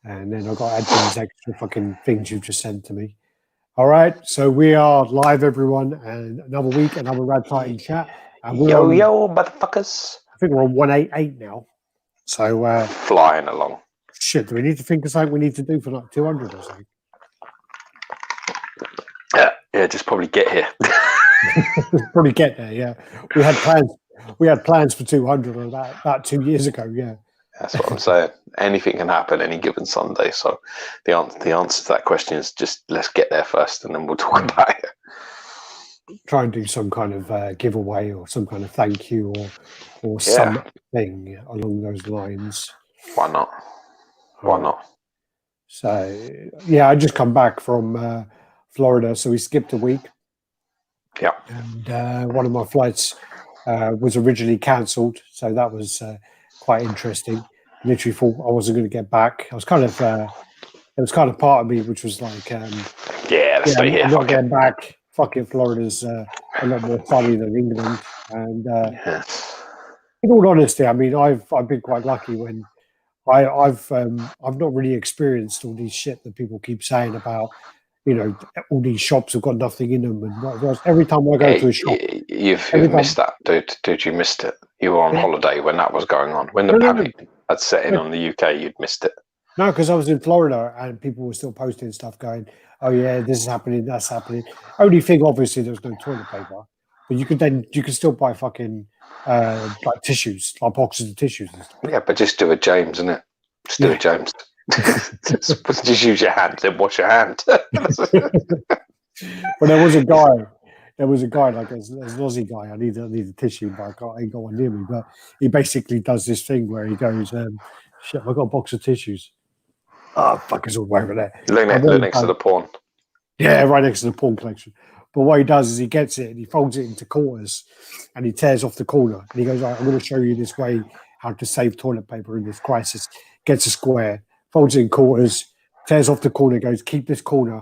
And then I got to add these extra fucking things you've just sent to me. All right, so we are live, everyone, and another week, another Radd Titan chat. And we're yo, motherfuckers! I think we're on 188 now. So flying along. Shit, do we need to think of something we need to do for like 200 or something? Yeah, just probably get here. Probably get there. Yeah, we had plans. We had plans for 200 about 2 years ago. Yeah, that's what I'm saying. Anything can happen any given Sunday. So the answer to that question is just let's get there first, and then we'll talk about it. Try and do some kind of giveaway or some kind of thank you or something along those lines. Why not? Why not? So yeah, I just come back from Florida, so we skipped a week. Yeah, and one of my flights was originally cancelled, so that was quite interesting. Literally thought I wasn't going to get back. I was kind of there was kind of part of me which was like, let's stay here. I'm not getting back. Fuck it, Florida's a lot more sunny than England, and in all honesty, I mean, I've been quite lucky when I've not really experienced all these shit that people keep saying about. You know, all these shops have got nothing in them, and whatever else. Every time I go to a shop, you've missed that, dude. You missed it. You were on holiday when that was going on. When the panic had set in on the UK, you'd missed it. No, because I was in Florida and people were still posting stuff, going, "Oh yeah, this is happening, that's happening." Only thing, obviously, there was no toilet paper, but you could still buy fucking like tissues, like boxes of tissues and stuff. Yeah, but just do it, James, isn't it? Just do it, James. just use your hand, then wash your hand. But there was a guy like an Aussie guy. I need a tissue, but I ain't got one near me. But he basically does this thing where he goes, "Shit, I got a box of tissues." Oh fuck, it's all over there. Look next to the porn. Yeah, right next to the porn collection. But what he does is he gets it and he folds it into quarters, and he tears off the corner. And he goes, "Right, I'm going to show you this way how to save toilet paper in this crisis." Gets a square, folds it in quarters, tears off the corner, goes, "Keep this corner.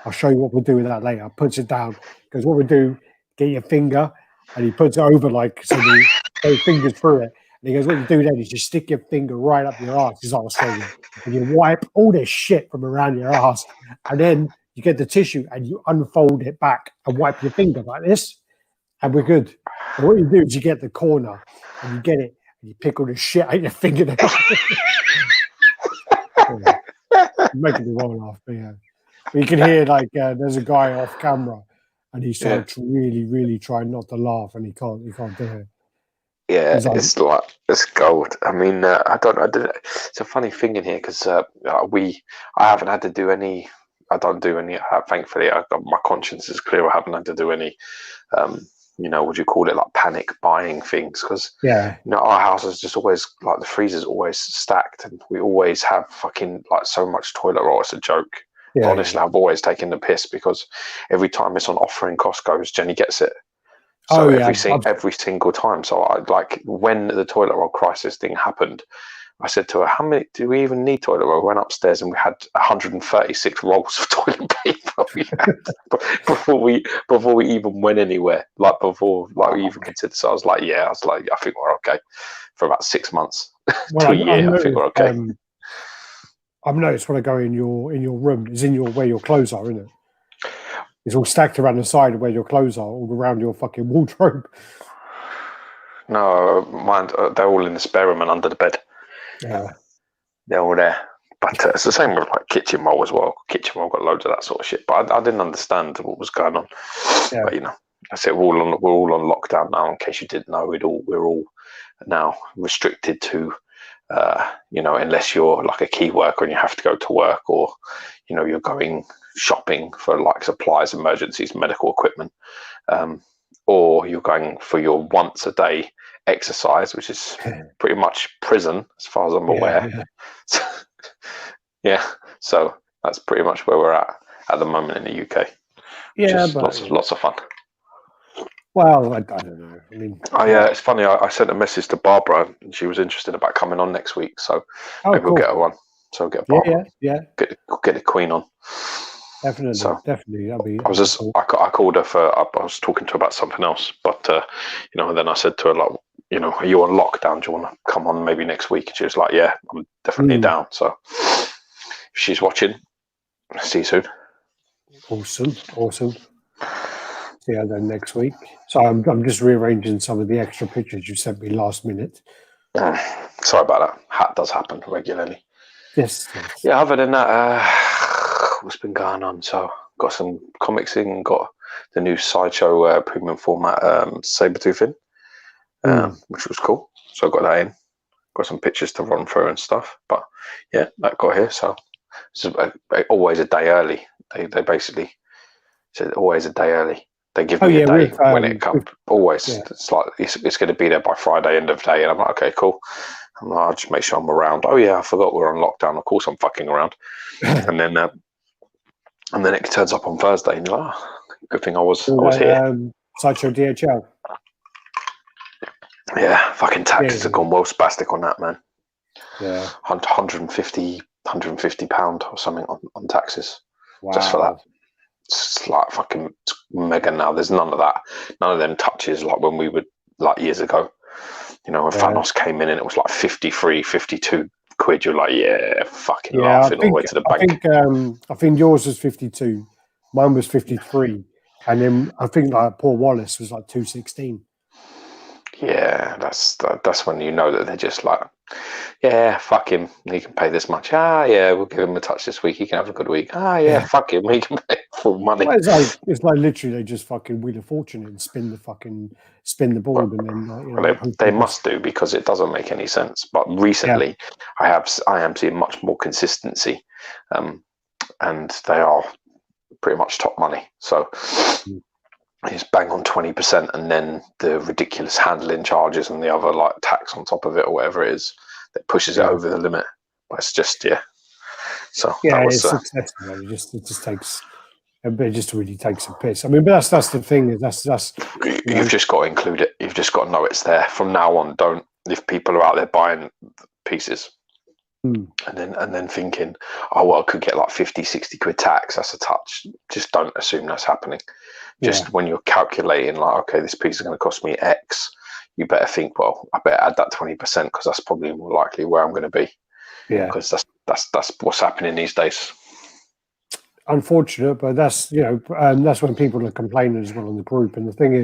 I'll show you what we'll do with that later." Puts it down, goes, "What we do, get your finger," and he puts it over like so the fingers through it. And he goes, "What you do then is you stick your finger right up your ass," he's like Australian, "and you wipe all this shit from around your ass, and then you get the tissue and you unfold it back and wipe your finger like this, and we're good." And what you do is you get the corner and you get it and you pick all the shit out your fingernail. Making me want to laugh, but yeah. But you can hear like there's a guy off camera, and he starts really trying not to laugh, and he can't do it. Yeah, it's gold. I mean, I don't. It's a funny thing in here because I haven't had to do any. I don't do any. Thankfully, my conscience is clear. I haven't had to do any. Would you call it like panic buying things? Because our house is just always like the freezer's always stacked, and we always have fucking like so much toilet roll. It's a joke. Yeah, honestly, I've always taken the piss because every time it's on offer in Costco's, Jenny gets it. So every single time. So I like when the toilet roll crisis thing happened, I said to her, "How many do we even need toilet roll?" We went upstairs and we had 136 rolls of toilet paper before we even went anywhere. Like before, like we even considered. So I was like, I think we're okay for about 6 months to a year. I think we're okay. I've noticed when I go in your room, it's where your clothes are, isn't it? It's all stacked around the side of where your clothes are, all around your fucking wardrobe. No, mine. They're all in the spare room and under the bed. Yeah, they're all there. But it's the same with like kitchen roll as well. Kitchen roll got loads of that sort of shit. But I didn't understand what was going on. Yeah. But I said we're all on lockdown now. In case you didn't know, we're all now restricted to. Unless you're like a key worker and you have to go to work, or you're going shopping for like supplies, emergencies, medical equipment, or you're going for your once a day exercise, which is pretty much prison as far as I'm aware. So that's pretty much where we're at the moment in the UK. Yeah, but lots of fun. Well, I don't know. I mean, it's funny. I sent a message to Barbara, and she was interested about coming on next week. So maybe we'll get her on. So we'll get Barbara. Yeah. Get the Queen on. Definitely. So, definitely. I called her I was talking to her about something else, but and then I said to her like, are you on lockdown? Do you want to come on maybe next week? And she was like, yeah, I'm definitely down. So she's watching, see you soon. Awesome. See you then next week. So I'm just rearranging some of the extra pictures you sent me last minute. Sorry about that. That does happen regularly. Yes. Yeah, other than that, what's been going on? So got some comics in, got the new Sideshow premium format Sabretooth in, which was cool. So I got that in. Got some pictures to run through and stuff. But yeah, that got here. So it's always a day early. They basically said always a day early. They give me a day when it comes. Always, it's like it's going to be there by Friday, end of day, and I'm like, okay, cool. I'm like, I'll just make sure I'm around. Oh yeah, I forgot we're on lockdown. Of course, I'm fucking around. and then it turns up on Thursday, and you're like, oh, good thing I was here. Sideshow DHL. Yeah, fucking taxes have gone well spastic on that, man. Yeah, 150 £150 or something on taxes just for that. It's like fucking mega now. There's none of that. None of them touches like when we would like years ago. You know, when Thanos came in and it was like 53, 52 quid. You're like, fucking laughing all the way to the bank. I think yours was 52. Mine was 53. And then I think like Paul Wallace was like 216. Yeah, that's when you know that they're just like, yeah, fuck him. He can pay this much. Yeah, we'll give him a touch this week. He can have a good week. Fuck him. He can pay full money. Well, it's like literally they just fucking wheel of fortune and spin the board, and then they must do, because it doesn't make any sense. But recently, I am seeing much more consistency, and they are pretty much top money. So. It's bang on 20%, and then the ridiculous handling charges and the other like tax on top of it or whatever it is that pushes it over the limit. But it's just So that was successful. It just really takes a piss. I mean, but that's the thing. You've just got to include it. You've just got to know it's there from now on. Don't, if people are out there buying pieces and then thinking, oh well, I could get like 50, 60 quid tax. That's a touch. Just don't assume that's happening. Just when you're calculating, like, okay, this piece is going to cost me X, you better think, well, I better add that 20% because that's probably more likely where I'm going to be. Yeah, because that's what's happening these days. Unfortunate, but that's that's when people are complaining as well in the group. And the thing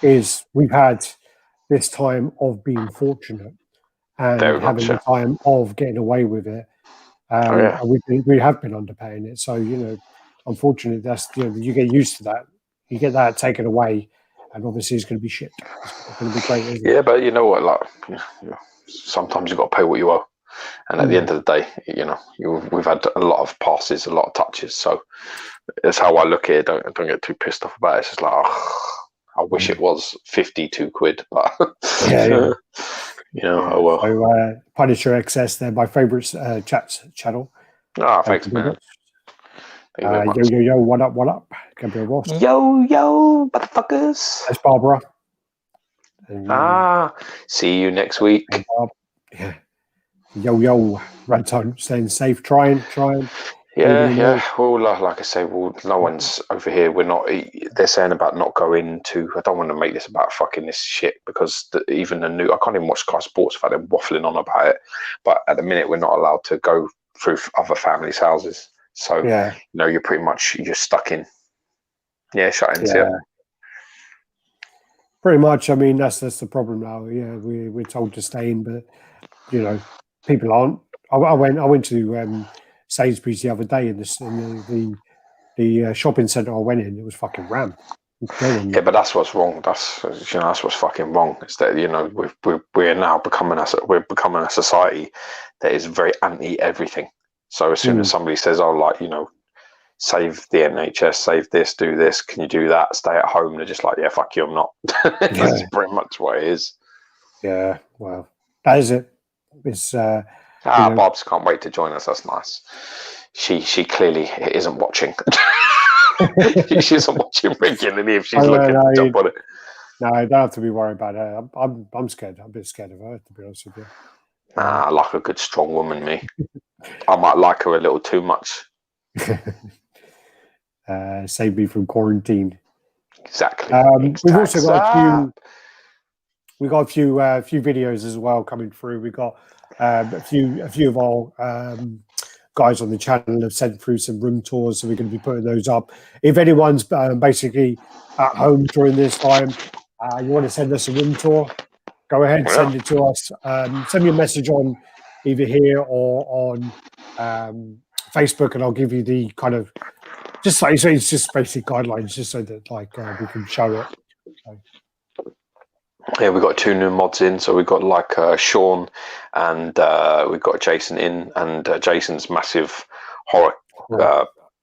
is we've had this time of being fortunate and having the time of getting away with it. And we have been underpaying it. So unfortunately, that's you get used to that. You get that taken away, and obviously it's going to be shit. It's going to be great, isn't it? Yeah, but you know what? Like, sometimes you've got to pay what you owe, and at the end of the day, we've had a lot of passes, a lot of touches. So that's how I look at it. Don't get too pissed off about it. It's just like, I wish it was 52 quid, but oh well. So Punisher XS, they're my favourite channel. Thanks, man. Yo, what up? Gabriel Ross. Yo, motherfuckers. That's Barbara. See you next week. Yo, Radd time, staying safe, trying. Yeah. Well, like I say, no one's over here. We're not. They're saying about not going to. I don't want to make this about fucking this shit, because even the new. I can't even watch Sky Sports without them waffling on about it. But at the minute, we're not allowed to go through other families' houses. So you're pretty much stuck in. Yeah, shut in. Yeah. Pretty much. I mean, that's the problem now. Yeah, we're told to stay in, but people aren't. I went to Sainsbury's the other day in the shopping centre I went in. It was fucking rammed. Yeah, but that's what's wrong. That's what's fucking wrong. Is that we're now becoming a society that is very anti everything. So as soon as somebody says, "Oh, like save the NHS, save this, do this, can you do that? Stay at home," they're just like, "Yeah, fuck you, I'm not." That's pretty much what it is. Yeah, well, that is it. It's Bob's can't wait to join us. That's nice. She clearly isn't watching. She isn't watching regularly. If she's looking to jump on it. No, I don't have to be worried about her. I'm scared. I'm a bit scared of her, to be honest with you. I like a good strong woman, me. I might like her a little too much. Save me from quarantine. Exactly. We've also got a few videos as well coming through. We got a few of our guys on the channel have sent through some room tours, so we're going to be putting those up. If anyone's basically at home during this time, you want to send us a room tour, go ahead, send it to us. Send me a message on either here or on Facebook, and I'll give you the kind of just like so it's just basic guidelines, just so that like we can show it. So. Yeah, we've got 2 new mods in, so we've got like Sean and we've got Jason in, and Jason's massive horror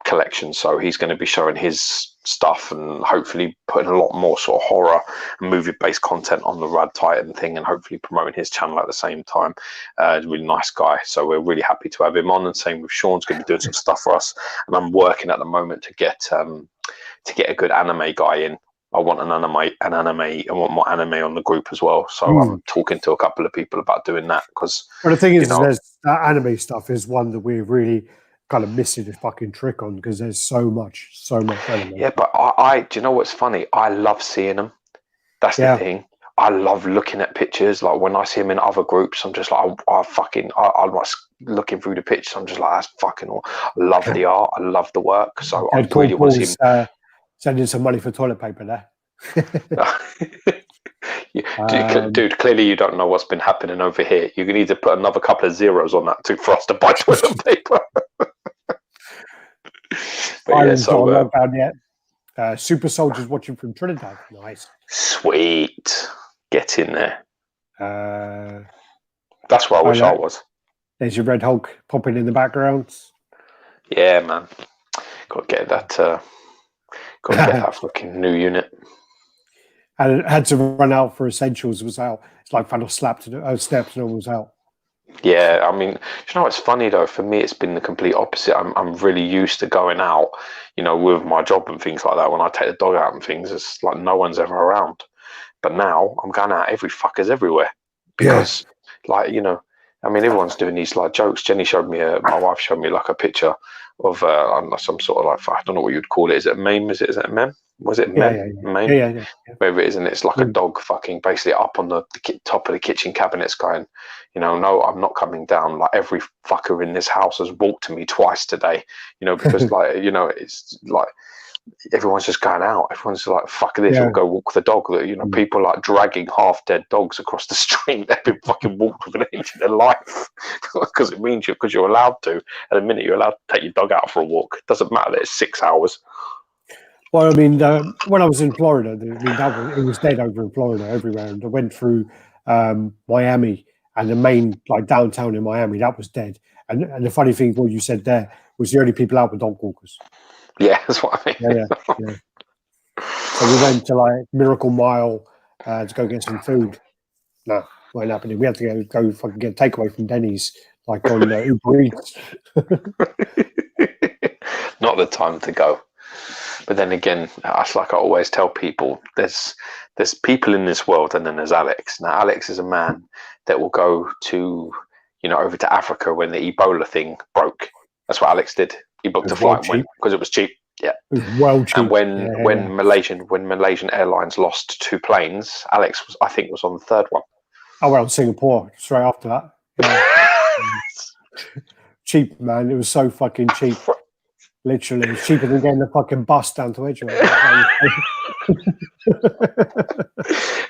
collection, so he's going to be showing his stuff and hopefully putting a lot more sort of horror and movie-based content on the Radd Titan thing, and hopefully promoting his channel at the same time. He's a really nice guy, so we're really happy to have him on, and same with Sean's going to be doing some stuff for us, and I'm working at the moment to get a good anime guy in. I want I want more anime on the group as well. So I'm talking to a couple of people about doing that, because. Well, the thing is, there's that anime stuff is one that we're really kind of missing a fucking trick on, because there's so much anime. Yeah, but I do you know what's funny? I love seeing them. That's the thing. I love looking at pictures. Like when I see them in other groups, I'm just like, I'm like looking through the pictures. I'm just like, that's fucking all. I love the art. I love the work. So I really want to see him. Sending some money for toilet paper there. Dude, clearly you don't know what's been happening over here. You can either put another couple of zeros on that for us to buy toilet paper. But yeah, so yet. Super Soldiers watching from Trinidad. Nice. Sweet. Get in there. That's where I wish I was. There's your Red Hulk popping in the background. Yeah, man. Got to get that. Got to get that fucking new unit. And it had to run out for Essentials. Was out. It's like final steps and it was out. Yeah, I mean, you know what's funny though? For me, it's been the complete opposite. I'm really used to going out, you know, with my job and things like that. When I take the dog out and things, it's like no one's ever around. But now I'm going out. Every fucker's everywhere, because, like, you know, I mean, everyone's doing these like jokes. Jenny showed me my wife showed me like a picture of some sort of like, I don't know what you'd call it. Is it a meme? Is it a meme? Was it meme? Yeah. Whatever it is, and it's like a dog fucking basically up on the top of the kitchen cabinets going, you know, no, I'm not coming down. Like every fucker in this house has walked to me twice today, you know, because like, you know, it's like everyone's just going out. Everyone's like, fuck this, we'll go walk the dog. You know, people like dragging half dead dogs across the street. They've been fucking walked with an inch in their life because it means because you're allowed to. At a minute, you're allowed to take your dog out for a walk. It doesn't matter that it's 6 hours. Well, I mean, when I was in Florida, it was dead over in Florida everywhere. And I went through Miami, and the main like downtown in Miami, that was dead. And the funny thing, what you said there, was the only people out were dog walkers. Yeah, that's what I mean. Yeah. So we went to like Miracle Mile to go get some food. No, wasn't happening. We had to go fucking get a takeaway from Denny's, like on Uber Eats. Not the time to go. But then again, it's like I always tell people, there's people in this world, and then there's Alex. Now, Alex is a man that will go to, you know, over to Africa when the Ebola thing broke. That's what Alex did. He booked a flight because it was cheap. Yeah, it was well cheap. And when Malaysian Airlines lost 2 planes, Alex was on the 3rd one. Oh well, Singapore straight after that. Yeah. Cheap, man. It was so fucking cheap. Literally, it's cheaper than getting the fucking bus down to Edgeware.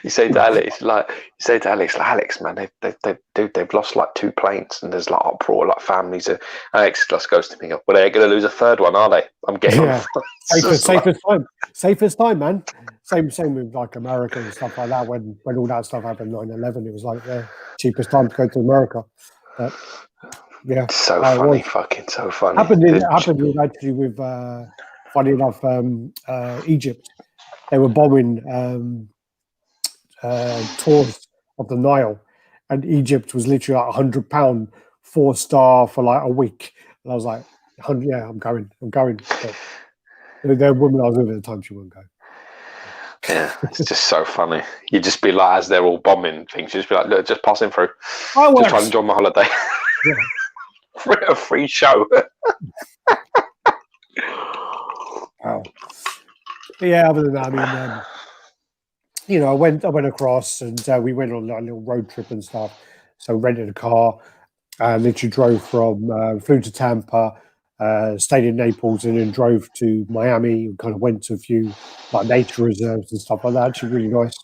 You say to Alex, Alex, man, they've lost like 2 planes, and there's like uproar, like families. Alex just goes to me, well, they ain't gonna lose a 3rd one, are they? I'm getting safest time, man. Same with like America and stuff like that. When all that stuff happened, 9/11, it was like the cheapest time to go to America. But, yeah, so funny, fucking so funny. Happened actually with funny enough, Egypt. They were bombing tours of the Nile, and Egypt was literally like £100 4-star for like a week. And I was like, yeah, I'm going. But the woman I was with at the time, she wouldn't go. Yeah, it's just so funny. You'd just be like, as they're all bombing things, you'd just be like, look, just passing through. Just trying to enjoy my holiday. Yeah. A free show. Wow. But yeah, other than that, I mean, you know, I went across, and we went on a little road trip and stuff. So rented a car, literally drove from flew to Tampa, stayed in Naples, and then drove to Miami. And kind of went to a few like nature reserves and stuff like that. Actually, really nice,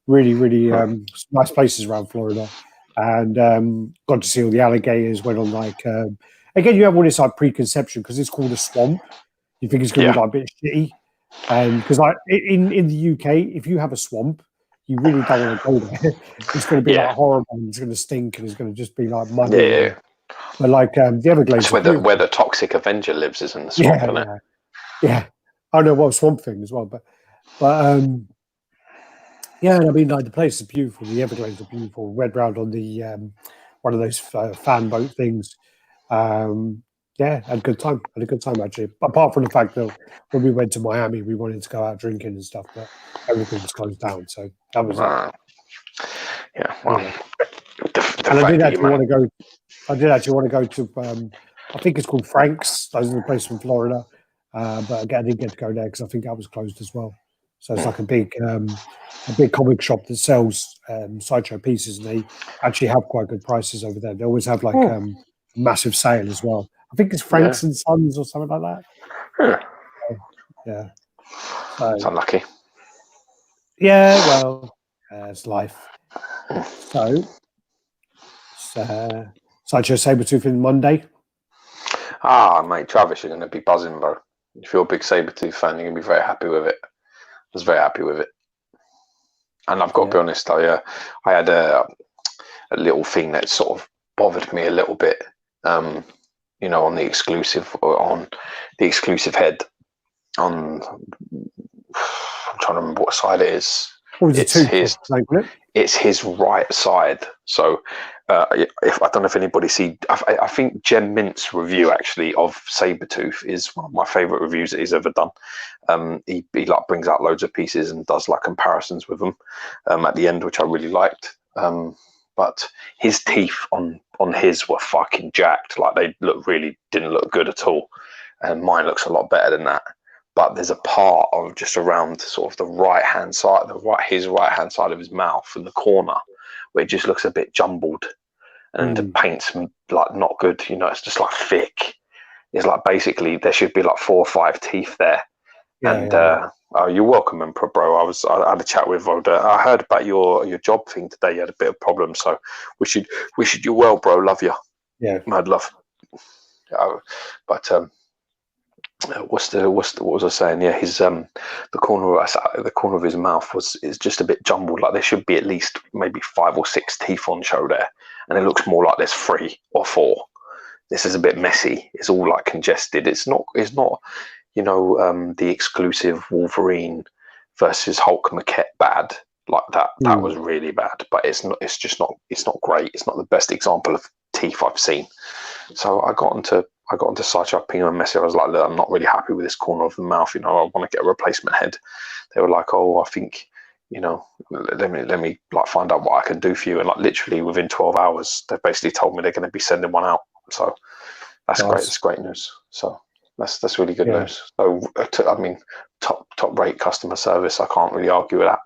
really nice places around Florida, and got to see all the alligators. Went on like again, you have all this like preconception because it's called a swamp. You think it's going to be like a bit shitty, and because like in the UK, if you have a swamp, you really don't want to go there. It's going to be like horrible. It's going to stink, and it's going to just be like muddy. Yeah. But like the Everglades, it's where the toxic Avenger lives, is in the swamp, isn't it? Yeah. I know what Swamp Thing as well, but yeah, I mean, like the place is beautiful. The Everglades are beautiful. Went round on the one of those fan boat things. Yeah, had a good time. Had a good time actually. Apart from the fact that when we went to Miami, we wanted to go out drinking and stuff, but everything was closed down. So that was yeah. Well, and I did actually want to go. I did actually want to go to. I think it's called Frank's. Those are the place from Florida. But again, I didn't get to go there because I think that was closed as well. So it's like a big comic shop that sells sideshow pieces, and they actually have quite good prices over there. They always have like a massive sale as well. I think it's Franks and Sons or something like that. Yeah. So, it's unlucky. Yeah, well, it's life. So Sideshow Sabretooth in Monday. Mate, Travis, you're going to be buzzing, bro. If you're a big Sabretooth fan, you're going to be very happy with it. I was very happy with it. And I've got to be honest, I had a little thing that sort of bothered me a little bit, on the exclusive head. I'm trying to remember what side it is. It's his right side. So if I don't know if anybody I think Jem Mint's review actually of Sabretooth is one of my favorite reviews that he's ever done. He like brings out loads of pieces and does like comparisons with them at the end, which I really liked. But his teeth on his were fucking jacked. Like they didn't look good at all. And mine looks a lot better than that. But there's a part of just around sort of the right hand side of his mouth in the corner where it just looks a bit jumbled, and the paint's like not good. It's just like thick. It's like basically there should be like 4 or 5 teeth there. You're welcome, Emperor, bro. I had a chat with Voda. I heard about your job thing today. You had a bit of problems, so wishing you well, bro. Love you. Yeah, mad love. But what was I saying? Yeah, his the corner of his mouth is just a bit jumbled. Like there should be at least maybe 5 or 6 teeth on show there, and it looks more like there's 3 or 4. This is a bit messy. It's all like congested. It's not. The exclusive Wolverine versus Hulk maquette bad like that. That was really bad. But it's not. It's just not. It's not great. It's not the best example of teeth I've seen. So I got onto Sideshow, pinging a message. I was like, look, I'm not really happy with this corner of the mouth. I want to get a replacement head. They were like, oh, I think, let me like find out what I can do for you. And like literally within 12 hours, they basically told me they're going to be sending one out. So that's great. That's great news. So that's really good news. So top rate customer service. I can't really argue with that.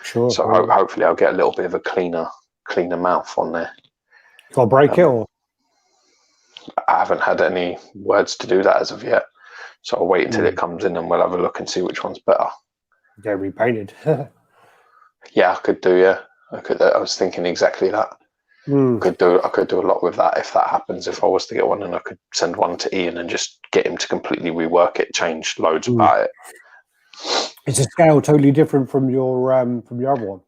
Sure. So hopefully I'll get a little bit of a cleaner mouth on there. Got to break it or? I haven't had any words to do that as of yet, so I'll wait until it comes in and we'll have a look and see which one's better. Get repainted. Yeah, I could do. Yeah, I could. I was thinking exactly that. I could do a lot with that if that happens. If I was to get one, and I could send one to Ian and just get him to completely rework it, change loads about it. Is the scale totally different from your other one?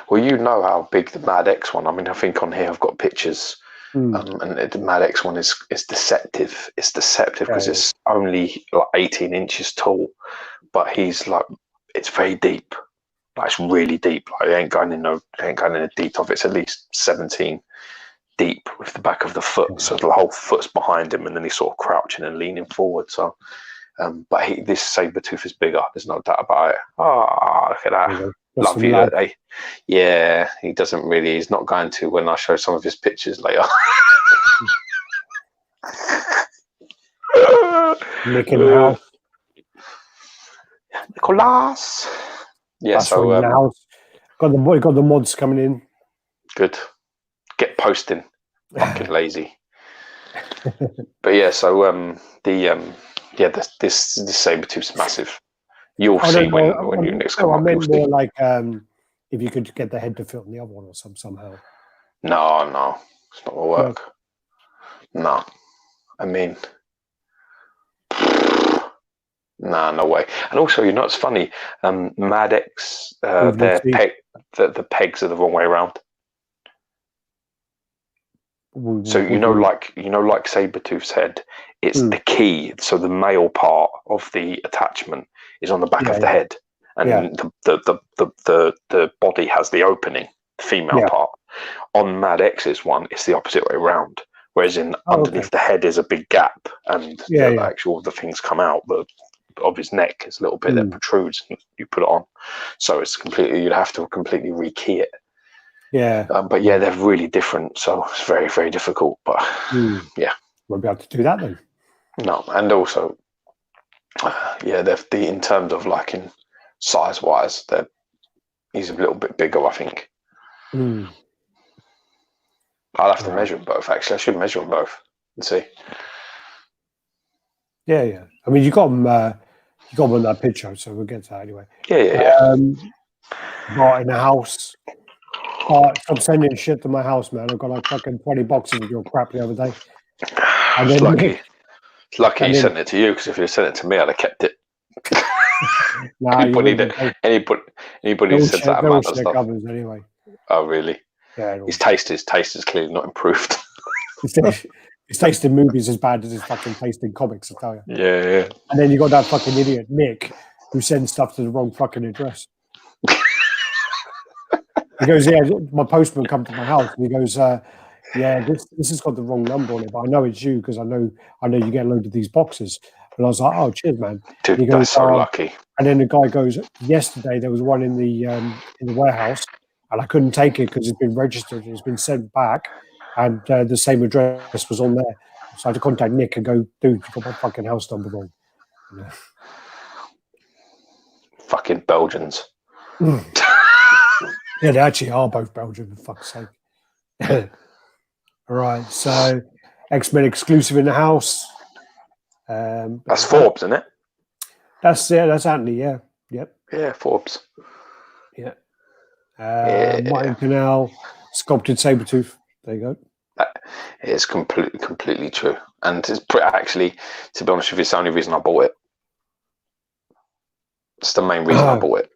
Well, you know how big the Mad X one. I mean, I think on here I've got pictures. And the Mad X one is deceptive. It's deceptive because it's only like 18 inches tall, but he's like, it's very deep. Like it's really deep. Like it ain't going in a deep of. It's at least 17 deep with the back of the foot. So the whole foot's behind him, and then he's sort of crouching and leaning forward. So, but this Sabretooth is bigger. There's no doubt about it. Oh, look at that. Love you. Yeah, he doesn't really. He's not going to when I show some of his pictures later. Nick in the house. Nicolas. Yeah, that's so got the mods coming in. Good. Get posting. Fucking lazy. But yeah, so this Sabretooth's massive. You'll see when you next come I up. meant more like if you could get the head to fit on the other one or somehow. No, it's not gonna work. No, I mean, nah, no way. And also, it's funny. Madx, the pegs are the wrong way around. So like Sabretooth's head, it's the key. So the male part of the attachment is on the back of the head, and the body has the opening, the female part. On Mad X's one, it's the opposite way around. Whereas underneath the head is a big gap, and the things come out. Of his neck is a little bit that protrudes, and you put it on. So it's you'd have to completely rekey it. Yeah. But yeah, they're really different, so it's very, very difficult. But yeah, won't be able to do that then. No, and also, they're in terms of like in size wise, he's a little bit bigger, I think. I'll have to measure them both. Actually, I should measure them both and see. Yeah. I mean, you got them on that picture, so we'll get to that anyway. Yeah. But in the house. Stop sending shit to my house, man. I've got like fucking 20 boxes of your crap the other day. It's lucky. It's lucky he sent it to you, because if he sent it to me, I'd have kept it. Anybody who sends that amount of stuff. Anyway. Oh, really? Yeah. His taste is clearly not improved. His taste in movies is as bad as his fucking taste in comics, I tell you. Yeah. And then you got that fucking idiot, Nick, who sends stuff to the wrong fucking address. He goes, my postman come to my house, and he goes, this has got the wrong number on it, but I know it's you because I know you get a load of these boxes. And I was like, oh, cheers, man. Dude, he goes, that's so lucky. And then the guy goes, yesterday there was one in the warehouse, and I couldn't take it because it's been registered and it's been sent back, and the same address was on there. So I had to contact Nick and go, dude, you got my fucking house number wrong. Fucking Belgians. Yeah, they actually are both Belgian, for fuck's sake. All right, so X-Men exclusive in the house. That's Forbes, isn't it? That's Anthony, yeah. Yep. Yeah, Forbes. Yeah. Martin Canal, sculpted Sabretooth. There you go. It is completely true. And it's actually, to be honest with you, it's the only reason I bought it. It's the main reason I bought it.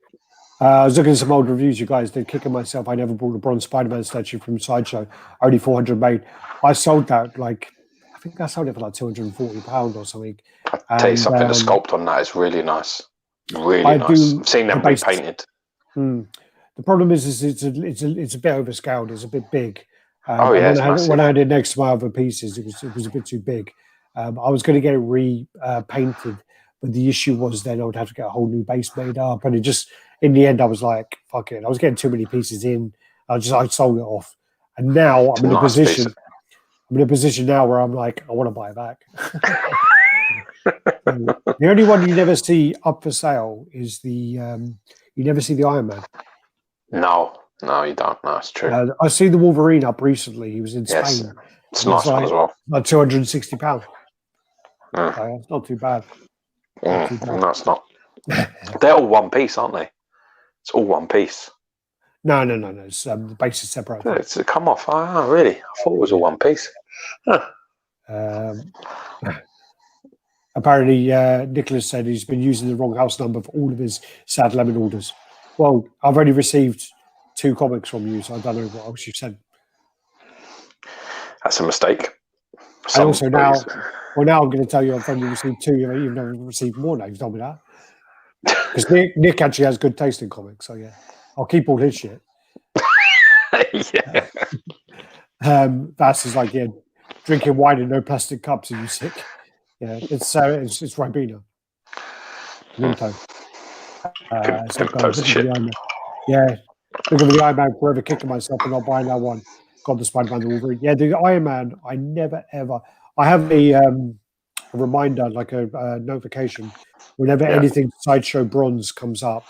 I was looking at some old reviews you guys did, kicking myself. I never bought a bronze Spider-Man statue from Sideshow. Only 400 made. I sold that I think I sold it for like £240 or something. I'll tell you something, the sculpt on that is really nice. Really nice. I've seen them repainted. The problem is it's a bit overscaled. It's a bit big. When I had it next to my other pieces, it was a bit too big. I was going to get it repainted, but the issue was then I would have to get a whole new base made up, and it just, in the end, I was like, fuck it. I was getting too many pieces in. I sold it off, and now I'm in a position. I'm in a position now where I'm like, I want to buy it back. The only one you never see up for sale is you never see the Iron Man. No, you don't. No, it's true. I see the Wolverine up recently. He was in Spain. It's a nice one as well. Like £260. It's not too bad. No, it's not. They're all one piece, aren't they? It's all one piece. No. It's, the base is separate. It's come off. Oh, really? I thought it was a one piece. Apparently, Nicholas said he's been using the wrong house number for all of his Sad Lemon orders. Well, I've already received 2 comics from you, so I don't know what else you've sent. That's a mistake. And also now I'm going to tell you I've only received 2. You've never received more now. You've told me that. Because Nick actually has good taste in comics, so yeah. I'll keep all his shit. Yeah. That's just like, drinking wine in no plastic cups. Are you sick? Yeah, it's Ribena. Minto. Yeah, looking for the Iron Man, forever kicking myself and not buying that one. Got the Spider-Man, the Wolverine. Yeah, the Iron Man, I never ever. I have a reminder, like a notification, whenever anything Sideshow Bronze comes up,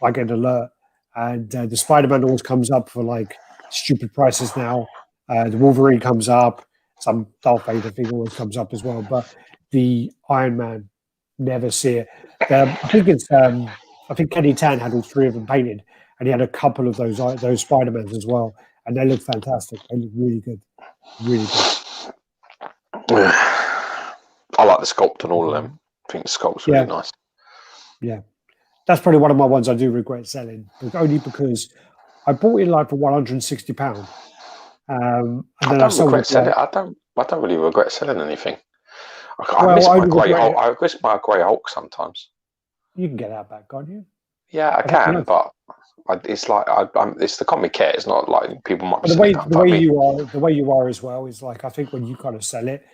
I get an alert. And the Spider-Man always comes up for like stupid prices now. The Wolverine comes up. Some Darth Vader thing always comes up as well. But the Iron Man, never see it. I think Kenny Tan had all three of them painted, and he had a couple of those Spider-Mans as well, and they look fantastic. They look really good, really good. I like the sculpt on all of them. I think the sculpt's really nice. Yeah, that's probably one of my ones I do regret selling, but only because I bought it like for £160, and then I sold it. I don't really regret selling anything. I miss my grey Hulk. I miss my grey Hulk sometimes. You can get that back, can't you? Yeah, I can, but it's like it's the comic care. It's not like people might be the way you are as well is like, I think when you kind of sell it,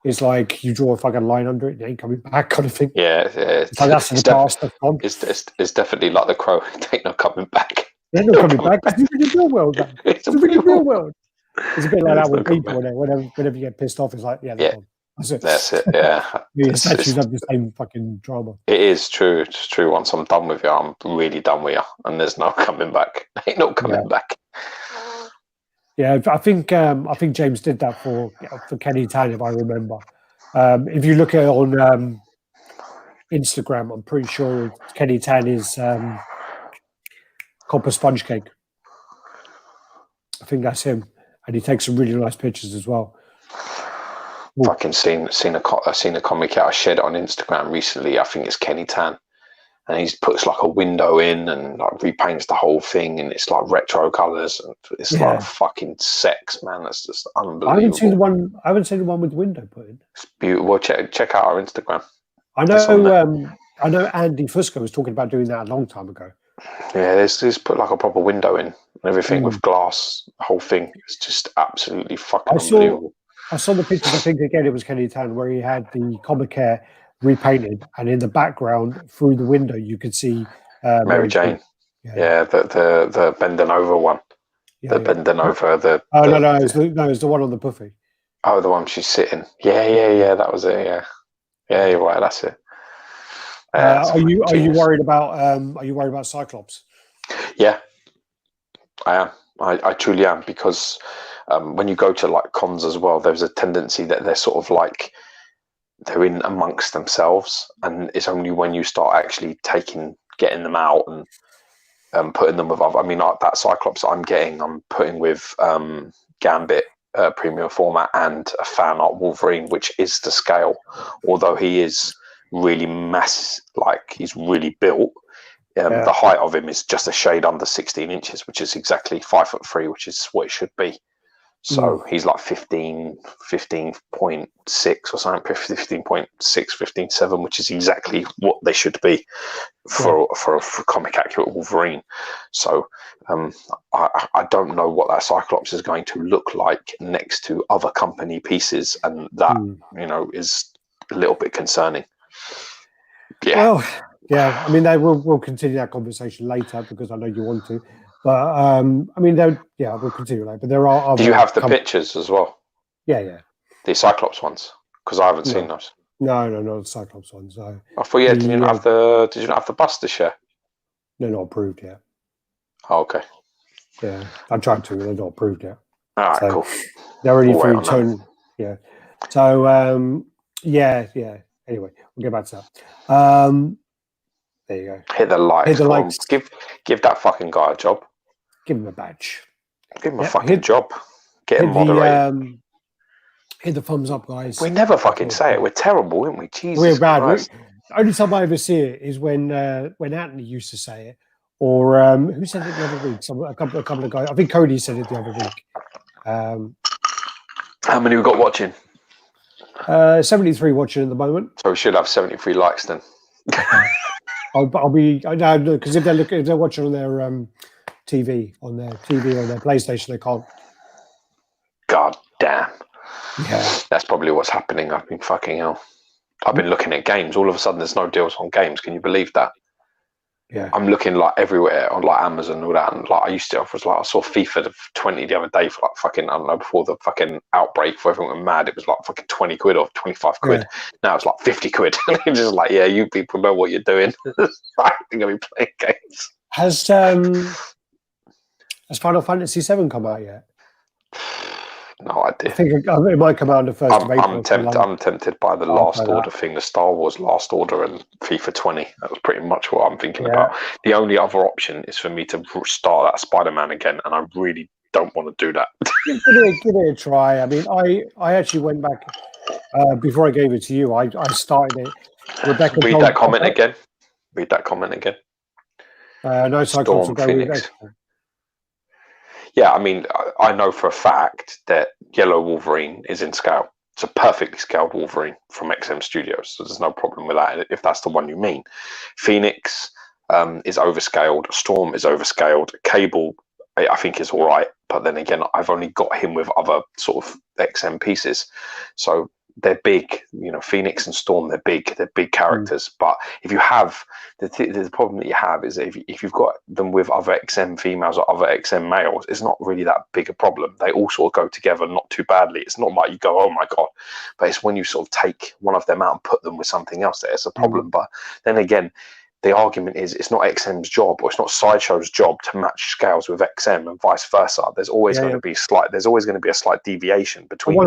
it's like you draw a fucking line under it and it ain't coming back, kind of thing. Yeah. It's like that's in the past. That's gone. It's definitely like the Crow. It ain't no coming back. They're not coming back. It's a real world. It's a real world. It's a bit like that with people. Whenever you get pissed off, it's like, they're gone. That's it. Yeah. The statues have the same fucking drama. It is true. It's true. Once I'm done with you, I'm really done with you, and there's no coming back. Ain't no coming back. Yeah, I think James did that for Kenny Tan, if I remember. If you look at it on Instagram, I'm pretty sure Kenny Tan is Copper Sponge Cake. I think that's him, and he takes some really nice pictures as well. Fucking seen a comic out. I shared it on Instagram recently. I think it's Kenny Tan, and he puts like a window in and like repaints the whole thing, and it's like retro colors, and it's like fucking sex, man. That's just unbelievable. I haven't seen the one with the window put in. It's beautiful. Well, check out our Instagram. I know Andy Fusco was talking about doing that a long time ago. Yeah, there's put like a proper window in and everything with glass. The whole thing is just absolutely fucking unbelievable. I saw the pictures. I think again it was Kenny Tan where he had the comic hair repainted, and in the background through the window you could see Mary Jane. Yeah, the bending over one. Bending over the. Oh no, it's the one on the buffet. Oh, the one she's sitting. Yeah. That was it. Yeah, you're right. That's it. Are you worried about Cyclops? Yeah, I am. I truly am, because when you go to like cons as well, there's a tendency that they're sort of like they're in amongst themselves, and it's only when you start actually getting them out and putting them with other. I mean, like that Cyclops I'm putting with Gambit premium format and a fan art Wolverine, which is to scale, although he is really massive, like he's really built. The height of him is just a shade under 16 inches, which is exactly 5'3", which is what it should be. So he's like 15.6 or something, 15.6, 15.7, which is exactly what they should be for comic accurate Wolverine. So I don't know what that Cyclops is going to look like next to other company pieces, and that is a little bit concerning. Yeah. Well, yeah. I mean, we'll continue that conversation later because I know you want to. But I mean, we'll continue later. But there are other. Do you have the pictures as well? Yeah. The Cyclops ones, because I haven't seen those. No, not the Cyclops ones. No. I thought did you not have the bus to share? They're not approved yet. Oh, okay. Yeah, I tried to, but they're not approved yet. All right, cool. They're already through tone. Yeah. So yeah. Anyway, we'll get back to that. There you go. Hit the likes. Hit the likes. Give that fucking guy a job. Give him a badge. Give him a fucking job. Get him moderated. Hit the thumbs up, guys. We never fucking say it. We're terrible, aren't we? Jesus We're bad. Christ. The only time I ever see it is when Anthony used to say it, or who said it the other week? A couple of guys. I think Cody said it the other week. How many we got watching? 73 watching at the moment. So we should have 73 likes then. I'll be because if they're watching on their TV on their PlayStation, they can't. God damn. Yeah, that's probably what's happening. I've been looking at games. All of a sudden, there's no deals on games. Can you believe that? Yeah, I'm looking like everywhere on like Amazon and all that. And like I saw FIFA 20 the other day for like fucking, I don't know, before the fucking outbreak, for everyone went mad. It was like fucking 20 quid or 25 quid. Yeah. Now it's like 50 quid. And it's just like, yeah, you people know what you're doing. I think I'll be playing games. Has Final Fantasy VII come out yet? No idea. I think it might come out on the 1st of April. I'm tempted by the Last Order thing, the Star Wars Last Order and FIFA 20. That was pretty much what I'm thinking about. The only other option is for me to start that Spider-Man again, and I really don't want to do that. Give it a try. I mean, I actually went back before I gave it to you. I started it. Rebecca Read that comment again. Read that comment again. No Cyclops will go with Yeah, I mean, I know for a fact that Yellow Wolverine is in scale. It's a perfectly scaled Wolverine from xmstudios, so there's no problem with that if that's the one you mean. Phoenix is overscaled. Storm is overscaled. Cable, I think, is all right, but then again, I've only got him with other sort of XM pieces, so they're big. You know, Phoenix and Storm, they're big characters. But if you have the problem that you have is that if you've got them with other XM females or other XM males, it's not really that big a problem. They all sort of go together not too badly. It's not like you go, oh my god, but it's when you sort of take one of them out and put them with something else that it's a problem. But then again, the argument is it's not XM's job, or it's not Sideshow's job to match scales with XM and vice versa. There's always going to be a slight deviation between one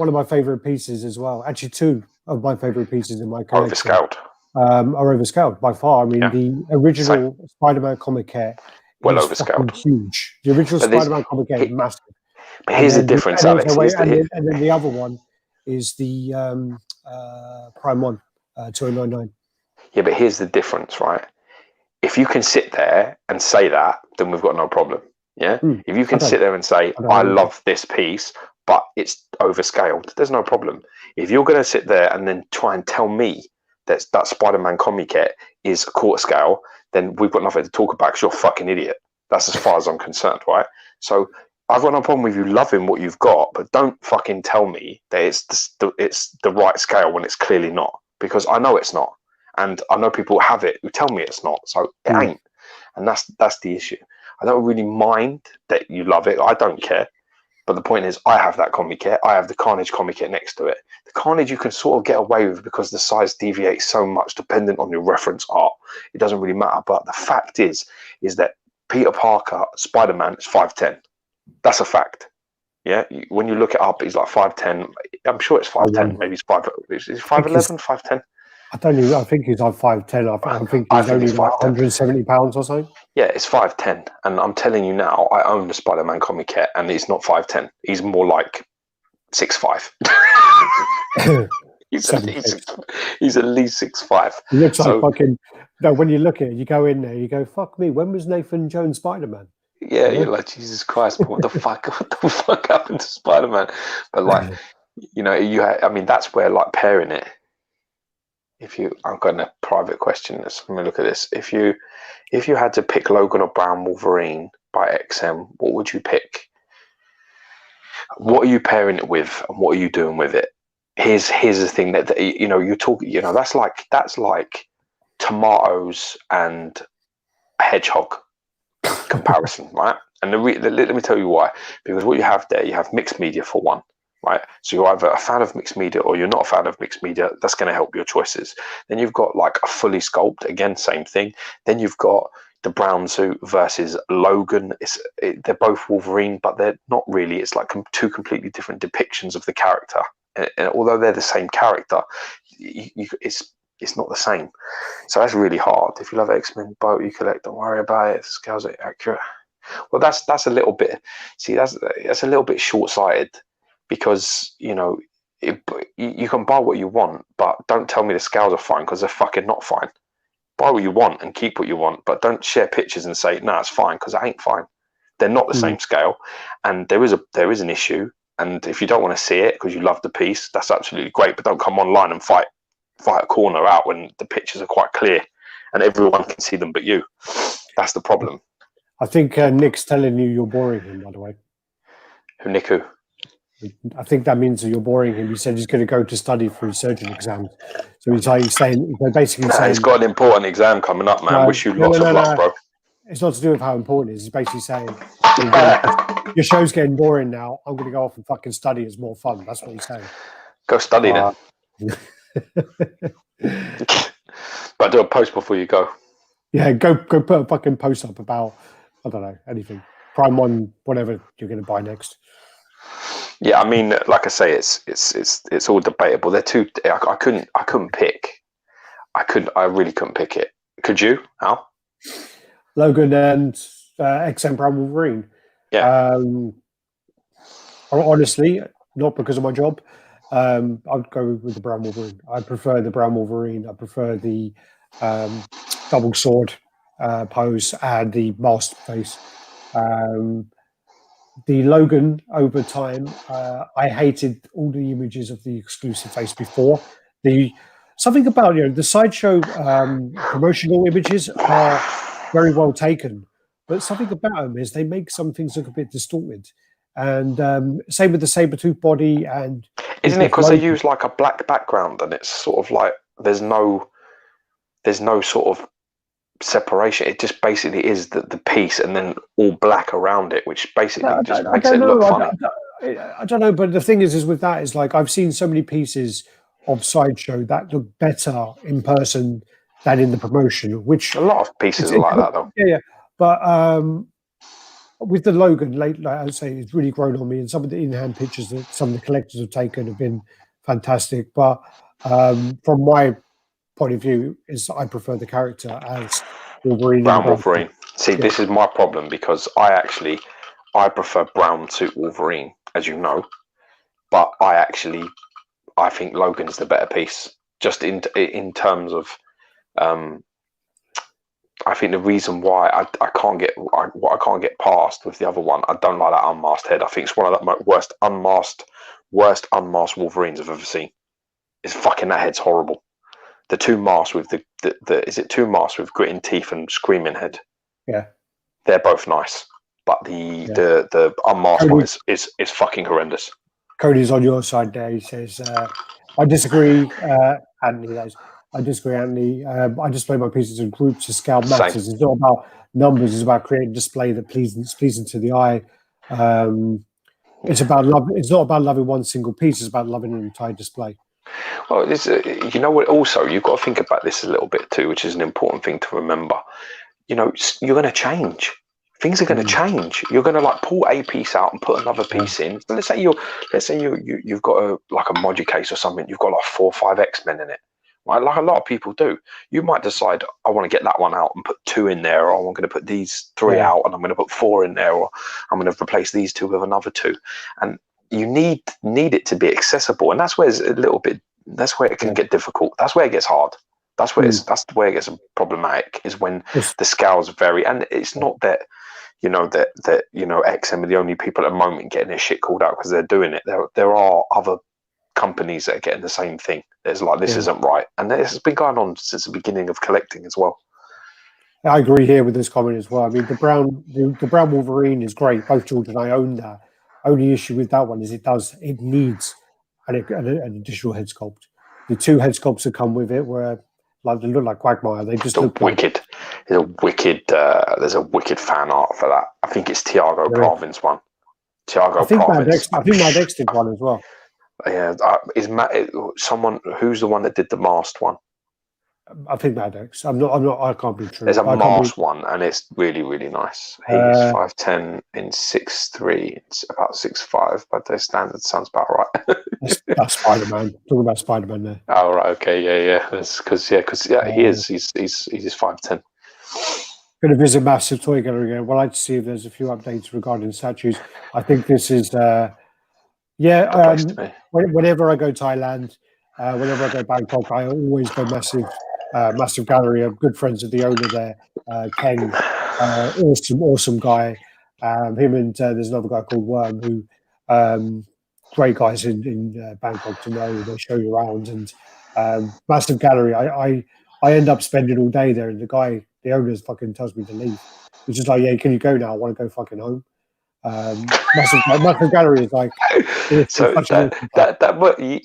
of my favorite pieces as well. Actually, two of my favorite pieces in my collection are overscaled by far. I mean, the original Spider-Man comic kit overscaled, huge. The original Spider-Man comic kit is massive. But here's the difference, Alex. And then the other one is the Prime 1 2099. Yeah, but here's the difference, right? If you can sit there and say that, then we've got no problem. Yeah? If you can sit there and say, I love this piece, but it's overscaled, there's no problem. If you're going to sit there and then try and tell me that Spider-Man comic kit is a quarter scale, then we've got nothing to talk about because you're a fucking idiot. That's as far as I'm concerned, right? So I've got no problem with you loving what you've got, but don't fucking tell me that it's the right scale when it's clearly not, because I know it's not. And I know people have it who tell me it's not, so it ain't. And that's the issue. I don't really mind that you love it. I don't care. But the point is, I have that comic kit. I have the Carnage comic kit next to it. The Carnage you can sort of get away with because the size deviates so much dependent on your reference art. It doesn't really matter. But the fact is that Peter Parker, Spider-Man, is 5'10". That's a fact. Yeah, when you look it up, he's like 5'10". I'm sure it's 5'10". Maybe it's 5'11", 5'10". I don't know. I think he's like 5'10". I think he's only like 170 pounds or so. Yeah, it's 5'10", and I'm telling you now, I own the Spider-Man comic kit, and he's not 5'10". He's more like 6'5". he's at least 6'5". He looks like fucking. No, when you look at it, you go in there, you go, "Fuck me." When was Nathan Jones Spider-Man? Yeah, you're like, Jesus Christ, what the fuck? What the fuck happened to Spider-Man? But like, you know, I mean, that's where like pairing it. I've got a private question. Let me look at this. If you had to pick Logan or Brown Wolverine by XM, what would you pick? What are you pairing it with, and what are you doing with it? Here's the thing that you know, you talk. You know, that's like tomatoes and a hedgehog comparison, right? And let me tell you why. Because what you have there, you have mixed media for one. Right, so you're either a fan of mixed media or you're not a fan of mixed media. That's going to help your choices. Then you've got like a fully sculpt, again, same thing. Then you've got the brown suit versus Logan. They're both Wolverine, but they're not really. It's like two completely different depictions of the character. And although they're the same character, it's not the same. So that's really hard. If you love X-Men boat, you collect. Don't worry about it. The scales are accurate. Well, that's a little bit. See, that's a little bit short-sighted. Because, you know, you can buy what you want, but don't tell me the scales are fine, because they're fucking not fine. Buy what you want and keep what you want, but don't share pictures and say, no, it's fine, because it ain't fine. They're not the same scale, and there is an issue. And if you don't want to see it because you love the piece, that's absolutely great, but don't come online and fight a corner out when the pictures are quite clear and everyone can see them but you. That's the problem. I think Nick's telling you you're boring him, by the way. Nick who? I think that means that you're boring him. He said he's going to go to study for his surgeon exams. So he's saying, basically saying... He's got an important exam coming up, man. Wish you lots of luck, bro. It's not to do with how important it is. He's basically saying, your show's getting boring now. I'm going to go off and fucking study. It's more fun. That's what he's saying. Go study then. But do a post before you go. Yeah, go put a fucking post up about, I don't know, anything. Prime 1, whatever you're going to buy next. Yeah, I mean, like I say, it's all debatable. They're two. I couldn't pick. I really couldn't pick it. Could you, Al? Logan and XM Brown Wolverine. Yeah. Honestly, not because of my job. I'd go with the Brown Wolverine. I prefer the Brown Wolverine. I prefer the double sword pose and the masked face. The Logan, over time, I hated all the images of the exclusive face before. Something about the Sideshow promotional images are very well taken, but something about them is they make some things look a bit distorted. And same with the Sabretooth body. And isn't it because they use like a black background and it's sort of like there's no sort of separation. It just basically is the piece and then all black around it, which basically just makes it look funny. I don't know, but the thing is with that is like I've seen so many pieces of Sideshow that look better in person than in the promotion. Which a lot of pieces are like that, though. Yeah. But with the Logan, like I would say, it's really grown on me. And some of the in-hand pictures that some of the collectors have taken have been fantastic. But from my point of view, is I prefer the character as Wolverine. Brown Wolverine. See, this is my problem because I prefer brown suit Wolverine, as you know, but I think Logan's the better piece. Just in terms of, I think the reason why I can't get past with the other one, I don't like that unmasked head. I think it's one of the worst unmasked Wolverines I've ever seen. It's fucking, that head's horrible. The two masks with is it two masks with gritting teeth and screaming head? Yeah, they're both nice, but the unmasked one is fucking horrendous. Cody's on your side there. He says, "I disagree, Anthony. I disagree, Anthony. I display my pieces in groups to scale matters. It's not about numbers. It's about creating a display that pleasing to the eye. It's about love. It's not about loving one single piece. It's about loving an entire display." Well, you know what? Also, you've got to think about this a little bit too, which is an important thing to remember. You know, you're going to change. Things are going to change. You're going to like pull a piece out and put another piece in. So let's say you've got a module case or something. You've got like 4 or 5 X-Men in it, right? Like a lot of people do. You might decide, I want to get that one out and put 2 in there, or I'm going to put these 3 out and I'm going to put 4 in there, or I'm going to replace these 2 with another 2. And you need it to be accessible, and that's where it's a little bit. That's where it can get difficult. That's where it gets hard. That's where that's where it gets problematic. Is when the scales vary, and it's not that XM are the only people at the moment getting their shit called out because they're doing it. There are other companies that are getting the same thing. There's like this isn't right, and this has been going on since the beginning of collecting as well. I agree here with this comment as well. I mean, the brown Wolverine is great. Both George and I own that. Only issue with that one is it needs an additional head sculpt. The 2 head sculpts that come with it were like they look like Quagmire. They just look wicked. There's a wicked fan art for that. I think it's Tiago Parvin's one. I think Mad X did one as well. Yeah, is someone who's the one that did the masked one? I think Mad X. I can't be true. There's a masked one, and it's really, really nice. He is 5'10" in 6'3". It's about 6'5", but their standard sounds about right. That's Spider-Man. Talking about Spider-Man there. Oh right, okay, yeah. Because he is. He's 5'10". Going to visit Massive Toy Gallery again. Well, I'd like to see if there's a few updates regarding statues. I think this is whenever I go Thailand, whenever I go Bangkok, I always go Massive Gallery. I'm good friends with the owner there, Ken. Awesome guy. Him and there's another guy called Worm who great guys in Bangkok to know. They show you around, and Massive Gallery. I end up spending all day there, and the owner fucking tells me to leave. He's just like, yeah, can you go now? I want to go fucking home. Massive Gallery is like so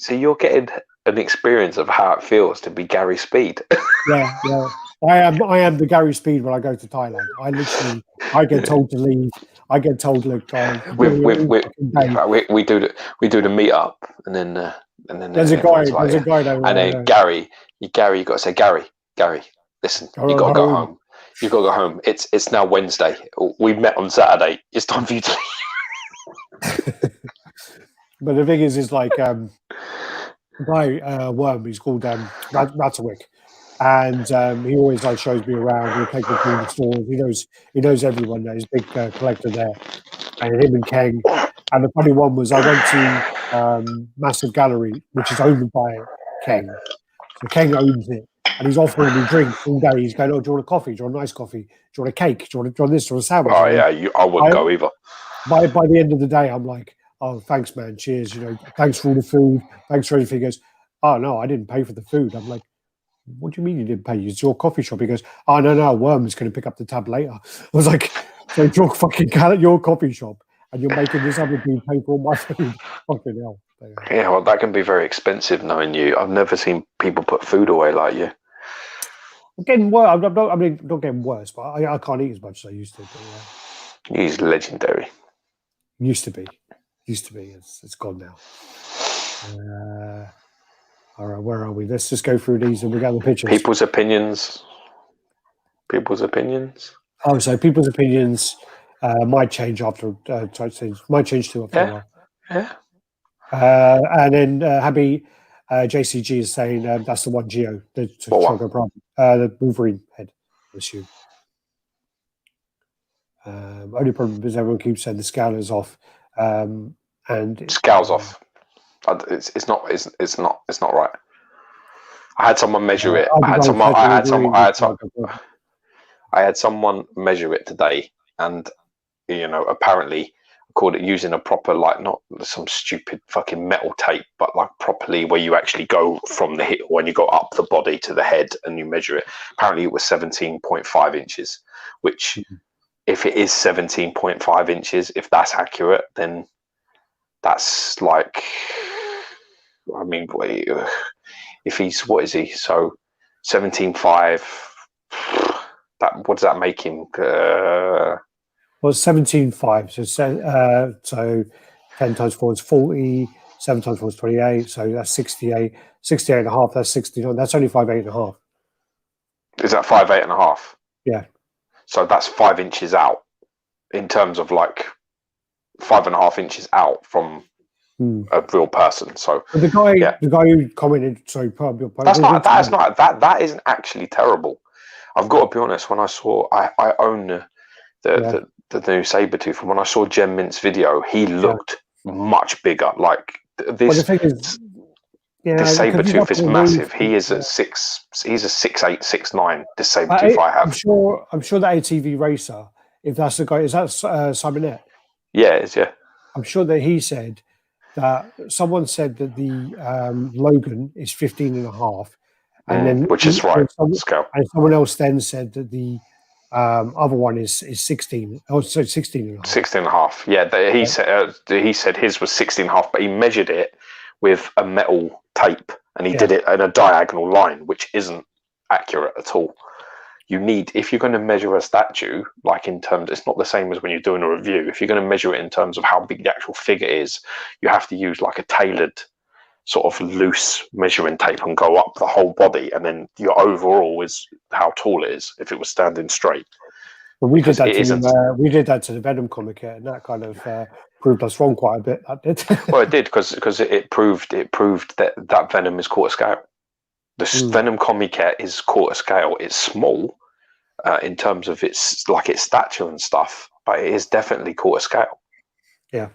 you're getting an experience of how it feels to be Gary Speed. yeah. I am the Gary Speed when I go to Thailand. I get told to leave. I get told, look, we do the meet up, and then there's a guy there, and then Gary, you got to say, Gary, listen, you got to go home. You got to go home. It's now Wednesday. We met on Saturday. It's time for you to leave. But the thing is like my worm. He's called Ratterwick, and he always like shows me around. He'll take me to the stores. He knows everyone there. He's a big collector there, and him and Keng. And the funny one was I went to Massive Gallery, which is owned by Keng. So Keng owns it, and he's offering me drinks all day. He's going, "Oh, do you want a coffee? Do you want a nice coffee? Do you want a cake? Do you want this? Do you want a sandwich?" Oh yeah, I wouldn't go either. By the end of the day, I'm like, "Oh, thanks, man. Cheers. Thanks for all the food. Thanks for everything." He goes, "Oh no, I didn't pay for the food." I'm like, "What do you mean you didn't pay? It's your coffee shop." He goes, "Oh no, Worm's going to pick up the tab later." I was like, "So it's your fucking your coffee shop, and you're making this other dude pay for all my food?" Fucking hell. Yeah, well, that can be very expensive, knowing you. I've never seen people put food away like you. I'm getting worse. I'm not getting worse, but I can't eat as much as I used to. But, He's legendary. Used to be. It's gone now. All right, where are we? Let's just go through these and we got the pictures. People's opinions. Oh, so people's opinions might change after. Might change too after a while. Yeah. And then Happy JCG is saying that's the one Geo, the Wolverine head, I assume. Only problem is everyone keeps saying the scale is off, and scale's off. It's not right. I had someone measure it. I had someone measure it today, and apparently called it using a proper, like, not some stupid fucking metal tape, but like properly where you actually go from the hip when you go up the body to the head and you measure it. Apparently it was 17.5 inches, which if it is 17.5 inches, if that's accurate, then that's like, I mean, if he's, what is he? So 17.5, what does that make him? Well, 17.5. So 10 times 4 is 40. 7 times 4 is 28. So that's 68. 68 and a half. That's 69. That's only 5'8" and a half. Is that 5'8" and a half? Yeah. So that's 5 inches out in terms of like 5.5 inches out from a real person. So but the guy who commented, sorry, that isn't actually terrible. I've got to be honest. When I saw, I own the new Sabretooth, and when I saw Gem Mint's video, he looked much bigger. Like this. Well, the thing is, this Sabretooth is massive. He is at 6. He's a 6'8", 6'9". This Sabretooth I have. I'm sure that ATV racer, if that's the guy, is that Simonet? Yeah, it is. Yeah. I'm sure that he said that someone said that the Logan is 15 and a half, and then which is right. Scale. And someone else then said that the other one is 16. Oh, so 16 and a half. 16 and a half. Yeah, he said his was 16 and a half, but he measured it with a metal tape, and he did it in a diagonal line, which isn't accurate at all. You need, if you're going to measure a statue, like in terms, it's not the same as when you're doing a review. If you're going to measure it in terms of how big the actual figure is, you have to use like a tailored sort of loose measuring tape and go up the whole body, and then your overall is how tall it is if it was standing straight. Well, we did that to the Venom comic, and that kind of proved us wrong quite a bit. That did. Well, it did because it proved that Venom is quarter scale. The Venom comic is quarter scale. It's small in terms of its stature and stuff, but it is definitely quarter scale. Yeah.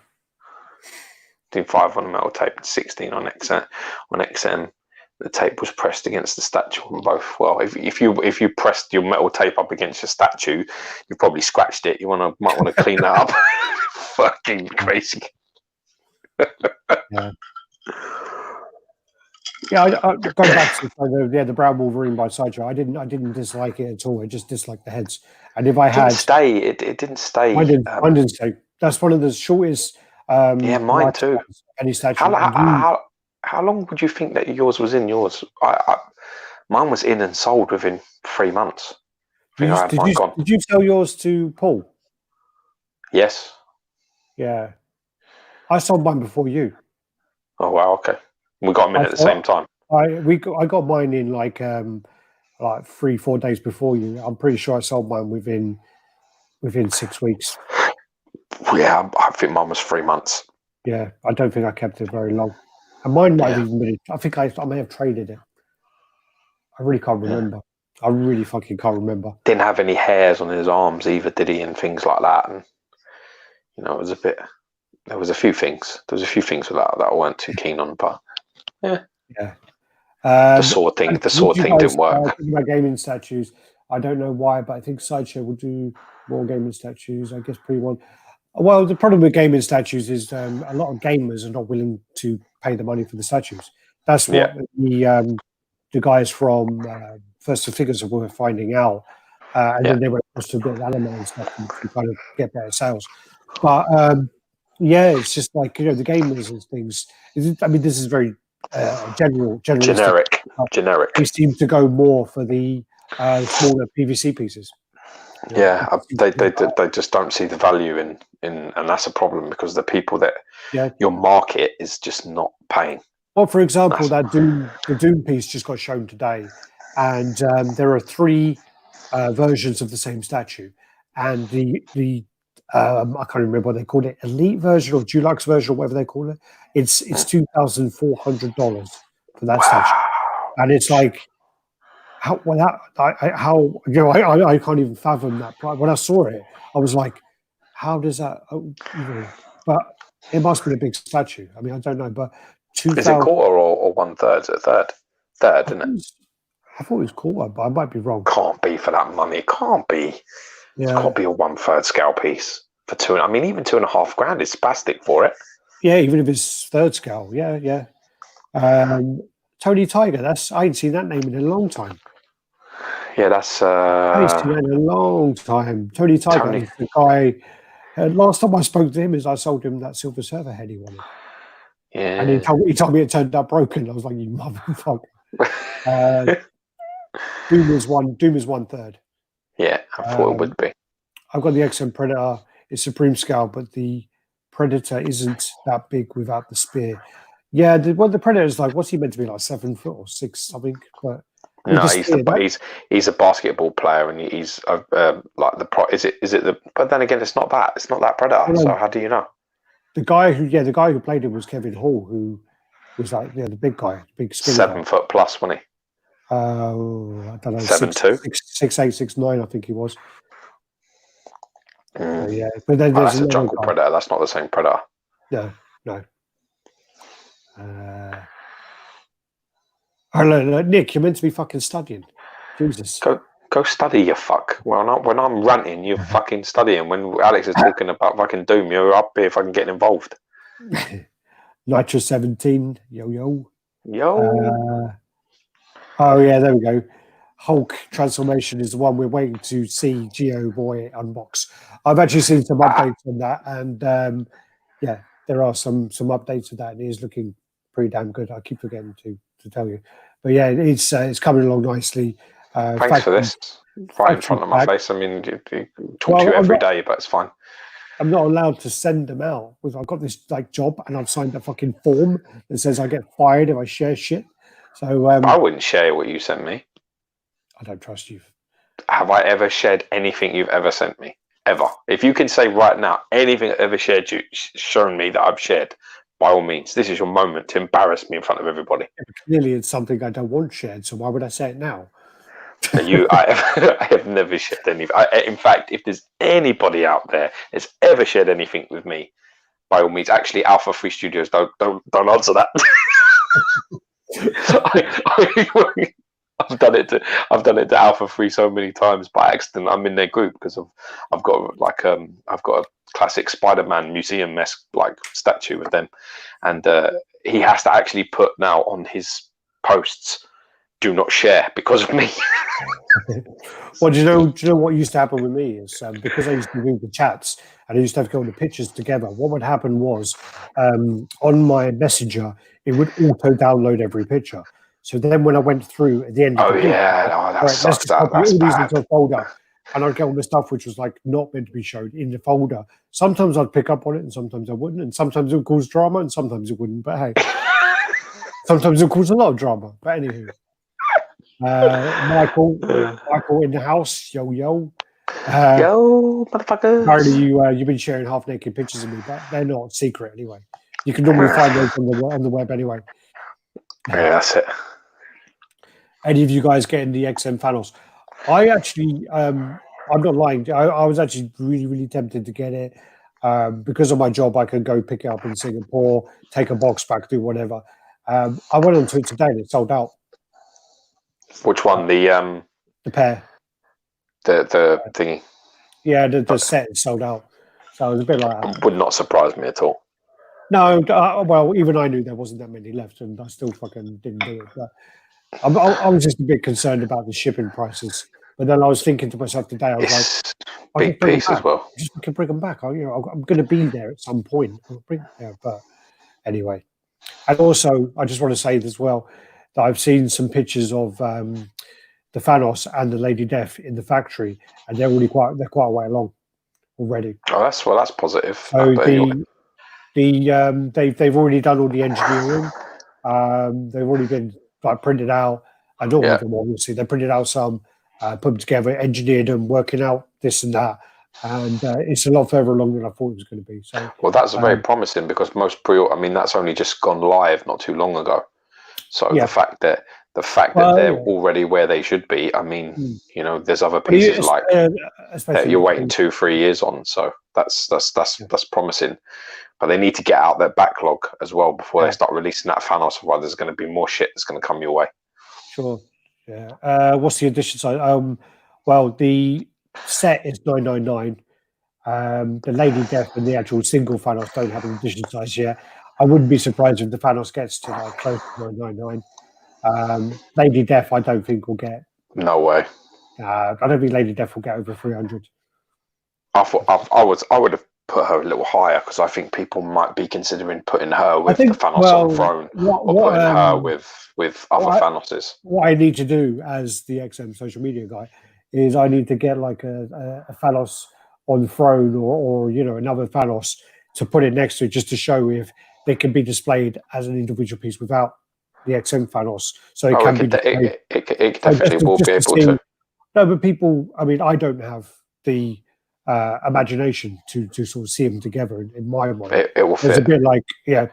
5 on a metal tape, 16 on XM. The tape was pressed against the statue on both. Well, if you pressed your metal tape up against your statue, you probably scratched it. Might want to clean that up. Fucking crazy. Yeah. Yeah, I going back to the brown Wolverine by Sideshow. I didn't dislike it at all. I just disliked the heads. And if I had, it didn't stay. Mine didn't stay. That's one of the shortest. Mine too. Any statue. How long would you think that yours was in? Mine was in and sold within 3 months. Did you sell yours to Paul? Yes. Yeah, I sold mine before you. Oh wow! Okay. We got them in at the same time. I got mine in like 3-4 days before you. I'm pretty sure I sold mine within 6 weeks. Yeah, I think mine was 3 months. Yeah, I don't think I kept it very long. And mine might have even been. I think I may have traded it. I really can't remember. I really fucking can't remember. Didn't have any hairs on his arms either, did he? And things like that. And you know, it was a bit. There was a few things. There was a few things with that I weren't too keen on, but yeah. The sword thing. The sword thing didn't work. About gaming statues, I don't know why, but I think Sideshow will do more gaming statues. I guess pre-1. Well, the problem with gaming statues is a lot of gamers are not willing to pay the money for the statues. That's what the guys from First to Figures were finding out, and then they went across to a bit of anime and stuff to kind of get better sales. But it's just like, you know, the gamers and things. I mean, this is very generic. We seem to go more for the smaller PVC pieces. Yeah, they just don't see the value in, and that's a problem because the people that your market is just not paying. Well, for example, the Doom piece just got shown today, and there are 3 versions of the same statue, and the I can't remember what they called it, elite version or deluxe version or whatever they call it. It's $2,400 for that statue, and it's like how I can't even fathom that price. When I saw it, I was like, how does that? But it must be a big statue. I mean, I don't know, but is it quarter or 1/3? Is it third, isn't it? I thought it was quarter, but I might be wrong. Can't be for that money. It can't be. Yeah. It's got to be a 1/3 scale piece for 2. I mean, even $2,500 is spastic for it. Yeah, even if it's 3rd scale. Yeah. Tony Tiger. I ain't seen that name in a long time. Yeah, that's. I ain't seen that in a long time. Tony Tiger is the guy. Last time I spoke to him, I sold him that silver server head he wanted. Yeah. And he told me it turned out broken. I was like, you motherfucker. Doom is 1/3. Yeah, I thought it would be. I've got the XM Predator. It's Supreme Scale, but the Predator isn't that big without the spear. Yeah, the Predator is like, what's he meant to be, like 7 foot or 6 something? But no, he's a basketball player, and he's like the pro. Is it the? But then again, it's not that. It's not that Predator. So how do you know? The guy who played him was Kevin Hall, who was like the big guy, big skinny 7 foot plus, wasn't he? I don't know, 7'2", 6'8", 6'9", I think he was. Yeah, but then there's that's a jungle predator. That's not the same predator. No. Look, Nick, you're meant to be fucking studying. Jesus. Go study, you fuck. When I'm ranting, you're fucking studying. When Alex is talking about fucking Doom, you're up here fucking getting involved. Nitro 17, yo. Oh yeah, there we go. Hulk transformation is the one we're waiting to see Geo Boy unbox. I've actually seen some updates on that, and there are some updates with that, and it is looking pretty damn good. I keep forgetting to tell you, but yeah, it's coming along nicely. Thanks for this. Right in front of my face. I mean, you talk to you every day, but it's fine. I'm not allowed to send them out. I've got this job, and I've signed a fucking form that says I get fired if I share shit. So I wouldn't share what you sent me. I don't trust you. Have I ever shared anything you've ever sent me? Ever? If you can say right now anything I've ever shared shown me that I've shared, by all means, this is your moment to embarrass me in front of everybody. Clearly, it's something I don't want shared. So why would I say it now? I have never shared anything. In fact, if there's anybody out there that's ever shared anything with me, by all means, actually, Alpha 3 Studios, don't answer that. I've done it to Alpha 3 so many times by accident. I'm in their group because I've got a classic Spider-Man museum-esque statue with them, and he has to actually put now on his posts, "Do not share," because of me. Well, do you know what used to happen with me is because I used to do the chats and I used to have all the pictures together. What would happen was on my messenger, it would auto download every picture. So then when I went through at the end of that sucks. That's bad. Into a folder, and I'd get all the stuff which was not meant to be shown in the folder. Sometimes I'd pick up on it, and sometimes I wouldn't, and sometimes it would cause drama, and sometimes it wouldn't. But hey, sometimes it would cause a lot of drama. But anywho, Michael in the house, yo, yo, motherfucker. Apparently you've been sharing half naked pictures of me, but they're not secret anyway. You can normally find those on the web anyway. Yeah, that's it. Any of you guys getting the XM Thanos? I actually, I'm not lying. I was actually really, really tempted to get it because of my job. I could go pick it up in Singapore, take a box back, do whatever. I went onto it today and it sold out. Which one? The pair. The thingy. Yeah, the set is sold out. So it was a bit like that. Would not surprise me at all. No, well, even I knew there wasn't that many left, and I still fucking didn't do it. But I was just a bit concerned about the shipping prices. But then I was thinking to myself today, I was big piece as well. I can bring them back. I'm going to be there at some point. But anyway, and also I just want to say as well that I've seen some pictures of the Thanos and the Lady Death in the factory, and they're quite a way along already. Oh, that's positive. So they've already done all the engineering. They've already been printed out. And all of them, obviously, they printed out some, put them together, engineered them, working out this and that. And it's a lot further along than I thought it was going to be. So, well, that's very promising because most that's only just gone live not too long ago. So the fact that they're already where they should be, I mean, there's other pieces that you're waiting 2-3 years on. So that's promising. But they need to get out their backlog as well before they start releasing that Thanos. Otherwise, there's going to be more shit that's going to come your way. Sure. Yeah. What's the edition size? Well, the set is 999. The Lady Death and the actual single Thanos don't have an edition size yet. I wouldn't be surprised if the Thanos gets to close to 999. Lady Death, I don't think will get. No way. I don't think Lady Death will get over 300. I would have put her a little higher because I think people might be considering putting her with the Thanos on the throne or putting her with other Thanoses. What I need to do as the XM social media guy is I need to get like a Thanos on the throne or another Thanos to put it next to it just to show if they can be displayed as an individual piece without the XM Thanos. So it can be displayed. It definitely will be able to. No, but people, I mean, I don't have the imagination to sort of see them together in my mind. It will fit. It's a bit like,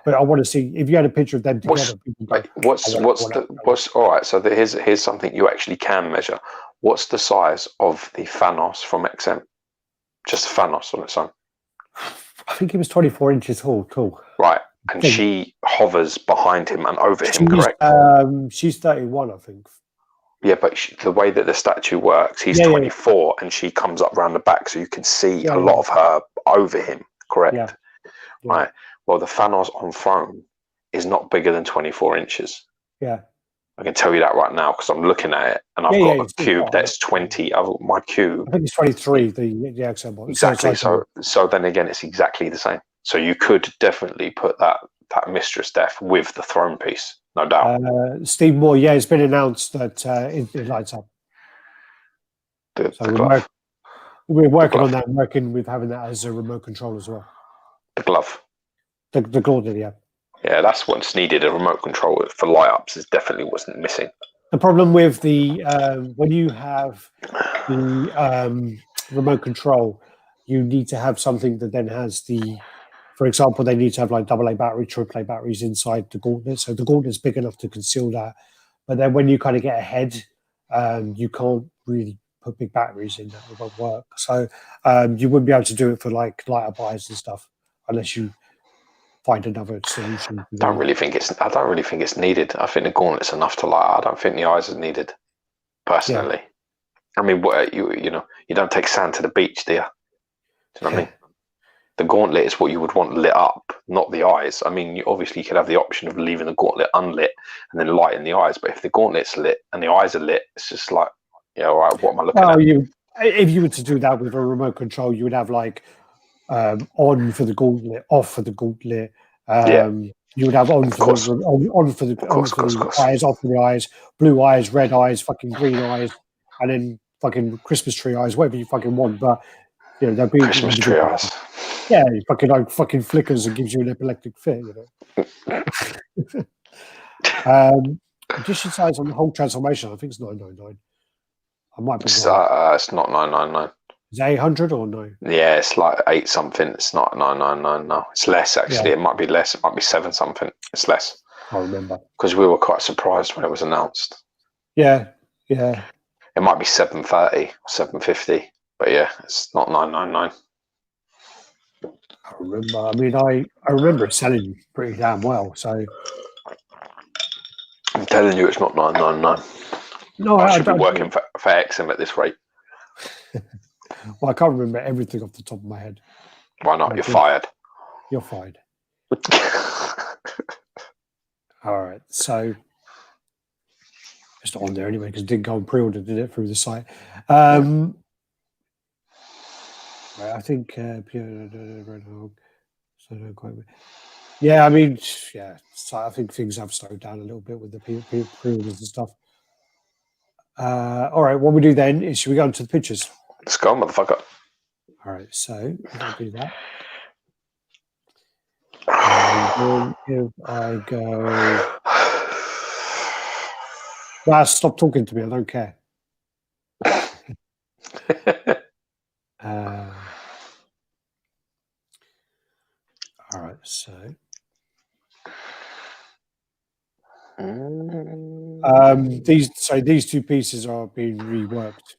but I want to see if you had a picture of them together. All right? So here's something you actually can measure. What's the size of the Thanos from XM? Just Thanos on its own. I think it was 24 inches tall. Right, and she hovers behind him and over him, correct? She's 31, I think. Yeah, but the way that the statue works, he's 24 and she comes up round the back, so you can see a lot of her over him, correct? Yeah. Right. Well, the Thanos on throne is not bigger than 24 inches. Yeah. I can tell you that right now because I'm looking at it and I've got a cube that's 20. My cube. I think it's 23, the XM one. Exactly. So then again, it's exactly the same. So you could definitely put that Mistress Death with the throne piece. No doubt. Steve Moore, it's been announced that it lights up. We're working on that, working with having that as a remote control as well. The glove. The gauntlet, yeah. Yeah, that's what's needed. A remote control for light ups is definitely wasn't missing. The problem with the when you have the remote control, you need to have something that then has for example, they need to have like AA battery, AAA batteries inside the gauntlet. So the gauntlet's big enough to conceal that. But then when you kind of get ahead, you can't really put big batteries in that. It won't work. So you wouldn't be able to do it for like lighter buys and stuff unless you find another solution. I don't really think it's needed. I think the gauntlet's enough to light. I don't think the eyes are needed, personally. Yeah. I mean, you don't take sand to the beach, do you? Do you know what I mean? The gauntlet is what you would want lit up, not the eyes. I mean, you obviously could have the option of leaving the gauntlet unlit and then lighting the eyes. But if the gauntlet's lit and the eyes are lit, it's just like, all right, what am I looking at? If you were to do that with a remote control, you would have like on for the gauntlet, off for the gauntlet. You would have on for the eyes, off for the eyes, blue eyes, red eyes, fucking green eyes, and then fucking Christmas tree eyes, whatever you fucking want. But there'll be Christmas tree eyes. Yeah, you fucking flickers and gives you an epileptic fit, Edition size on the whole transformation, I think it's 999. I might be wrong. It's not 999. Is it 800 or no? Yeah, it's like 8 something. It's not 999. No, it's less actually. Yeah. It might be less. It might be 7 something. It's less. I remember Because we were quite surprised when it was announced. Yeah, yeah. It might be 730 or 750, but yeah, it's not 999. I remember. I mean, I remember it selling pretty damn well. So I'm telling you, it's not 999. no, I I should be don't. working for XM at this rate. Well, I can't remember everything off the top of my head. Why not? You're fired. You're fired. All right. So it's not on there anyway because it didn't go on pre-order, did it, through the site? Right, I think. Yeah, I mean, yeah. So I think things have slowed down a little bit with the pre-orders and stuff. All right. What we do then is, should we go into the pictures? Let's go, motherfucker. All right. So I'll do that. And then if I go, well, stop talking to me. I don't care. All right. So these two pieces are being reworked.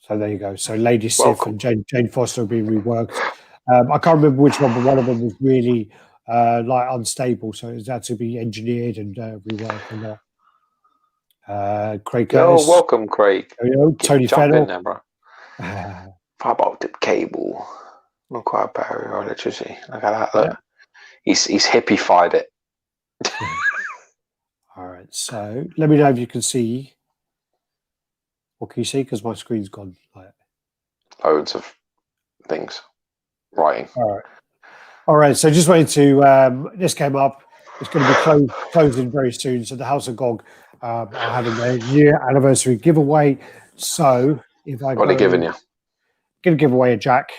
So there you go. So Lady Sif and Jane Foster are being reworked. I can't remember which one, but one of them was really like unstable, so it had to be engineered and reworked a lot. Craig Curtis. Welcome, Craig. Tony Jump Fennell. in there, bro. Fiber optic cable. Not quite barrier electricity. Look at that. Look. Yeah. He's hippified it. All right. So let me know if you can see. What can you see? Because my screen's gone. Loads of things. Writing. All right. So just wanted to. This came up. It's going to be closing very soon. So the House of GOG are having their year anniversary giveaway. So if I what are they giving you? Going to give away a Jack.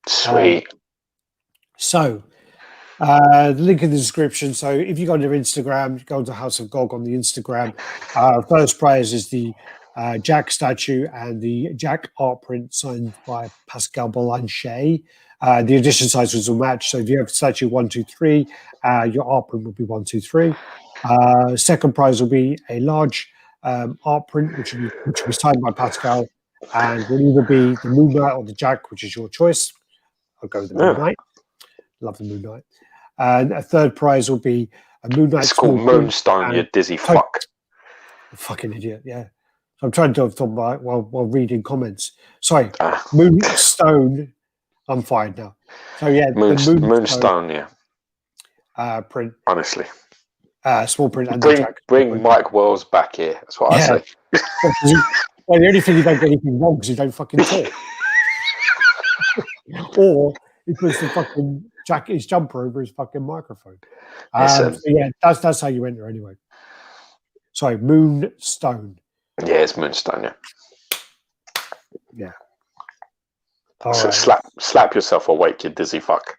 Sweet. So the link in the description. So if you go on their Instagram, go to House of GOG on the Instagram. First prize is the Jack statue and the Jack art print signed by Pascal Boulanger. The edition sizes will match. So if you have statue 1, 2, 3, your art print will be 1, 2, 3. Second prize will be a large art print, which will be signed by Pascal, and will either be the Moon Knight or the Jack, which is your choice. I'll go with the Moon Knight. Love the Moon Knight. And a third prize will be a Moon Knight. It's called Moonstone, you dizzy fuck. Fucking idiot, yeah. So I'm trying to talk about while reading comments. Sorry, Moonstone. I'm fine now. So yeah, Moonstone, yeah. Print. Honestly. Small print. And bring Mike Wells back here. That's what I say. Well, the only thing you don't get anything wrong is you don't fucking talk. Or he puts the fucking his jumper over his fucking microphone. So yeah, that's how you enter anyway. Sorry, Moonstone. Yeah, it's Moonstone, yeah. Yeah. So right. slap yourself awake, you dizzy fuck.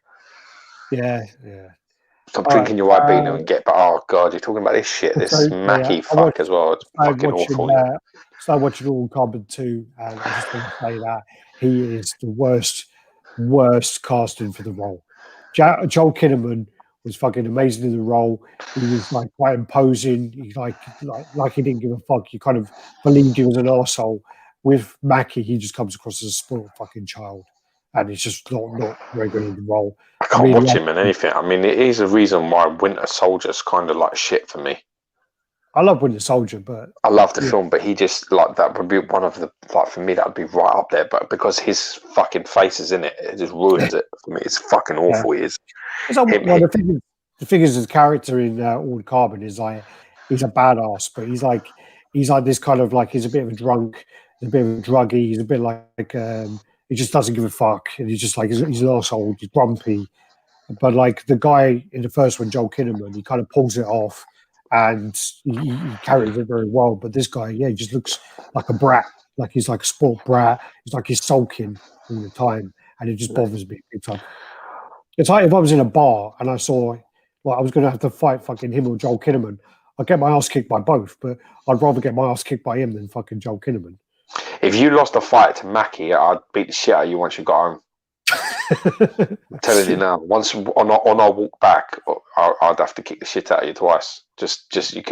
Yeah. Stop drinking your Ribena and get. But oh god, you're talking about this shit. This Mackie fuck as well. It's fucking awful. Started watching All Carbon 2, and I just want to say that he is the worst casting for the role. Joel Kinnaman was fucking amazing in the role. He was like quite imposing. He like he didn't give a fuck. You kind of believed he was an arsehole. With Mackie, he just comes across as a spoiled fucking child, and he's just not very good in the role. I can't watch him in anything. I mean, it is a reason why Winter Soldier's kind of like shit for me. I love Winter Soldier, but I love the film, but he just like that would be one of the for me that would be right up there. But because his fucking face is in it, it just ruins it for me. It's fucking awful. He is. The thing is, his character in All Carbon is like he's a badass, but he's like this kind of like he's a bit of a drunk, he's a bit of a druggie, he's a bit like he just doesn't give a fuck, and he's just like he's an arsehole, he's grumpy. But like the guy in the first one, Joel Kinnaman, he kind of pulls it off. And he carries it very well. But this guy, he just looks like a brat. Like he's like a sport brat. He's like he's sulking all the time. And it just bothers me big time. It's like if I was in a bar and I saw, well, I was going to have to fight fucking him or Joel Kinnaman. I'd get my ass kicked by both. But I'd rather get my ass kicked by him than fucking Joel Kinnaman. If you lost a fight to Mackie, I'd beat the shit out of you once you got home. I'm telling you now. Once on our walk back, I'd have to kick the shit out of you twice. Just you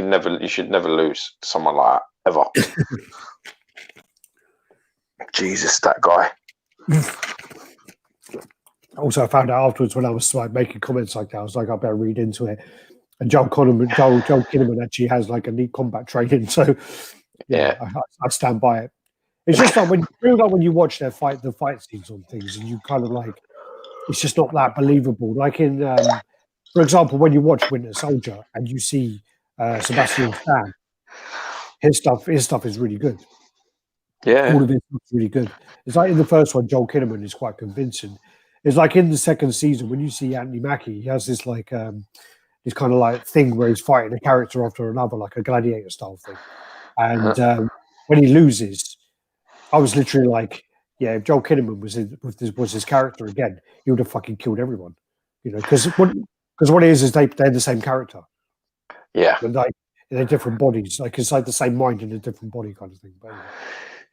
should never lose to someone like that ever. Jesus, that guy. Also, I found out afterwards when I was like making comments like that, I was like, I better read into it. And Joel Kinnaman actually has like a neat combat training, so yeah. I stand by it. It's just like when you watch the fight scenes on things, and you kind of like, it's just not that believable. Like in, for example, when you watch Winter Soldier and you see Sebastian Stan, his stuff is really good. Yeah, all of it looks really good. It's like in the first one, Joel Kinnaman is quite convincing. It's like in the second season when you see Anthony Mackie, he has this like this kind of like thing where he's fighting a character after another, like a gladiator style thing. And when he loses, I was literally like, yeah, if Joel Kinnaman was his character again, he would have fucking killed everyone. You know, because what it is they're the same character. Yeah. But like they're different bodies. Like it's like the same mind in a different body kind of thing. But anyway.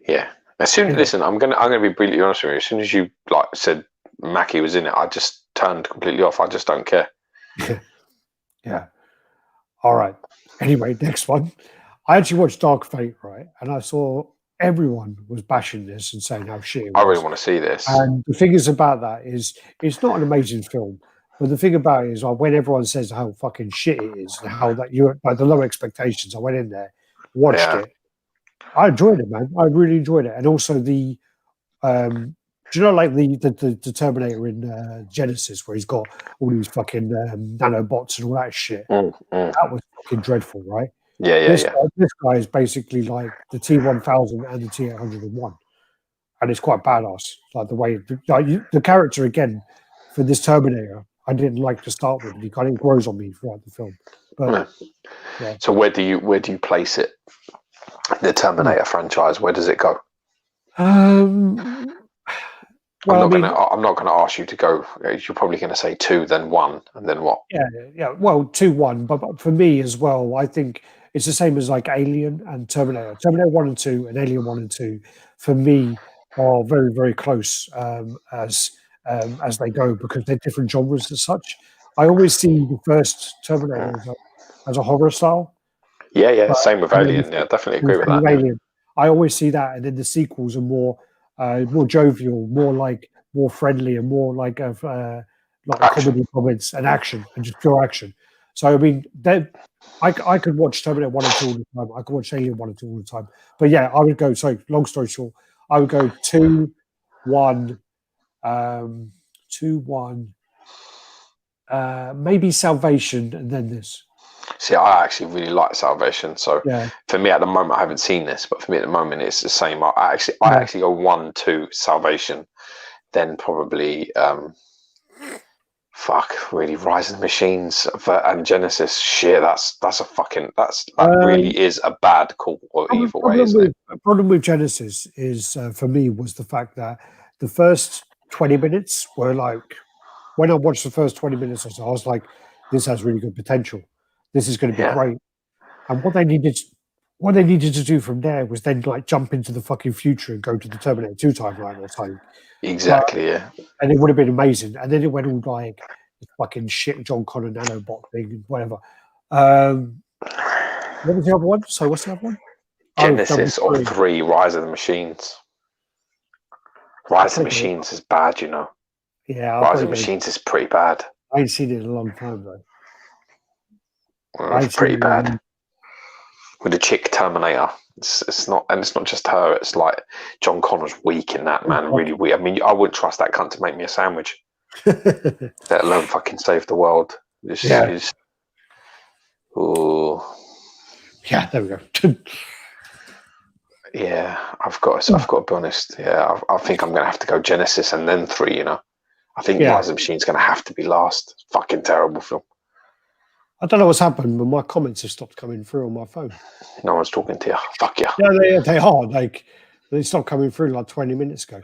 Yeah. Listen, I'm gonna be brutally honest with you. As soon as you like said Mackie was in it, I just turned completely off. I just don't care. Yeah. All right. Anyway, next one. I actually watched Dark Fate, right? And I saw everyone was bashing this and saying how shit it was. I really want to see this. And the thing is about that is it's not an amazing film. But the thing about it is like when everyone says how fucking shit it is and how that you're like the low expectations, I went in there, watched it. I enjoyed it, man. I really enjoyed it. And also the do you know like the Terminator in Genesis where he's got all these fucking nanobots and all that shit? That was fucking dreadful, right? This guy is basically like the T-1000 and the T-801. And it's quite badass. Like the way the character again for this Terminator, I didn't like to start with. He kind of grows on me throughout the film. But yeah. So where do you place it? The Terminator franchise. Where does it go? Well, I'm not gonna ask you to go. You're probably going to say 2, then 1, and then what? Yeah. Well, 2, 1. But for me as well, I think it's the same as like Alien and Terminator. Terminator 1 and 2 and Alien 1 and 2, for me, are very, very close as they go because they're different genres as such. I always see the first Terminator as a horror style. Yeah. Same with Alien. Yeah, definitely agree with that. Alien, I always see that, and then the sequels are more jovial, more friendly, and more like comedy comments and action and just pure action. So I mean, I could watch Terminator 1 and 2 all the time. I could watch Alien 1 and 2 all the time. But yeah, I would go. So long story short, I would go 2, 1, 2, 1, maybe Salvation, and then this. See, I actually really like Salvation. So for me at the moment, I haven't seen this, but for me at the moment, it's the same. I actually go 1, 2, Salvation, then probably really Rise of the Machines and Genesis. Shit, that really is a bad call either way, isn't it? The problem with Genesis is for me was the fact that the first 20 minutes were like when I watched the first 20 minutes or so, I was like, this has really good potential. This is going to be great. And what they needed to do from there was then like jump into the fucking future and go to the Terminator 2 timeline or something. Exactly, And it would have been amazing. And then it went all like the fucking shit John Connor nanobot thing and whatever. What was the other one? So what's the other one? Genesis or 3, Rise of the Machines. Rise of the Machines is bad, you know. Yeah, Rise of the Machines is pretty bad. I ain't seen it in a long time though. It's pretty bad. With the chick Terminator, it's not just her. It's like John Connor's weak in that, man. Really weak. I mean, I wouldn't trust that cunt to make me a sandwich, let alone fucking save the world. Oh, yeah. There we go. Yeah, I've got to be honest. Yeah, I think I'm gonna have to go Genesis and then 3. You know, I think Rise of the Machine's gonna have to be last. Fucking terrible film. I don't know what's happened, but my comments have stopped coming through on my phone. No one's talking to you. Fuck you. Yeah, they are. Like they stopped coming through like 20 minutes ago.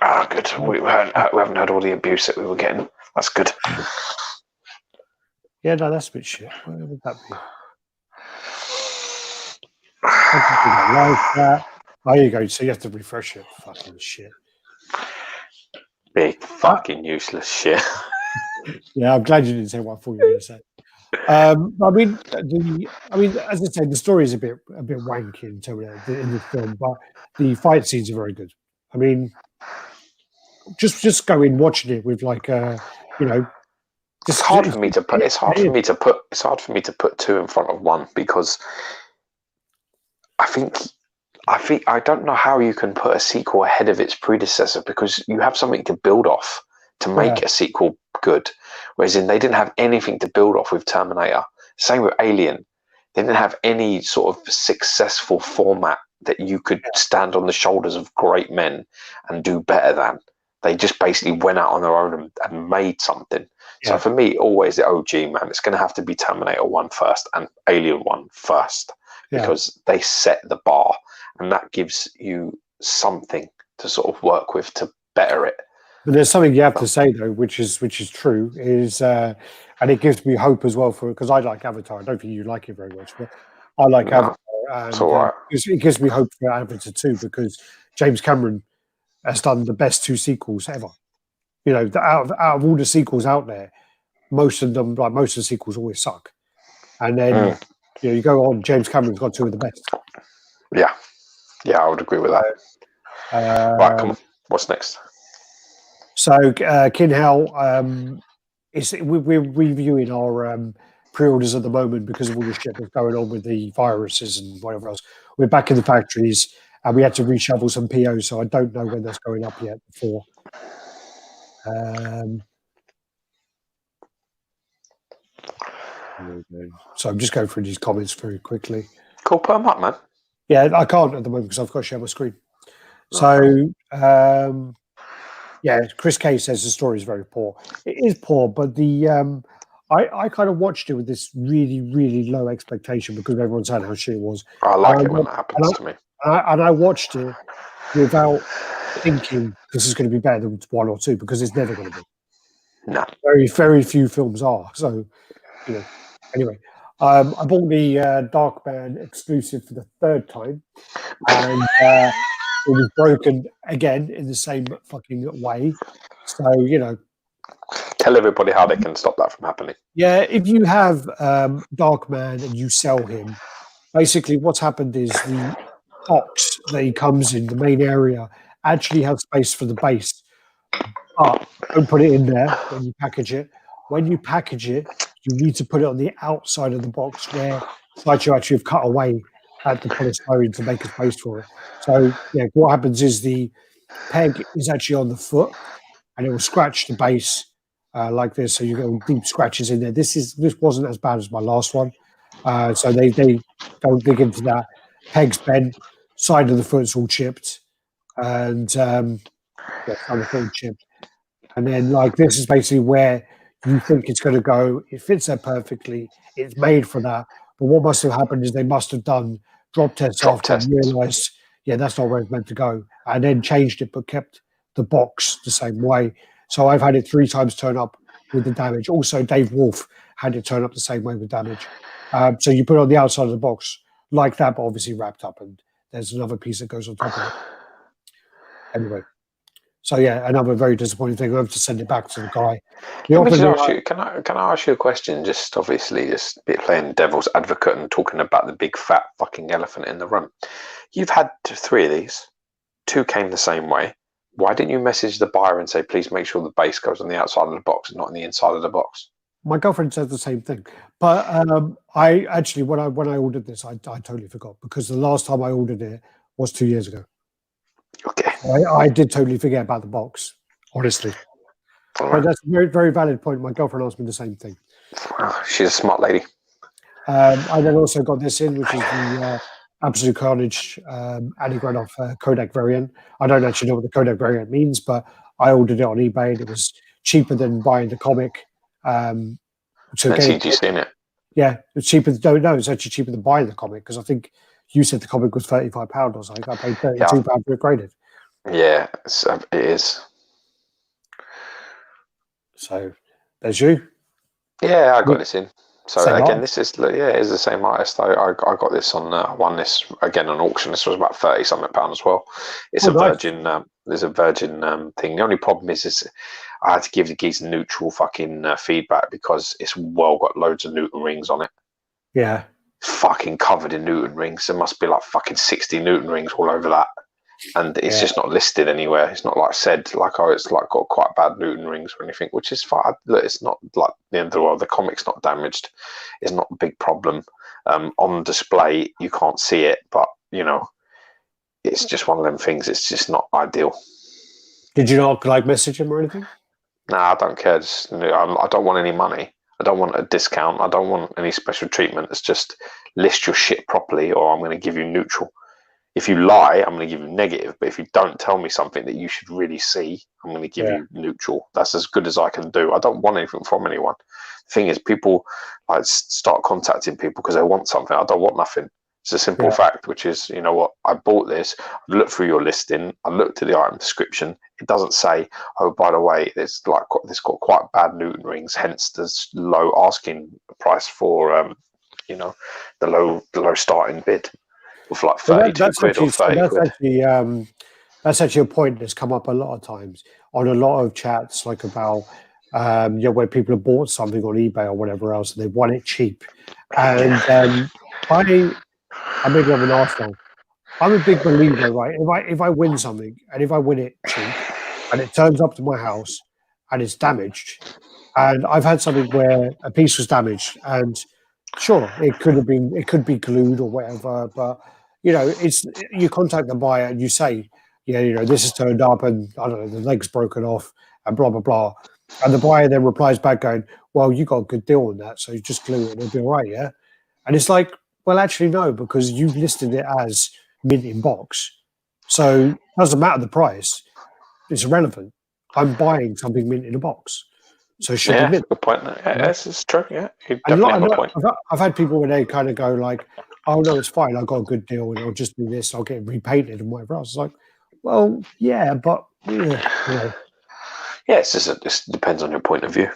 Ah, good. We haven't had all the abuse that we were getting. That's good. Yeah, no, that's a bit shit. What would that be? Like that. Oh, there you go. So you have to refresh it. Fucking shit. Big fucking useless shit. Yeah, I'm glad you didn't say what I thought you were going to say. I mean, as I said, the story is a bit wanky in Terminator in this film, but the fight scenes are very good. I mean, just go in watching it with like It's hard for me to put. It's hard for me to put. It's hard for me to put two in front of one because I think I don't know how you can put a sequel ahead of its predecessor because you have something to build off to make a sequel good. Whereas they didn't have anything to build off with Terminator. Same with Alien. They didn't have any sort of successful format that you could stand on the shoulders of great men and do better than. They just basically went out on their own and made something. So for me, always the OG, man, it's going to have to be Terminator 1 first and Alien 1 first because they set the bar and that gives you something to sort of work with to better it. But there's something you have to say though, which is true, is and it gives me hope as well for because I like Avatar. I don't think you like it very much, but I like Avatar, and it's all right. It gives me hope for Avatar 2 because James Cameron has done the best two sequels ever. You know, out of all the sequels out there, most of the sequels always suck, and then you go on. James Cameron's got two of the best. Yeah, I would agree with that. Right, come on. What's next? So, Kinhao, we're reviewing our pre-orders at the moment because of all the shit that's going on with the viruses and whatever else. We're back in the factories and we had to reshovel some POs, so I don't know when that's going up yet before. So I'm just going through these comments very quickly. Cool, put them up, man. Yeah, I can't at the moment because I've got to share my screen. So, Chris K says the story is very poor. It is poor, but the I kind of watched it with this really, really low expectation because everyone said how shit it was. I like it when that happens to me. And I watched it without thinking this is going to be better than 1 or 2 because it's never going to be. No. Very, very few films are. So, anyway, I bought the Darkman exclusive for the 3rd time, and it was broken again in the same fucking way. So, tell everybody how they can stop that from happening. Yeah, if you have Darkman and you sell him, basically what's happened is the box that he comes in, the main area, actually has space for the base. But don't put it in there when you package it. When you package it, you need to put it on the outside of the box where Sideshow actually have cut away at the polystyrene to make a space for it. So, what happens is the peg is actually on the foot and it will scratch the base like this. So you get deep scratches in there. This wasn't as bad as my last one. So they don't dig into that. Pegs bent, side of the foot's all chipped, and side of the foot chipped. And then this is basically where you think it's going to go. It fits there perfectly. It's made for that. But what must have happened is they must have done drop tests after and realised, that's not where it's meant to go. And then changed it, but kept the box the same way. So I've had it 3 times turn up with the damage. Also, Dave Wolf had it turn up the same way with damage. So you put it on the outside of the box like that, but obviously wrapped up. And there's another piece that goes on top of it. Anyway. So another very disappointing thing. I have to send it back to the guy. Can I ask you a question? Just obviously, just playing devil's advocate and talking about the big fat fucking elephant in the room. You've had 3 of these. 2 came the same way. Why didn't you message the buyer and say, please make sure the base goes on the outside of the box and not on the inside of the box? My girlfriend said the same thing. But I actually, when I ordered this, I totally forgot because the last time I ordered it was 2 years ago. Okay. I did totally forget about the box, honestly. But that's a very, very valid point. My girlfriend asked me the same thing. She's a smart lady. I then also got this in, which is the Absolute Carnage Annie Granoff Kodak variant. I don't actually know what the Kodak variant means, but I ordered it on eBay and it was cheaper than buying the comic. CG's seen it. Yeah, it's cheaper. No, it's actually cheaper than buying the comic because I think you said the comic was £35 or something. I paid £32 for it graded. Yeah, it is. So there's you. Yeah, I got this in. So Same again, art. this is it is the same artist. I got this on won this again on auction. This was about £30-something as well. It's Oh, a nice. Virgin. There's a Virgin thing. The only problem is I had to give the geese neutral fucking feedback because it's got loads of Newton rings on it. Yeah. Fucking covered in Newton rings. There must be like fucking 60 Newton rings all over that. And it's just not listed anywhere. It's not like said like, oh, it's like got quite bad Newton rings or anything, which is fine. Look, it's not like the end of the world. The comic's not damaged. It's not a big problem. On display, you can't see it, but you know, it's just one of them things. It's just not ideal. Did you not like message him or anything? Nah, I don't care. I don't want any money. I don't want a discount. I don't want any special treatment. It's just list your shit properly, or I'm going to give you neutral. If you lie, I'm going to give you negative. But if you don't tell me something that you should really see, I'm going to give you neutral. That's as good as I can do. I don't want anything from anyone. The thing is, people like start contacting people because they want something. I don't want nothing. It's a simple fact, which is, you know what? I bought this. I looked through your listing. I looked at the item description. It doesn't say, oh, by the way, it's like this got quite bad Newton rings. Hence, there's low asking price for, you know, the low starting bid. Of like 32 quid or 30 quid. That's actually a point that's come up a lot of times on a lot of chats, like about where people have bought something on eBay or whatever else and they want it cheap. And I maybe I'm an arsehole. I'm a big believer, right? If I win something and if I win it cheap and it turns up to my house and it's damaged, and I've had something where a piece was damaged and sure, it could be glued or whatever, but you know, you contact the buyer and you say, yeah, you know, this has turned up and I don't know, the leg's broken off and blah blah blah, and the buyer then replies back going, well, you got a good deal on that, so you just glue it and it'll be all right, yeah. And it's like, well, actually no, because you've listed it as mint in box, so it doesn't matter the price, it's irrelevant. I'm buying something mint in a box. So it should be mint. Good point. Yes, it's true. Yeah, you definitely have a point. I've had people when they kind of go like, "Oh no, it's fine. I got a good deal, and I'll just do this. I'll get it repainted and whatever else." It's like, well, yeah, but yeah, it's just it depends on your point of view.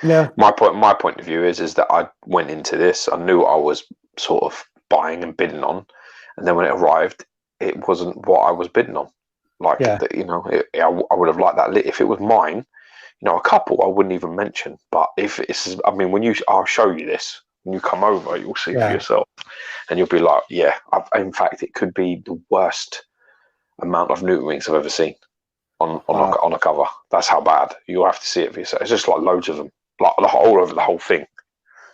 Yeah, my point of view is that I went into this. I knew what I was sort of buying and bidding on, and then when it arrived, it wasn't what I was bidding on. Like, you know, I would have liked that. If it was mine. You know, a couple I wouldn't even mention, but if it's, I mean, I'll show you this when you come over, you'll see for yourself, and you'll be like, yeah. In fact, it could be the worst amount of Newton rings I've ever seen on a cover. That's how bad. You'll have to see it for yourself. It's just like loads of them, like all over the whole thing.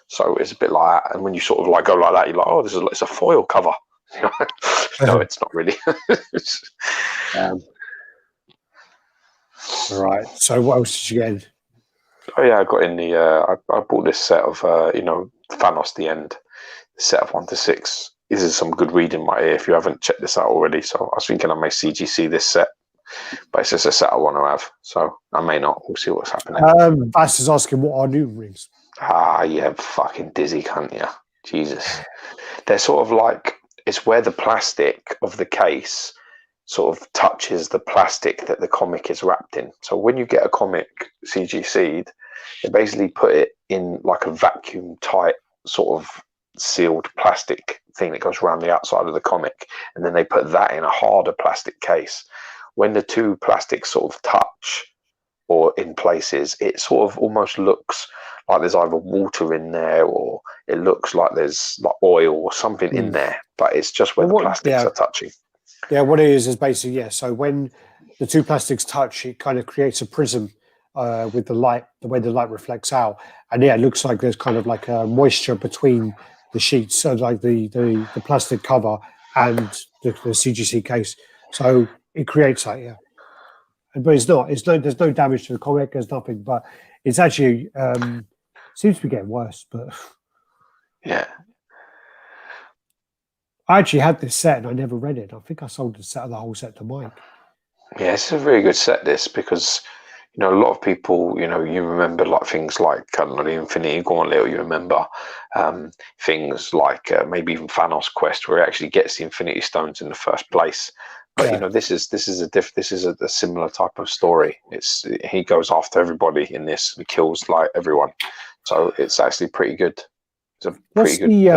So it's a bit like that. And when you sort of like go like that, you're like, oh, it's a foil cover. No, it's not really. All right. So what else did you get? Oh yeah, I got in the. I bought this set of you know, Thanos the End, set of 1 to 6. This is some good reading right here. If you haven't checked this out already, so I was thinking I may CGC this set, but it's just a set I want to have. So I may not. We'll see what's happening. Bass is asking what are Newton rings. Ah, yeah, fucking dizzy, can't you? Jesus, they're sort of like, it's where the plastic of the case sort of touches the plastic that the comic is wrapped in. So when you get a comic CGC'd, they basically put it in like a vacuum tight sort of sealed plastic thing that goes around the outside of the comic, and then they put that in a harder plastic case. When the two plastics sort of touch or in places, it sort of almost looks like there's either water in there or it looks like there's like oil or something in there, but it's just where the plastics are touching. Yeah, what it is basically, so when the two plastics touch, it kind of creates a prism with the light, the way the light reflects out. And it looks like there's kind of like a moisture between the sheets, so like the plastic cover and the CGC case. So it creates that, But it's not, there's no damage to the comic, there's nothing, but it's actually, seems to be getting worse, but. Yeah. I actually had this set and I never read it. I think I sold the whole set to Mike. Yeah, it's a really good set, this, because, you know, a lot of people, you know, you remember like things like, I don't know, the Infinity Gauntlet, or you remember things like maybe even Thanos Quest, where he actually gets the Infinity Stones in the first place. But you know, this is a similar type of story. He goes after everybody in this, he kills like everyone. So it's actually pretty good. It's a pretty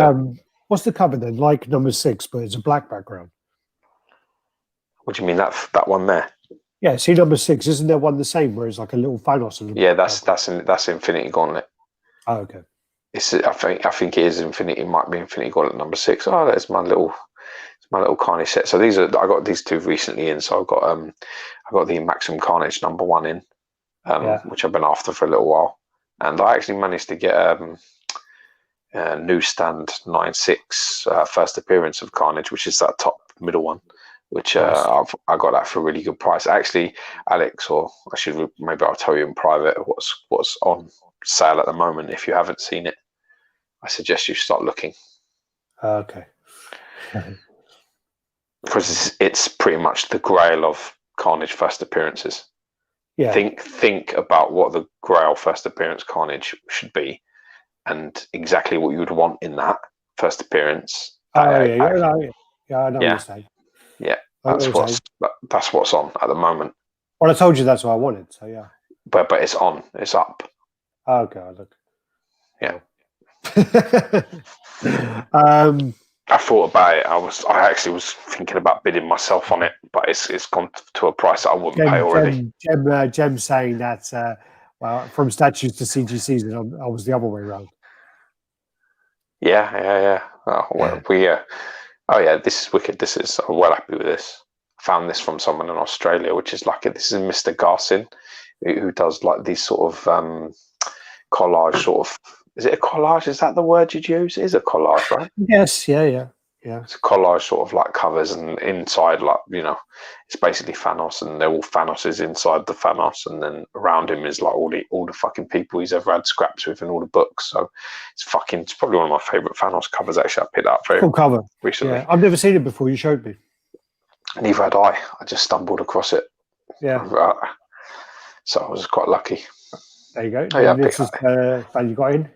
what's the cover then? Like number 6, but it's a black background. What do you mean that one there? Yeah, see number 6. Isn't there one the same where it's like a little Thanos? Yeah, that's Infinity Gauntlet. Oh, okay. I think it is Infinity. It might be Infinity Gauntlet number 6. Oh, there's my little Carnage set. So I got these 2 recently in. So I got the Maximum Carnage number 1 in, which I've been after for a little while, and I actually managed to get newsstand 9.6 first appearance of Carnage, which is that top middle one, which I got that for a really good price. Actually, Alex, or maybe I'll tell you in private what's on sale at the moment. If you haven't seen it, I suggest you start looking. Okay. Because it's pretty much the grail of Carnage first appearances. Yeah. Think about what the grail first appearance Carnage should be, and exactly what you would want in that first appearance. I know what you're saying. Yeah, that's what's on at the moment. Well, I told you that's what I wanted, so yeah. But it's on. It's up. Okay, look. Yeah. I thought about it. I actually was thinking about bidding myself on it, but it's gone to a price that I wouldn't pay already. Jem saying that from statues to CGCs, and I was the other way around. Yeah. This is wicked. I'm well happy with this. I found this from someone in Australia, which is lucky. This is Mr. Garson, who does like these sort of collage sort of. Is it a collage? Is that the word you'd use? It is a collage, right? Yes, yeah. It's a collage sort of like covers, and inside, like, it's basically Thanos, and they're all Thanoses inside the Thanos, and then around him is like all the fucking people he's ever had scraps with and all the books. So it's probably one of my favourite Thanos covers. Actually, I picked that up very cool cover recently. Yeah, I've never seen it before. You showed me. Neither had I. I just stumbled across it. Yeah. So I was quite lucky. There you go. Oh, yeah, this is that you got in.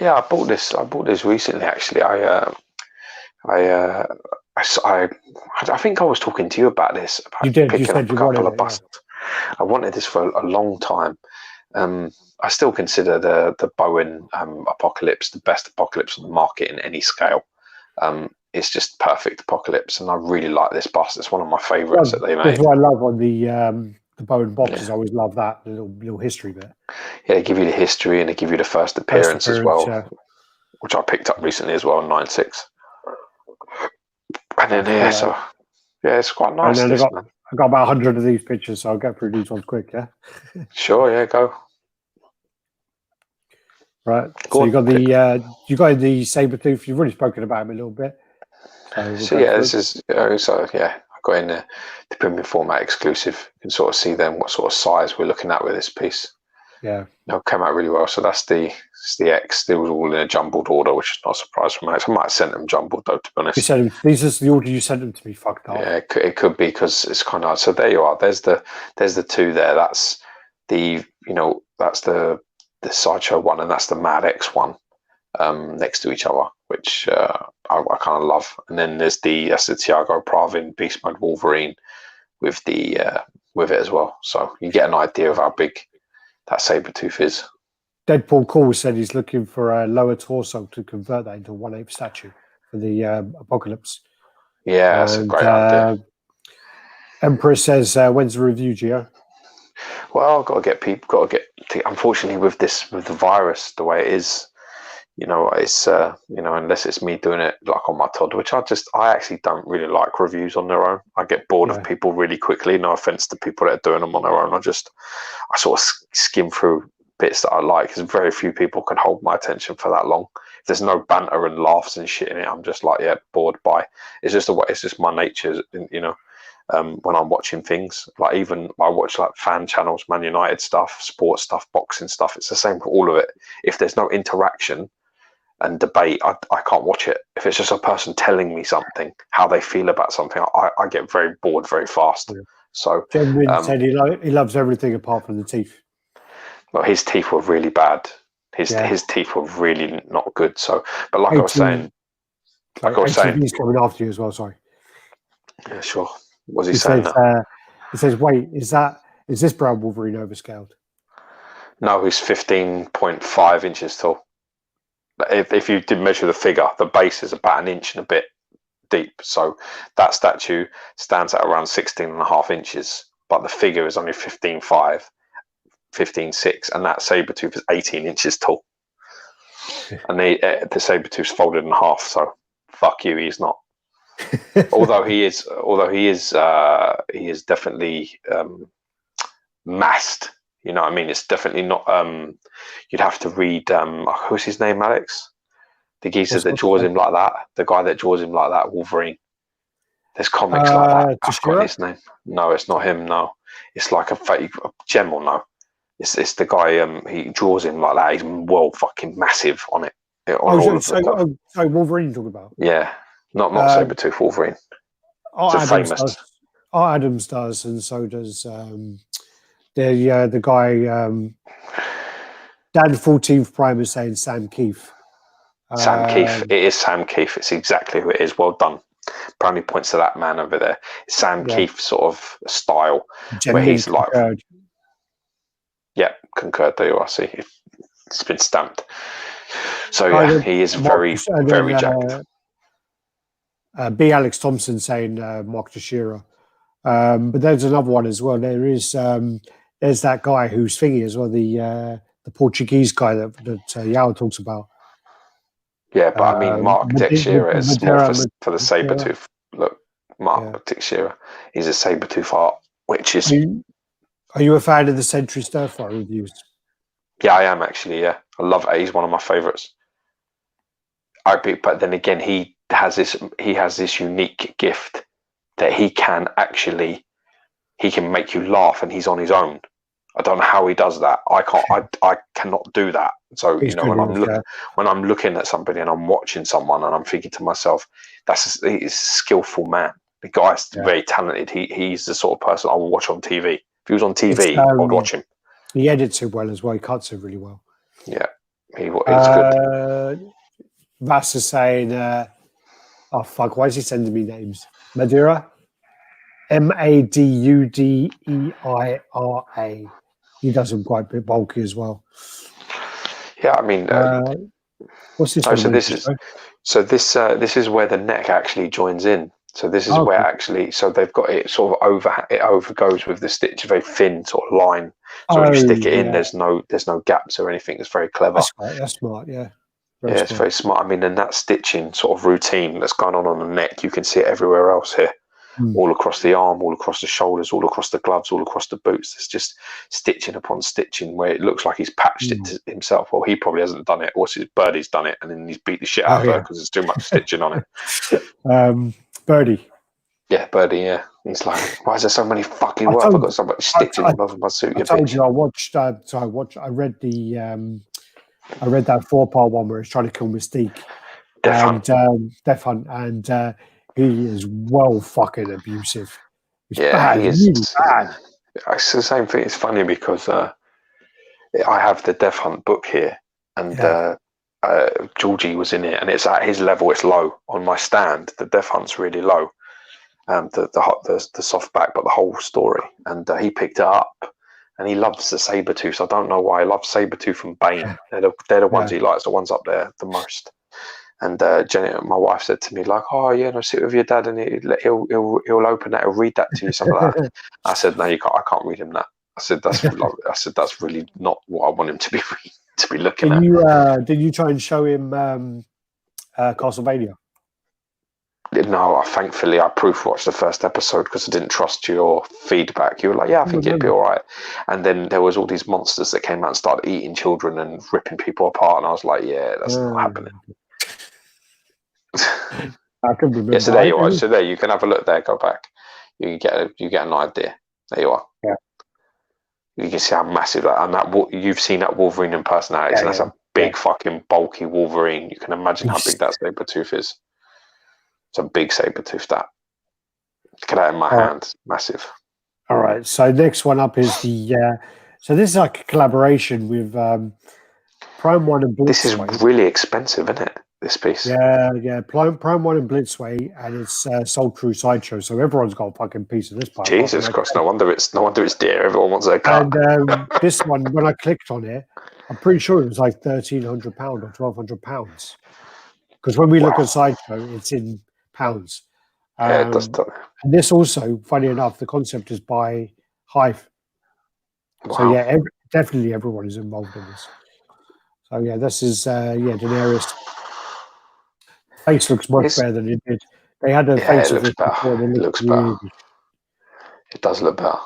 Yeah, I bought this recently. Actually, I think I was talking to you about this. About you did. Picking You said up you a couple wanted of busts. Yeah. I wanted this for a long time. I still consider the Bowen Apocalypse the best Apocalypse on the market in any scale. It's just perfect Apocalypse, and I really like this bust. It's one of my favourites that they made. That's what I love on the Bowen boxes. I always love that little history bit. Yeah, they give you the history, and they give you the first appearance as well, which I picked up recently as well in 9.6. And then it's quite nice. And then I got about 100 of these pictures, so I'll get through these ones quick. Yeah. Sure. Yeah. Go. Right. So you got the Sabretooth. You've already spoken about him a little bit. This is I got in the premium format exclusive. You can sort of see then what sort of size we're looking at with this piece. Yeah. No, came out really well. So that's the X. They was all in a jumbled order, which is not a surprise for me. I might have sent them jumbled though, to be honest. These are the order you sent them to me. Fucked up. Yeah, it could be because it's kind of. So there you are. There's the 2 there. That's that's the Sideshow one, and that's the Mad X one, next to each other, which I kind of love. And then that's the Thiago Pravin Beast Mode Wolverine with with it as well. So you get an idea of how big that Sabretooth is. Deadpool Cole said he's looking for a lower torso to convert that into a 1/8 statue for the Apocalypse. Yeah, that's a great idea. Emperor says, when's the review, Gio? Well, unfortunately with the virus the way it is, it's unless it's me doing it like on my Todd, which I actually don't really like reviews on their own. I get bored of people really quickly. No offense to people that are doing them on their own. I sort of skim through bits that I like, because very few people can hold my attention for that long. If there's no banter and laughs and shit in it, I'm just like, bored by. It's just it's just my nature, when I'm watching things. Like, even I watch like fan channels, Man United stuff, sports stuff, boxing stuff. It's the same for all of it. If there's no interaction and debate, I can't watch it. If it's just a person telling me something, how they feel about something, I get very bored very fast. Yeah. So Jen said he loves everything apart from the teeth. Well, his teeth were really bad. His teeth were really not good. So, but like I was saying, he's coming after you as well. Sorry. Yeah, sure. What's he saying? He says, "Wait, is this brown Wolverine overscaled?" No, he's 15.5 inches tall. if you did measure the figure, the base is about 1 inch and a bit deep. So that statue stands at around 16.5 inches, but the figure is only 15.5, 15.6, and that Sabretooth is 18 inches tall. And the Sabretooth's folded in half, so fuck you, he's not. although he is definitely massed. You know what I mean? It's definitely not. You'd have to read. Who's his name, Alex? The geezer that draws him like that. The guy that draws him like that, Wolverine. There's comics like that. I've got his name. No, it's not him. No, it's like a fake gem or no. It's the guy. He draws him like that. He's well fucking massive on it. So Wolverine talking about? Yeah, not Sabretooth Wolverine. Famous. Adams does, and so does the guy. Dan 14th Prime is saying Sam Keefe. Sam Keefe. It is Sam Keefe. It's exactly who it is. Well done. Brownie points to that man over there. Sam Keefe sort of style, where he's concurred. Like, yeah, concurred. There you are. See, it's been stamped. So yeah, he is very jacked. B. Alex Thompson saying Mark Teixeira. But there's another one as well. There's that guy who's thingy as well, the Portuguese guy that Yao talks about. Yeah, but I mean, Mark Teixeira is more for the Sabretooth. Look, Mark Teixeira, he's a Sabretooth art, which is... Are you a fan of the Century Stir-Fry reviews? Yeah, I am actually, yeah. I love it. He's one of my favourites. But then again, he has this unique gift that he can make you laugh, and he's on his own. I don't know how he does that. I cannot do that. So you know, when I'm looking at somebody and I'm watching someone and I'm thinking to myself, he's a skillful man. The guy's very talented. He's the sort of person I will watch on TV. If he was on TV, I would watch him. He edits it well as well. He cuts it really well. Yeah, he's good. Vass is saying, oh fuck, why is he sending me names? Madeira? Madudeira. He does him quite a bit bulky as well. Yeah, I mean, what's this? This is where the neck actually joins in. So this is where actually, so they've got it sort of overgoes with the stitch, a very thin sort of line. So when you stick it in, there's no gaps or anything. It's very clever. That's smart. Yeah. It's very smart. I mean, and that stitching sort of routine that's going on the neck, you can see it everywhere else here. All across the arm, all across the shoulders, all across the gloves, all across the boots. It's just stitching upon stitching where it looks like he's patched it to himself. Well, he probably hasn't done it. Or his Birdie's done it, and then he's beat the shit out of her because there's too much stitching on it. Birdie. Yeah, Birdie, yeah. He's like, why is there so many fucking work? I've got so much stitching above my suit. I told you, I read that 4-part one where he's trying to kill Mystique. Death Hunt, and he is well fucking abusive. He's bad. He is really bad. It's the same thing. It's funny because I have the Death Hunt book here, and Georgie was in it, and it's at his level. It's low on my stand. The Death Hunt's really low. The soft back, but the whole story, and he picked it up, and he loves the Sabretooth. I don't know why. He loves Sabretooth and Bane. They're the ones he likes. The ones up there the most. And Jenny, my wife, said to me like, "Oh yeah, no, sit with your dad, and he'll open that, he'll read that to you, something like that." I said, "No, you can't. I can't read him that." I said, "That's really not what I want him to be looking at." Did you try and show him Castlevania? No, thankfully I proof watched the first episode because I didn't trust your feedback. You were like, "Yeah, I think it'd be all right," and then there was all these monsters that came out and started eating children and ripping people apart, and I was like, "Yeah, that's not happening." I can remember. Yeah, so there you are. So there, you can have a look there. Go back. You get an idea. There you are. Yeah. You can see how massive that, and that you've seen that Wolverine in personality. So that's a big fucking bulky Wolverine. You can imagine how big that Sabretooth is. It's a big Sabretooth. That. Look at that in my hand. Massive. All right. So next one up is the. So this is like a collaboration with Prime One and Blitzway. This is really expensive, isn't it? This piece. Yeah. Prime One and Blitzway, and it's sold through Sideshow, so everyone's got a fucking piece of this part. Jesus Christ! No wonder it's dear. Everyone wants their cut. And this one, when I clicked on it, I'm pretty sure it was like £1,300 or £1,200. Because when we look at Sideshow, it's in pounds. Yeah, it does. And this also, funny enough, the concept is by Hive. Wow. So yeah, definitely everyone is involved in this. So yeah, this is Daenerys. Face looks much better than it did. They had a face of this before. And it looks better. It does look better.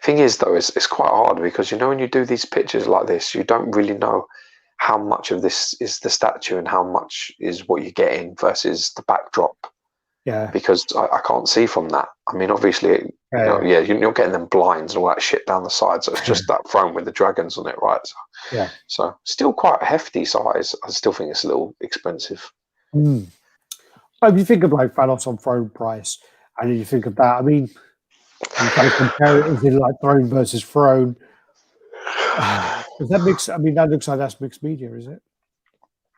Thing is, though, it's quite hard because when you do these pictures like this, you don't really know how much of this is the statue and how much is what you're getting versus the backdrop. Yeah. Because I can't see from that. I mean, obviously, you're getting them blinds and all that shit down the side. So it's just that throne with the dragons on it, right? So, yeah. So still quite a hefty size. I still think it's a little expensive. Mm. Well, if you think of like Thanos on throne price, and then you think of that, I mean, you kind of compare it as in like throne versus throne. Does that mix? I mean, that looks like that's mixed media, is it?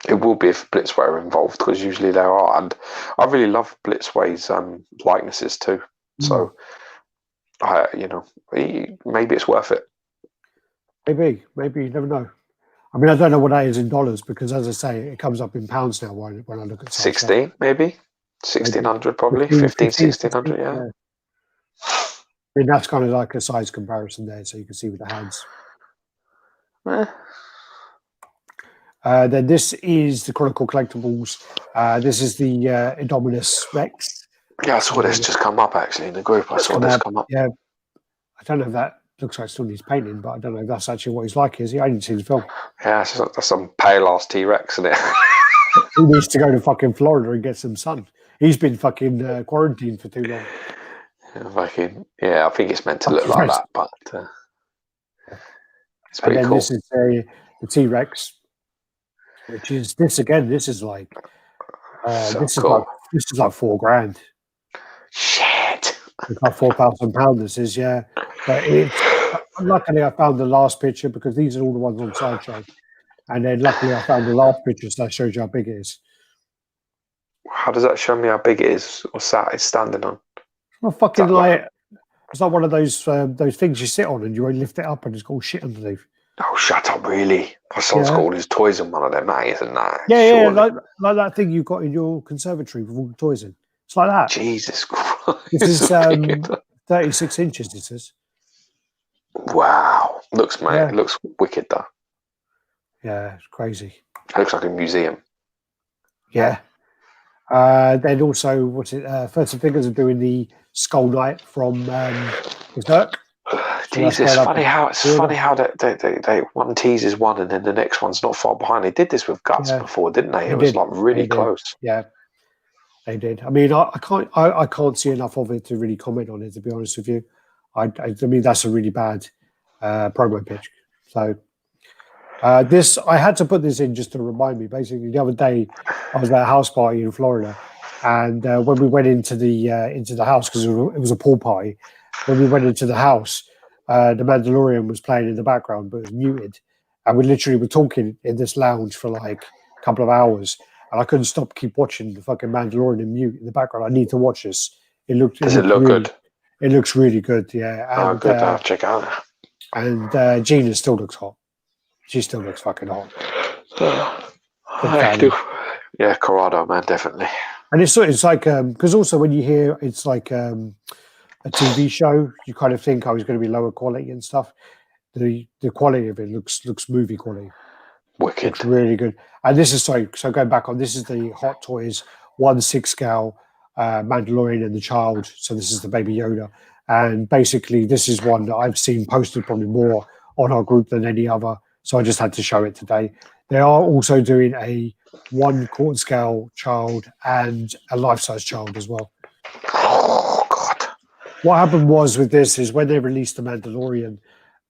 It will be if Blitzway are involved, because usually there are, and I really love Blitzway's likenesses too. So, maybe it's worth it. Maybe you never know. I mean, I don't know what that is in dollars because, as I say, it comes up in pounds now when I look at 16, maybe 1,600, probably 1,500, yeah. I mean, that's kind of like a size comparison there, so you can see with the hands. Then this is the Chronicle Collectibles. This is the Indominus Rex. Yeah, I saw this just come up actually in the group. I saw this come up. Yeah, I don't know if that looks like still needs painting, but I don't know if that's actually what he's like. Is he? I didn't see the film. Yeah, that's some pale ass T-Rex, isn't it? He needs to go to fucking Florida and get some sun. He's been fucking quarantined for too long. I think it's meant to look like that, but it's pretty cool. This is the T-Rex, which is this again. This is like this is like $4,000. Shit, it's like £4,000. This is but luckily I found the last picture because these are all the ones on Sideshow, and then luckily I found the last picture so that shows you how big it is. How does that show me how big it is? What's that? It's standing on. Well, fucking like it's like one of those things you sit on and you only lift it up and it's got all shit underneath. Oh, shut up! Really? My son's got all his toys in one of them, mate, isn't that? Yeah, like that thing you've got in your conservatory with all the toys in. It's like that. Jesus Christ! This is 36 inches. This is. Wow! Looks it looks wicked though. Yeah, it's crazy. It looks like a museum. Yeah. Then also, 30 Fingers are doing the Skull Knight from Berserk. Jesus, it's funny how they one teases one and then the next one's not far behind. They did this with Guts before, didn't they? It was like really close. Yeah, they did. I mean, I can't see enough of it to really comment on it. To be honest with you, I mean that's a really bad promo pitch. So this I had to put this in just to remind me. Basically, the other day I was at a house party in Florida, and when we went into the house because it was a pool party. When we went into the house, the Mandalorian was playing in the background, but it was muted. And we literally were talking in this lounge for like a couple of hours. And I couldn't keep watching the fucking Mandalorian in mute in the background. I need to watch this. Does it look good? It looks really good, yeah. And, good. I'll check out. And Gina still looks hot. She still looks fucking hot. Yeah, Corrado, man, definitely. And it's like, because also when you hear it's like... a TV show, you kind of think it's going to be lower quality and stuff. The quality of it looks movie quality. Wicked. It's really good. And this is so going back on, this is the Hot Toys 1/6 scale Mandalorian and the Child. So this is the Baby Yoda. And basically this is one that I've seen posted probably more on our group than any other. So I just had to show it today. They are also doing a 1/4 scale child and a life-size child as well. Oh, God. What happened was with this is when they released The Mandalorian,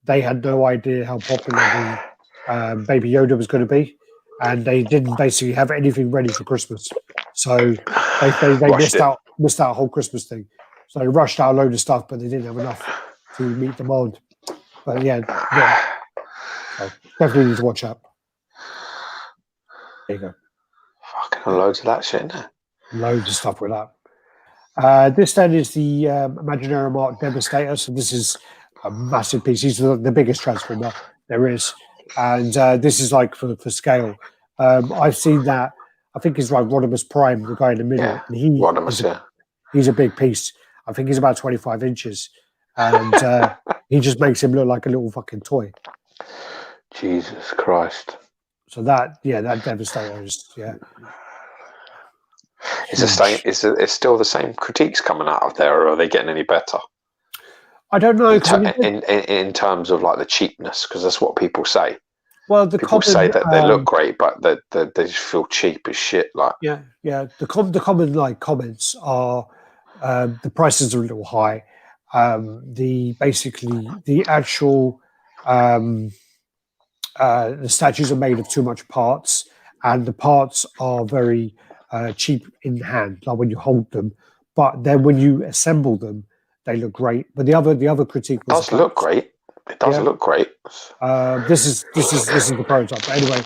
they had no idea how popular the Baby Yoda was going to be, and they didn't basically have anything ready for Christmas. So they missed out a whole Christmas thing. So they rushed out a load of stuff, but they didn't have enough to meet demand. But yeah. So definitely need to watch out. There you go. Fucking loads of that shit, isn't it? Loads of stuff with that. This then is the Imaginary Mark Devastator. So this is a massive piece. He's the biggest Transformer there is. and this is like for scale. I've seen that. I think it's like Rodimus Prime, the guy in the middle, and he's a big piece. I think he's about 25 inches, and he just makes him look like a little fucking toy. Jesus Christ! So that Devastator is It's the same. It's still the same critiques coming out of there, or are they getting any better? I don't know. In terms of like the cheapness, because that's what people say. Well, people say that they look great, but they just feel cheap as shit. Like the common like comments are the prices are a little high. The actual the statues are made of too much parts, and the parts are very cheap in hand, like when you hold them. But then when you assemble them, they look great. But the other critique was it does look great. It does look great. This is the prototype. But anyway,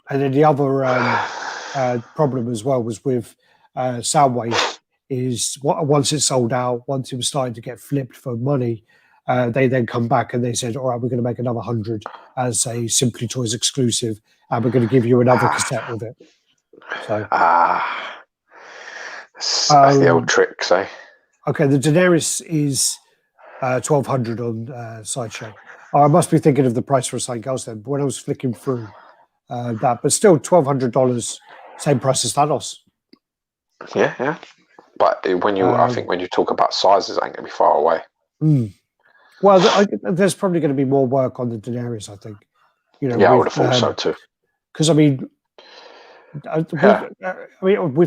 and then the other problem as well was with Soundwave is once it's sold out, once it was starting to get flipped for money, they then come back and they said, all right, we're going to make another 100 as a Simply Toys exclusive, and we're going to give you another cassette with it. So that's the old tricks, eh? Okay, the Daenerys is 1,200 on Sideshow. Oh, I must be thinking of the price for something else then. But when I was flicking through that, but still $1,200, same price as Thanos. Yeah. But I think when you talk about sizes, it ain't gonna be far away. Well, there's probably going to be more work on the Daenerys, I think. I would have thought so too. Because with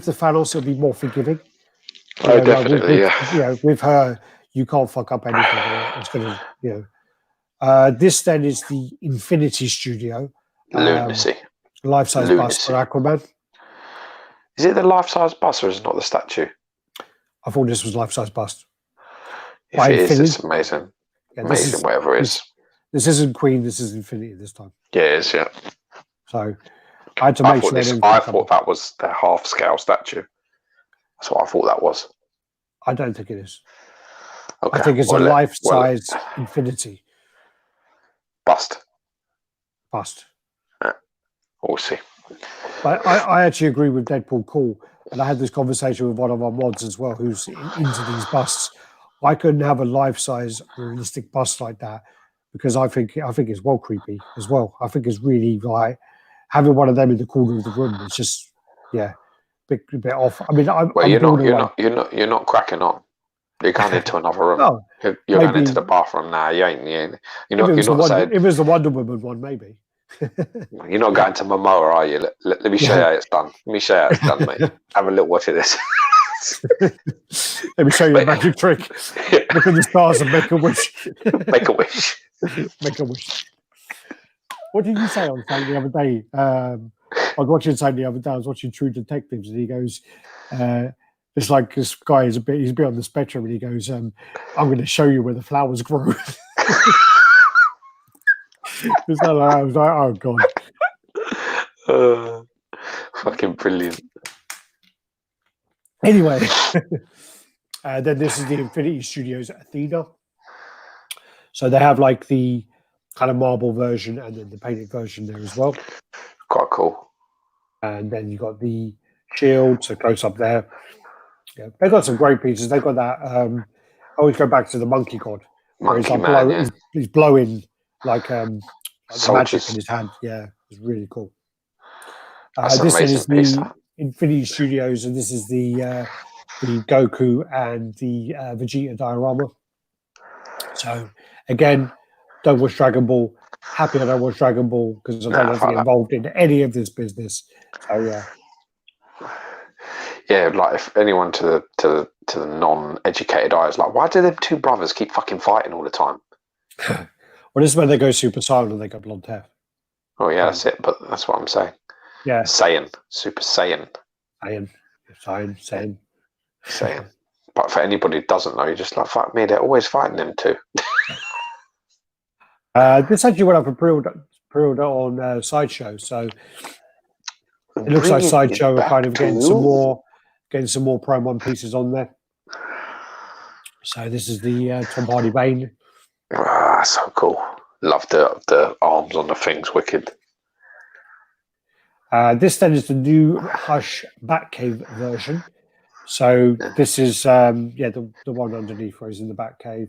the Thanos, it'll be more forgiving. Definitely, with her, you can't fuck up anything. It's going to, this then is the Infinity Studio. Lunacy. Life-size bust for Aquaman. Is it the life-size bust or is it not the statue? I thought this was life-size bust. If it is, it's amazing. Yeah, amazing, whatever it is. This isn't Queen, this is Infinity this time. Yeah, it is, yeah. So I had to make sure. I thought that was their half-scale statue. That's what I thought that was. I don't think it is. Okay. I think it's a life-size Infinity. Bust. Yeah. We'll see. But I actually agree with Deadpool Cool, and I had this conversation with one of our mods as well, who's into these busts. I couldn't have a life-size realistic bust like that because I think it's well creepy as well. I think it's really like having one of them in the corner of the room. It's just a bit off. I mean, you're not cracking on. You're going into another room. No, you're going into the bathroom now. You ain't. You're not saying. If it was the Wonder Woman one, maybe. You're not going to Momoa, are you? Let me show you how it's done. Let me show you how it's done, mate. Have a little watch of this. Let me show you a magic trick. Look at the stars and make a wish. Make a wish. Make a wish. What did you say on the other day? I was watching something the other day. I was watching True Detectives, and he goes, "It's like this guy he's a bit on the spectrum," and he goes, "I'm going to show you where the flowers grow." I was like, "Oh god." Fucking brilliant. Anyway, then this is the Infinity Studios Athena. So they have like the kind of marble version and then the painted version there as well. Quite cool. And then you got the shield, so close up there. Yeah, they've got some great pieces. They've got that. I always go back to the Monkey God. He's blowing like the magic in his hand. Yeah, it's really cool. This is the Infinity Studios, and this is the Goku and the Vegeta diorama. So again, don't watch Dragon Ball. Happy I don't watch Dragon Ball because I don't want to get involved in any of this business. So yeah. Yeah, like if anyone to the non-educated eye is like, why do them two brothers keep fucking fighting all the time? Well, this is when they go Super Saiyan and they got blonde hair. Oh yeah, that's it. But that's what I'm saying. Yeah. Saiyan. Super Saiyan. Saiyan. But for anybody who doesn't know, you're just like, fuck me, they're always fighting them two. This actually went up for pre-order on Sideshow, so it looks like Sideshow are kind of getting some more Prime 1 pieces on there. So this is the Tom Hardy Bane. Ah, so cool. Love the arms on the things, wicked. This then is the new Hush Batcave version. So this is the one underneath where he's in the Batcave.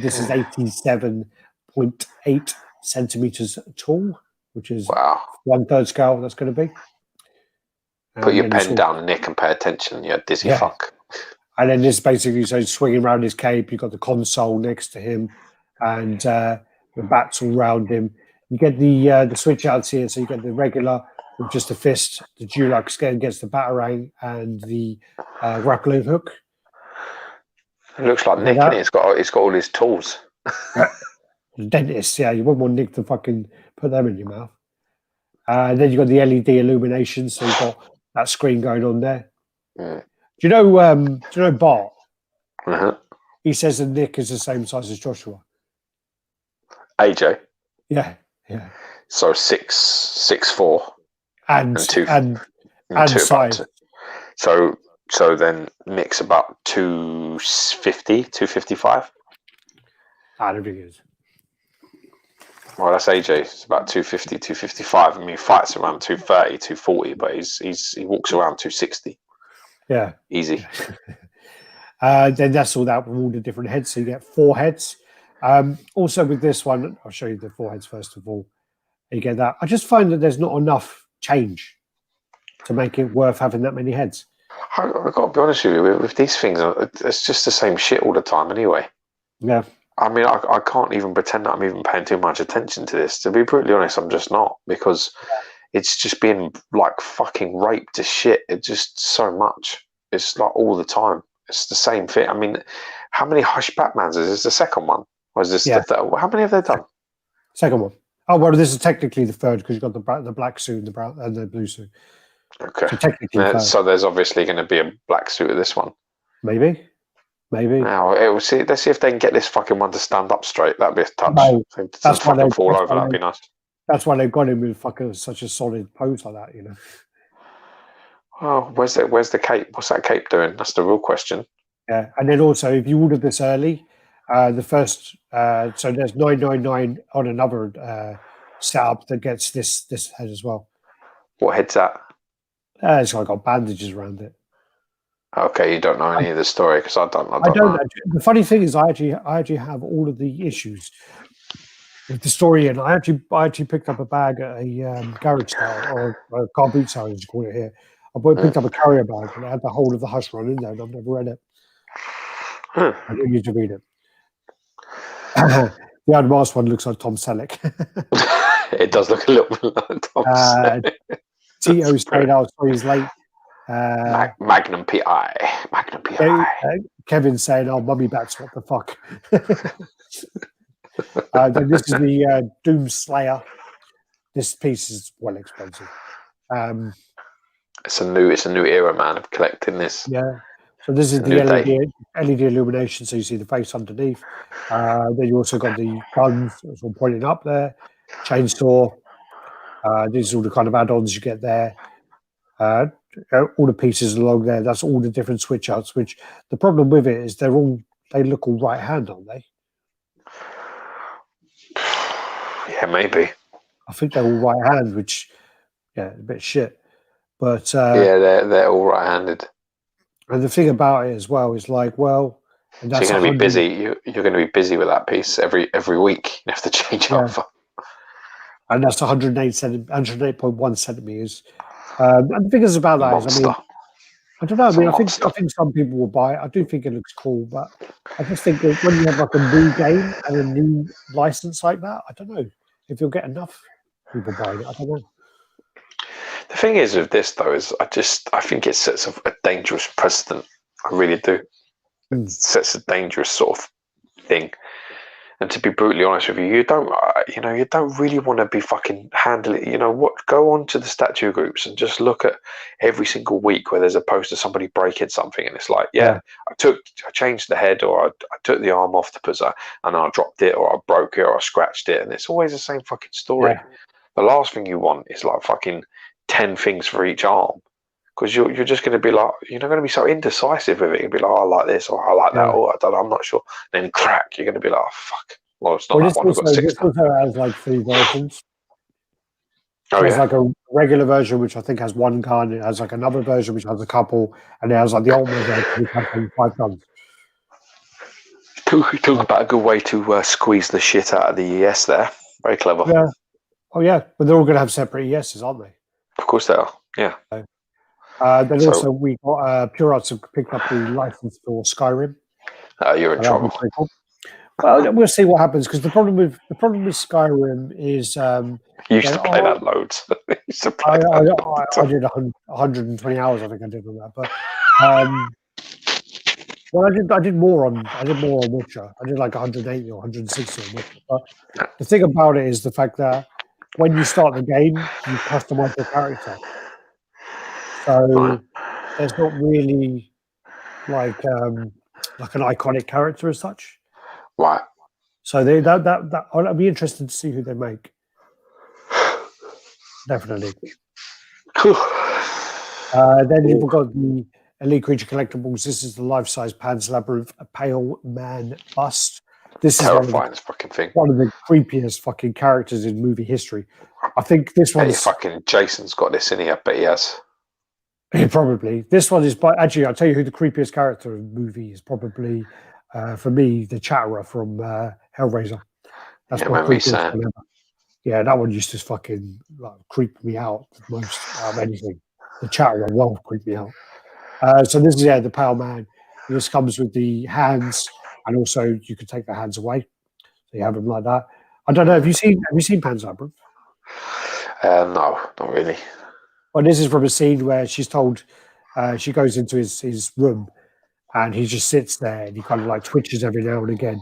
This is 87.8 centimeters tall, which is Wow. 1/3 scale. That's going to be. Put your pen down, Nick, and pay attention. You dizzy fuck. And then this basically, so he's swinging around his cape. You've got the console next to him, and the bats all around him. You get the switch outs here, so you get the regular with just a fist. The Dulux gets the batarang and the grappling hook. It looks like Nick, and it's got all his tools. Dentist, yeah, you wouldn't want Nick to fucking put them in your mouth. Then you've got the LED illumination, so you've got that screen going on there. Mm. Do you know Bart? Uh-huh. He says that Nick is the same size as Joshua. AJ. Yeah. So 6'4", and size. So then Nick's about 250, 255. I don't think it is. Well, that's AJ. It's about 250, 255. I mean, he fights around 230, 240, but he walks around 260. Yeah. Easy. Then that's all that with all the different heads. So you get 4 heads. Also with this one, I'll show you the 4 heads first of all. You get that. I just find that there's not enough change to make it worth having that many heads. I've got to be honest with you, with these things, it's just the same shit all the time anyway. Yeah. I mean, I can't even pretend that I'm even paying too much attention to this. To be brutally honest, I'm just not, because it's just being like fucking raped to shit. It's just so much. It's like all the time. It's the same thing. I mean, how many Hush Batmans is this? The second one? Or is this the third? How many have they done? Second one. Oh, well, this is technically the third because you've got the black suit and the brown and the blue suit. Okay. So technically, so there's obviously going to be a black suit of this one. Maybe. Now let's see if they can get this fucking one to stand up straight. That'd be a touch. No, that's why they fall over. That'd be nice. That's why they've got him with fucking such a solid pose like that, you know. Oh, where's the cape? What's that cape doing? That's the real question. Yeah, and then also if you order this early, the first so there's $9.99 on another setup that gets this head as well. What head's that? It's got bandages around it. Okay, you don't know any of the story because I don't know. The funny thing is, I actually have all of the issues with the story, and I actually picked up a bag at a garage sale or a car boot sale, as you call it here. I picked up a carrier bag and it had the whole of the Hush run in there, and I've never read it. I don't need to read it. The unmasked one looks like Tom Selleck. It does look a little bit like Tom Selleck. Tito's straight out, so he's late. Magnum PI. Magnum PI. Kevin's saying, "Oh, mummy bats, what the fuck?" Then this is the Doomslayer. This piece is well expensive. It's a new era, man, of collecting this. Yeah. So this is the LED illumination, so you see the face underneath. Then you also got the guns, that's all pointing up there. Chainsaw. These are all the kind of add-ons you get there. All the pieces along there, that's all the different switch outs, which the problem with it is they look all right hand, aren't they? Yeah, maybe. I think they're all right hand, which a bit shit. But yeah, they're all right handed. And the thing about it as well is like, well, and that's so you're going to be busy. You're going to be busy with that piece every week. You have to change over. And that's 108.1 centimeters. And the thing is about that is, I mean, I don't know. I mean, I think some people will buy it. I do think it looks cool, but I just think that when you have like a new game and a new license like that, I don't know if you'll get enough people buying it. I don't know. The thing is with this though is I think it sets a dangerous precedent. I really do. It sets a dangerous sort of thing. And to be brutally honest with you, you don't really want to be fucking handling. You know what? Go on to the statue groups and just look at every single week where there's a post of somebody breaking something, and it's like, I changed the head, or I took the arm off to put that, and I dropped it, or I broke it, or I scratched it, and it's always the same fucking story. Yeah. The last thing you want is like fucking 10 things for each arm, because you're just going to be like, you're not going to be so indecisive with it. You'll be like, oh, I like this, or I like that, or I don't know, I'm not sure. And then crack, you're going to be like, oh, fuck, Well, it's not Well, that one. I've got 6 this now. also has like 3 versions. Oh, There's yeah. like a regular version which I think has 1 gun. It has like another version which has a couple, and it has like the ultimate version which has only 5 guns. Talk about a good way to squeeze the shit out of the ES there. Very clever. Yeah. Oh yeah, but they're all going to have separate ESs, aren't they? Of course they are. Yeah. Then also we got Pure Arts have picked up the license for Skyrim. You're in trouble. Cool. Well, we'll see what happens because the problem with Skyrim is You used to play that loads. I did 120 hours. I think I did on that, but well, I did more on Witcher. I did like 180 or 160 on Witcher. But the thing about it is the fact that when you start the game, you customize your character. So there's not really like an iconic character as such. Right. So that I'd be interested to see who they make. Definitely. Cool. Then you've got the Elite Creature Collectibles. This is the life-size Pan's Labyrinth, a pale man bust. This terrifying is fucking thing. One of the creepiest fucking characters in movie history. I think this one is fucking Jason's got this in here, but he has. Yeah, probably. This one is actually I'll tell you who the creepiest character in the movie is probably for me, the Chatterer from Hellraiser. That's my creepiest one ever. Yeah, that one used to fucking creep me out the most out of anything. The Chatterer will creep me out. So this is the pale man. This comes with the hands, and also you can take the hands away. So you have them like that. I don't know. Have you seen Pan's Labyrinth? No, not really. Well, this is from a scene where she's told she goes into his room, and he just sits there and he kind of like twitches every now and again,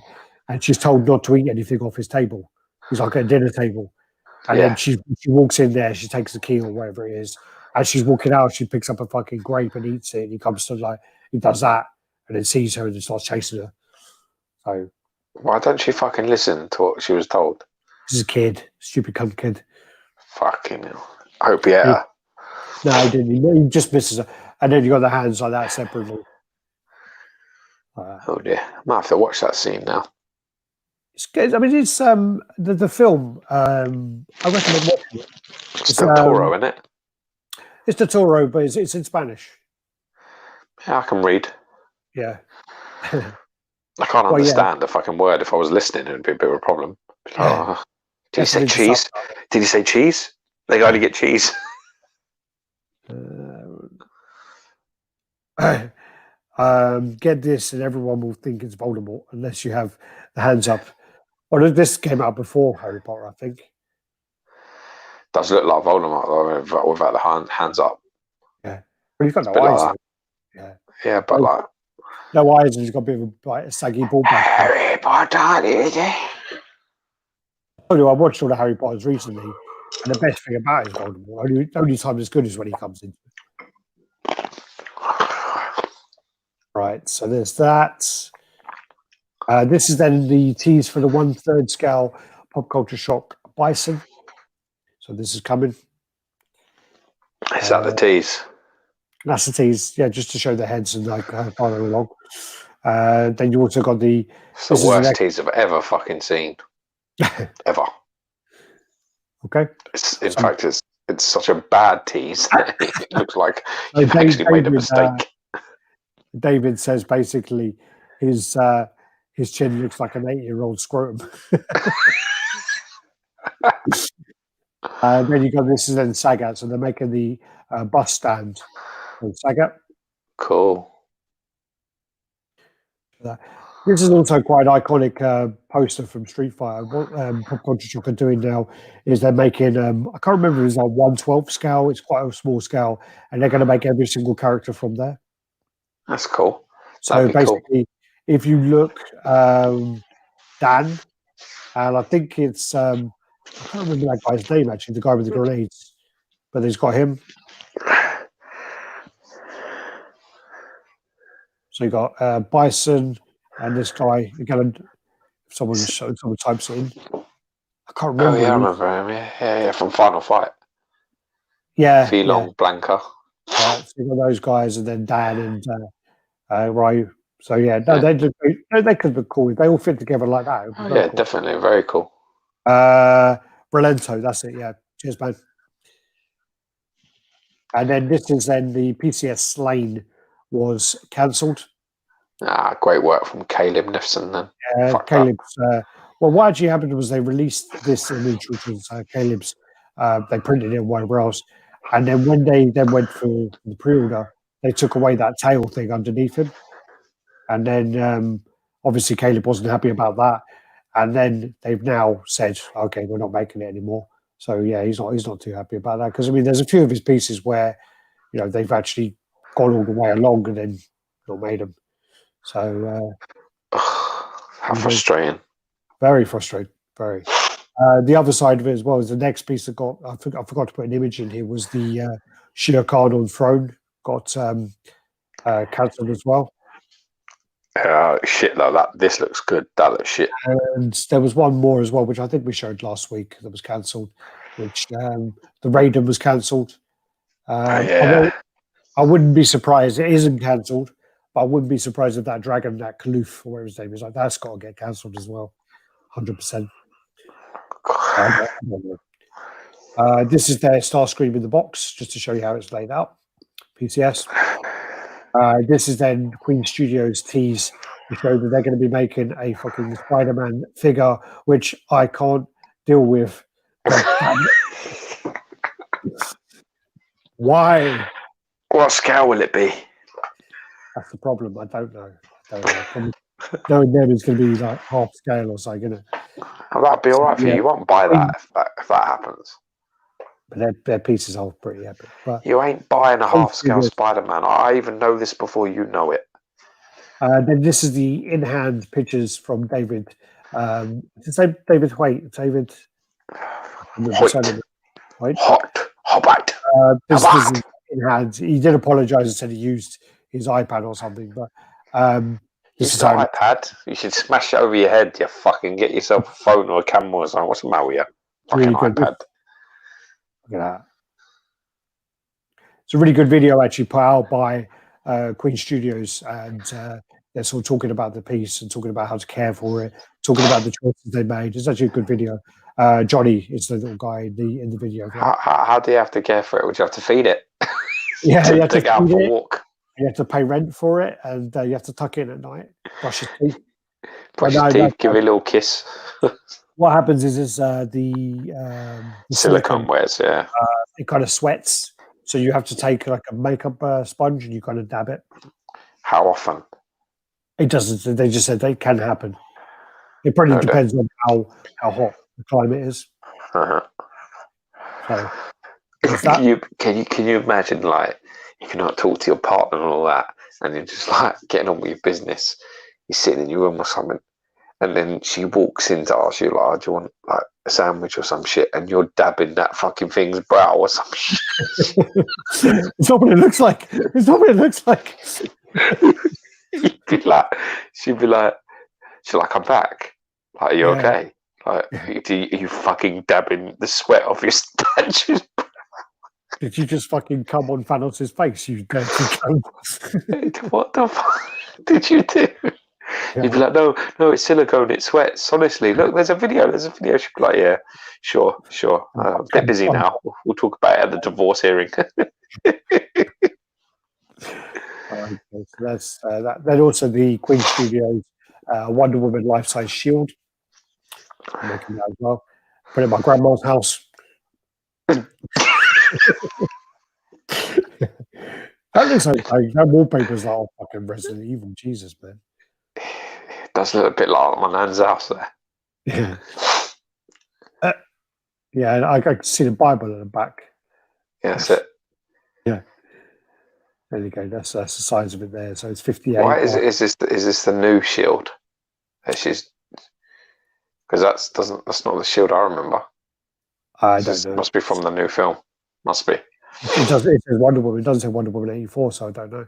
and she's told not to eat anything off his table. He's like at a dinner table, and then she walks in there. She takes the key or whatever it is. As she's walking out, she picks up a fucking grape and eats it. And he comes to he does that, and then sees her and then starts chasing her. So why don't she fucking listen to what she was told? This is a kid, stupid cunt kid. Fucking hell. I hope he ate her. No, he didn't. He just misses her, and then you got the hands like that separately. Oh dear, I might have to watch that scene now. It's good. I mean, it's the film. I recommend watching it. It's Del Toro, isn't it? It's Del Toro, but it's in Spanish. Yeah, I can read. Yeah. I can't understand a fucking word. If I was listening, it would be a bit of a problem. Did he say cheese? Did he say cheese? They got to get cheese. Get this, and everyone will think it's Voldemort unless you have the hands up. Or this came out before Harry Potter, I think. Does look like Voldemort though, without the hands up. Yeah, but he's got no eyes. Yeah, but like no eyes, and he's got a bit of a saggy ball back. Harry Potter, is it? I watched all the Harry Potters recently, and the best thing about it is Voldemort. Only time as good as when he comes in. Right, so there's that. This is then the tease for the 1/3 scale Pop Culture Shock Bison. So this is coming. Is that the tease? That's the tease, yeah, just to show the heads and follow along. Then you also got the. It's the worst tease I've ever fucking seen. Ever. Okay. In fact, it's such a bad tease. It looks like you've actually made a mistake. David says basically his chin looks like an 8-year-old scrotum. Then you got this is then Sagat, so they're making the bus stand on Sagat. Cool. This is also quite an iconic poster from Street Fighter. What Pop Culture Shock are doing now is they're making I can't remember, it's like 1/12 scale. It's quite a small scale, and they're going to make every single character from there. That's cool. So basically, if you look, Dan, and I think it's I can't remember that guy's name actually, the guy with the grenades, but he's got him. So you got Bison and this guy again. If someone types it in, I can't remember. Oh yeah, I remember him. Yeah, from Final Fight. Yeah, Filon Blanca. So you got those guys, and then Dan and Ryu. So yeah, no, they could look cool. If they all fit together like that. Oh, yeah, cool. definitely. Very cool. Brillento, that's it. Yeah, cheers, man. And then this is then the PCS Slain was cancelled. Great work from Caleb Nifson then. Caleb's. Well, what actually happened was they released this image, which was Caleb's. They printed it and whatever else, and then when they then went for the pre-order, they took away that tail thing underneath him, and then obviously Caleb wasn't happy about that, and then they've now said, okay, we're not making it anymore. So yeah, he's not too happy about that, because I mean, there's a few of his pieces where, you know, they've actually gone all the way along and then not made them. So how frustrating! Very frustrating. Very. The other side of it as well is the next piece that got. I forgot to put an image in here. Was the Shia Khan on Throne got cancelled as well. Shit like that. This looks good. That looks shit. And there was one more as well, which I think we showed last week, that was cancelled. Which the Raiden was cancelled. Yeah. I wouldn't be surprised. It isn't cancelled, but I wouldn't be surprised if that dragon, that Kaloof, or whatever his name is, like that's got to get cancelled as well. 100%. This is their Starscream in the box, just to show you how it's laid out. PCS. This is then Queen Studios tease to show that they're going to be making a fucking Spider-Man figure, which I can't deal with. Why? What scale will it be? That's the problem. I don't know. Probably, knowing them is going to be like half scale or something, isn't it? Oh, that'd be all right for you. You won't buy that if that happens. But their pieces are pretty epic. But you ain't buying a half-scale Spider-Man. I even know this before you know it. Then this is the in-hand pictures from David. It's David White. David Hobbit. This is in-hand. He did apologise and said he used his iPad or something. But this is an iPad. You should smash it over your head. You fucking get yourself a phone or a camera or something. What's the matter with you? Fucking really iPad. Look at that. It's a really good video actually put out by Queen Studios, and they're sort of talking about the piece and talking about how to care for it, talking about the choices they made. It's actually a good video. Johnny is the little guy in the video. How do you have to care for it? Would you have to feed it? Yeah, you have to take out for a walk. You have to pay rent for it, and you have to tuck in at night, brush his teeth. Brush his teeth, give it a little kiss. What happens is the silicone wears, yeah. It kind of sweats, so you have to take like a makeup sponge and you kind of dab it. How often? It doesn't. They just said it can happen. It probably depends on how hot the climate is. Uh-huh. So, can you imagine, like, you cannot talk to your partner and all that, and you're just like getting on with your business. You're sitting in your room or something, and then she walks in to ask you, like, do you want like a sandwich or some shit, and you're dabbing that fucking thing's brow or some shit. It's not what it looks like. It's not what it looks like. She'd be like, I'm back. Like, are you okay? Like, are you fucking dabbing the sweat off your statue's brow? Did you just fucking come on Thanos' face, you dirty cunt? What the fuck did you do? Yeah. You'd be like, no, it's silicone, it sweats. Honestly, look, there's a video. She'd be like, yeah, sure. I'm a bit busy now. We'll talk about it at the divorce hearing. Okay, so that's that. Then also the Queen Studios Wonder Woman life-size shield. I'm making that as well. Put it in my grandma's house. That looks like that wallpaper's like fucking Resident Evil. Jesus, man. It does look a bit like my nan's house there. Yeah. Yeah, I can see the Bible at the back. Yeah, that's it. Yeah. There you go. That's the size of it there. So it's 58. Why is this the new shield? Because that's not the shield I remember. I don't know. Must be from the new film. Must be. It says Wonder Woman. It doesn't say Wonder Woman 84, so I don't know.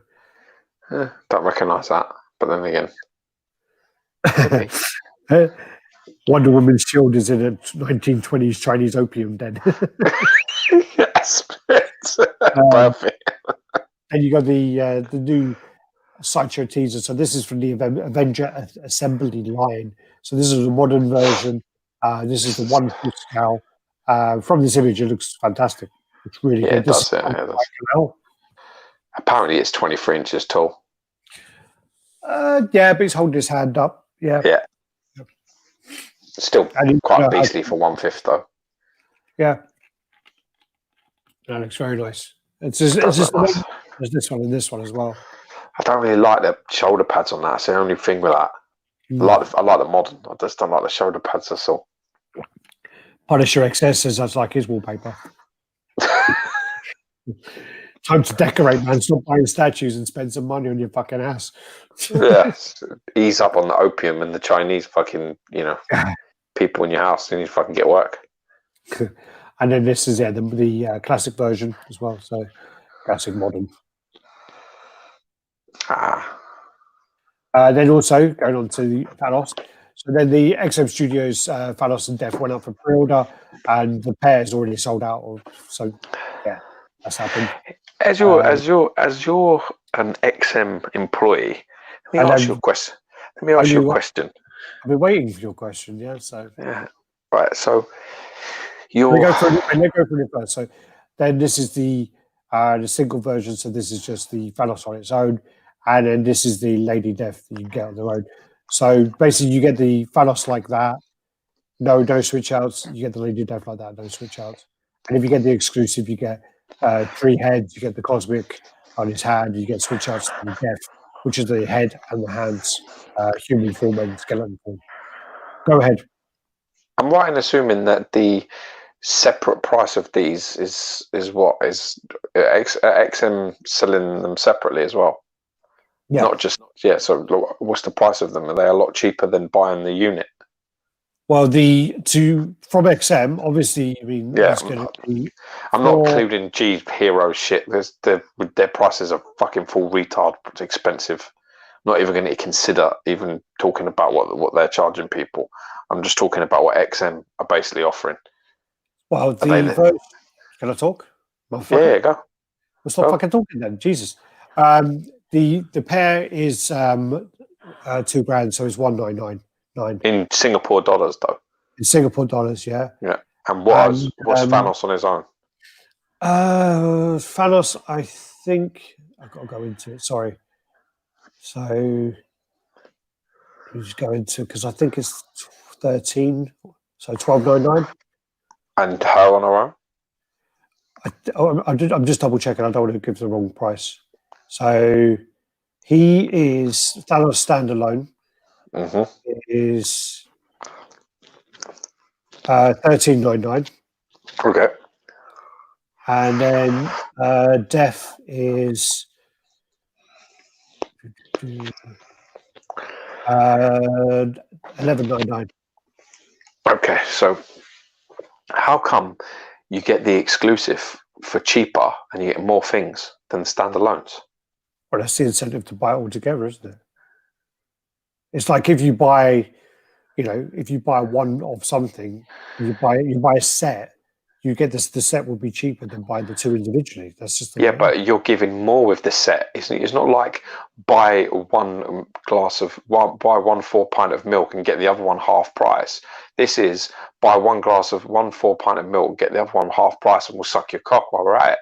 Don't recognise that. But then again, Wonder Woman's shield is in a 1920s Chinese opium den. Yes, perfect. And you got the new Sideshow teaser. So this is from the Avenger Assembly line. So this is a modern version. This is the 1/4 scale. From this image, it looks fantastic. It's really good. It does. Yeah, it does. Apparently, it's 23 inches tall. Yeah, but he's holding his hand up. Yeah. Yeah. Still quite beastly for 1/5, though. Yeah. That looks very nice. It's just nice. There's this one and this one as well. I don't really like the shoulder pads on that. It's the only thing with that. I like the modern. I just don't like the shoulder pads. That's all. Punisher XS says that's like his wallpaper. Time to decorate, man. Stop buying statues and spend some money on your fucking house. Yeah. Ease up on the opium and the Chinese fucking, people in your house. You need to fucking get work. And then this is the classic version as well. So classic modern. Then also going on to the Thanos. So then the xmstudios Thanos and Death went up for pre-order, and the pair is already sold out. So yeah, that's happened. As you're an XM employee, let me ask you a question. I've been waiting for your question. Yeah. So yeah. Right. So let me go through it first. So then this is the single version. So this is just the Thanos on its own. And then this is the Lady Death that you get on the road. So basically, you get the Thanos like that, no switch outs. You get the Lady Death like that, no switch outs. And if you get the exclusive, you get 3 heads. You get the Cosmic on his hand. You get switch outs to the Death, which is the head and the hands, human form and skeleton form. Go ahead. I'm right in assuming that the separate price of these is what is XM selling them separately as well. Yeah. Not just So what's the price of them? Are they a lot cheaper than buying the unit? Well, from XM, obviously, I mean, it's going to be. I'm not including G Hero shit. Their prices are fucking full retard. It's expensive. I'm not even going to consider even talking about what they're charging people. I'm just talking about what XM are basically offering. Well, can I talk? Yeah, go. We'll stop fucking talking then. Jesus. The pair is $2,000, so it's $1,999 in Singapore dollars, though. In Singapore dollars, yeah. Yeah. And what's Thanos on his own? Thanos, I think I've got to go into it. Sorry. So we just go into because I think it's 13, so $1,299. And her on her own? I'm just double checking. I don't want to give the wrong price. So he is Thanos standalone. Is $1,399. Okay. And then Death is $1,199. Okay, so how come you get the exclusive for cheaper and you get more things than standalones? Well, that's the incentive to buy it all together, isn't it? It's like if you buy, one of something, you buy a set, you get this. The set will be cheaper than buying the two individually. That's just but you're giving more with the set, isn't it? It's not like buy 1 4 pint of milk and get the other one half price. This is buy 1 4 pint of milk, get the other one half price, and we'll suck your cock while we're at it.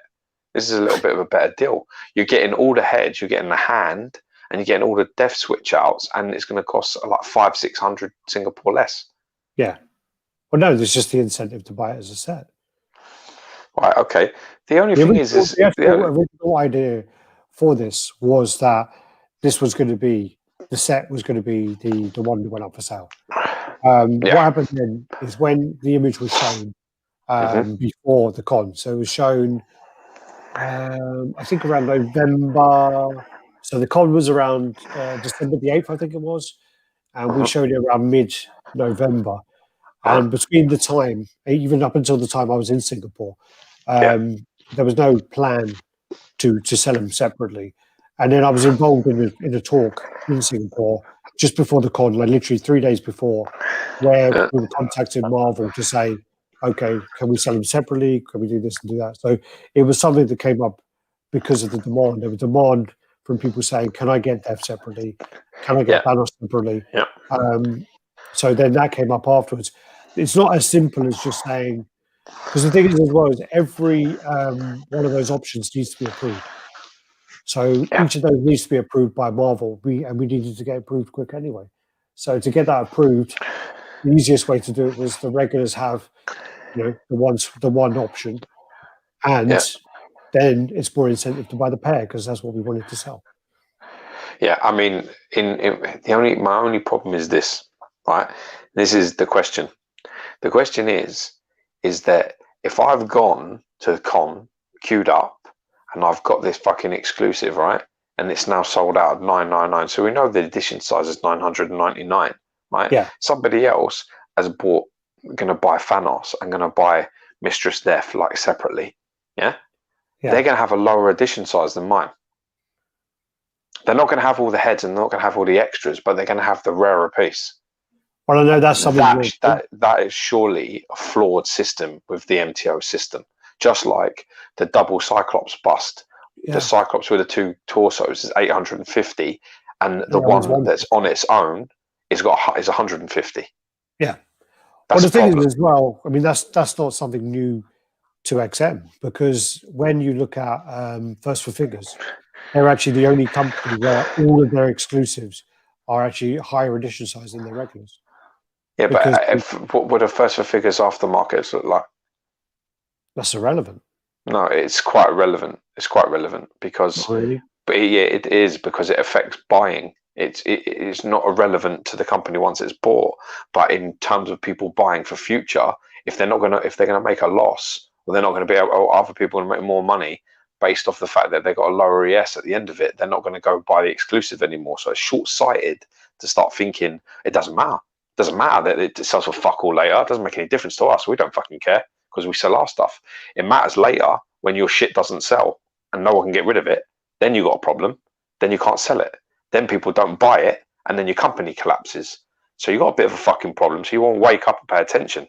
This is a little bit of a better deal. You're getting all the heads, you're getting the hand, and you're getting all the Death switch outs, and it's going to cost like 500-600 Singapore less. Yeah. Well, no, there's just the incentive to buy it as a set. Right. Okay. The only thing is the original idea for this was that this was going to be the set was going to be the one that went up for sale. What happened then is when the image was shown before the con, so it was shown. I think around November. So the con was around December the 8th, I think it was, and we showed it around mid-November. And between the time, even up until the time I was in Singapore, there was no plan to sell them separately. And then I was involved in a talk in Singapore just before the con, like literally 3 days before, where we were contacting Marvel to say, okay, can we sell them separately? Can we do this and do that? So it was something that came up because of the demand. There was demand from people saying, "Can I get Death separately? Can I get Thanos separately?" Yeah. So then that came up afterwards. It's not as simple as just saying, because the thing is as well is every one of those options needs to be approved. So each of those needs to be approved by Marvel. We needed to get approved quick anyway. So to get that approved, the easiest way to do it was the regulars have, the one option, and then it's more incentive to buy the pair because that's what we wanted to sell. Yeah, I mean, my only problem is this, right? This is the question. The question is that if I've gone to the con, queued up, and I've got this fucking exclusive, right? And it's now sold out at $9.99. So we know the edition size is $999, right? Yeah. Somebody else has going to buy Thanos and going to buy Mistress Death like separately. Yeah. They're going to have a lower edition size than mine. They're not going to have all the heads and they're not going to have all the extras, but they're going to have the rarer piece. Well, I know that's something that is surely a flawed system with the MTO system. Just like the double Cyclops bust, the Cyclops with the two torsos is 850, and the one that's on its own is 150. Yeah. That's the thing is as well, I mean, that's not something new to XM, because when you look at First for Figures, they're actually the only company where all of their exclusives are actually higher edition size than their regulars. Yeah, but what would a First for Figures aftermarkets look like? That's irrelevant. No, it's quite relevant. It's quite relevant because, really? But yeah, it is because it affects buying. It's not irrelevant to the company once it's bought, but in terms of people buying for future, if they're gonna make a loss, or they're not going to be able, or other people going to make more money based off the fact that they got a lower ES at the end of it, they're not going to go buy the exclusive anymore. So it's short-sighted to start thinking it doesn't matter. It doesn't matter that it sells for fuck all later. It doesn't make any difference to us. We don't fucking care because we sell our stuff. It matters later when your shit doesn't sell and no one can get rid of it. Then you got a problem. Then you can't sell it. Then people don't buy it, and then your company collapses. So you got a bit of a fucking problem. So you want to wake up and pay attention.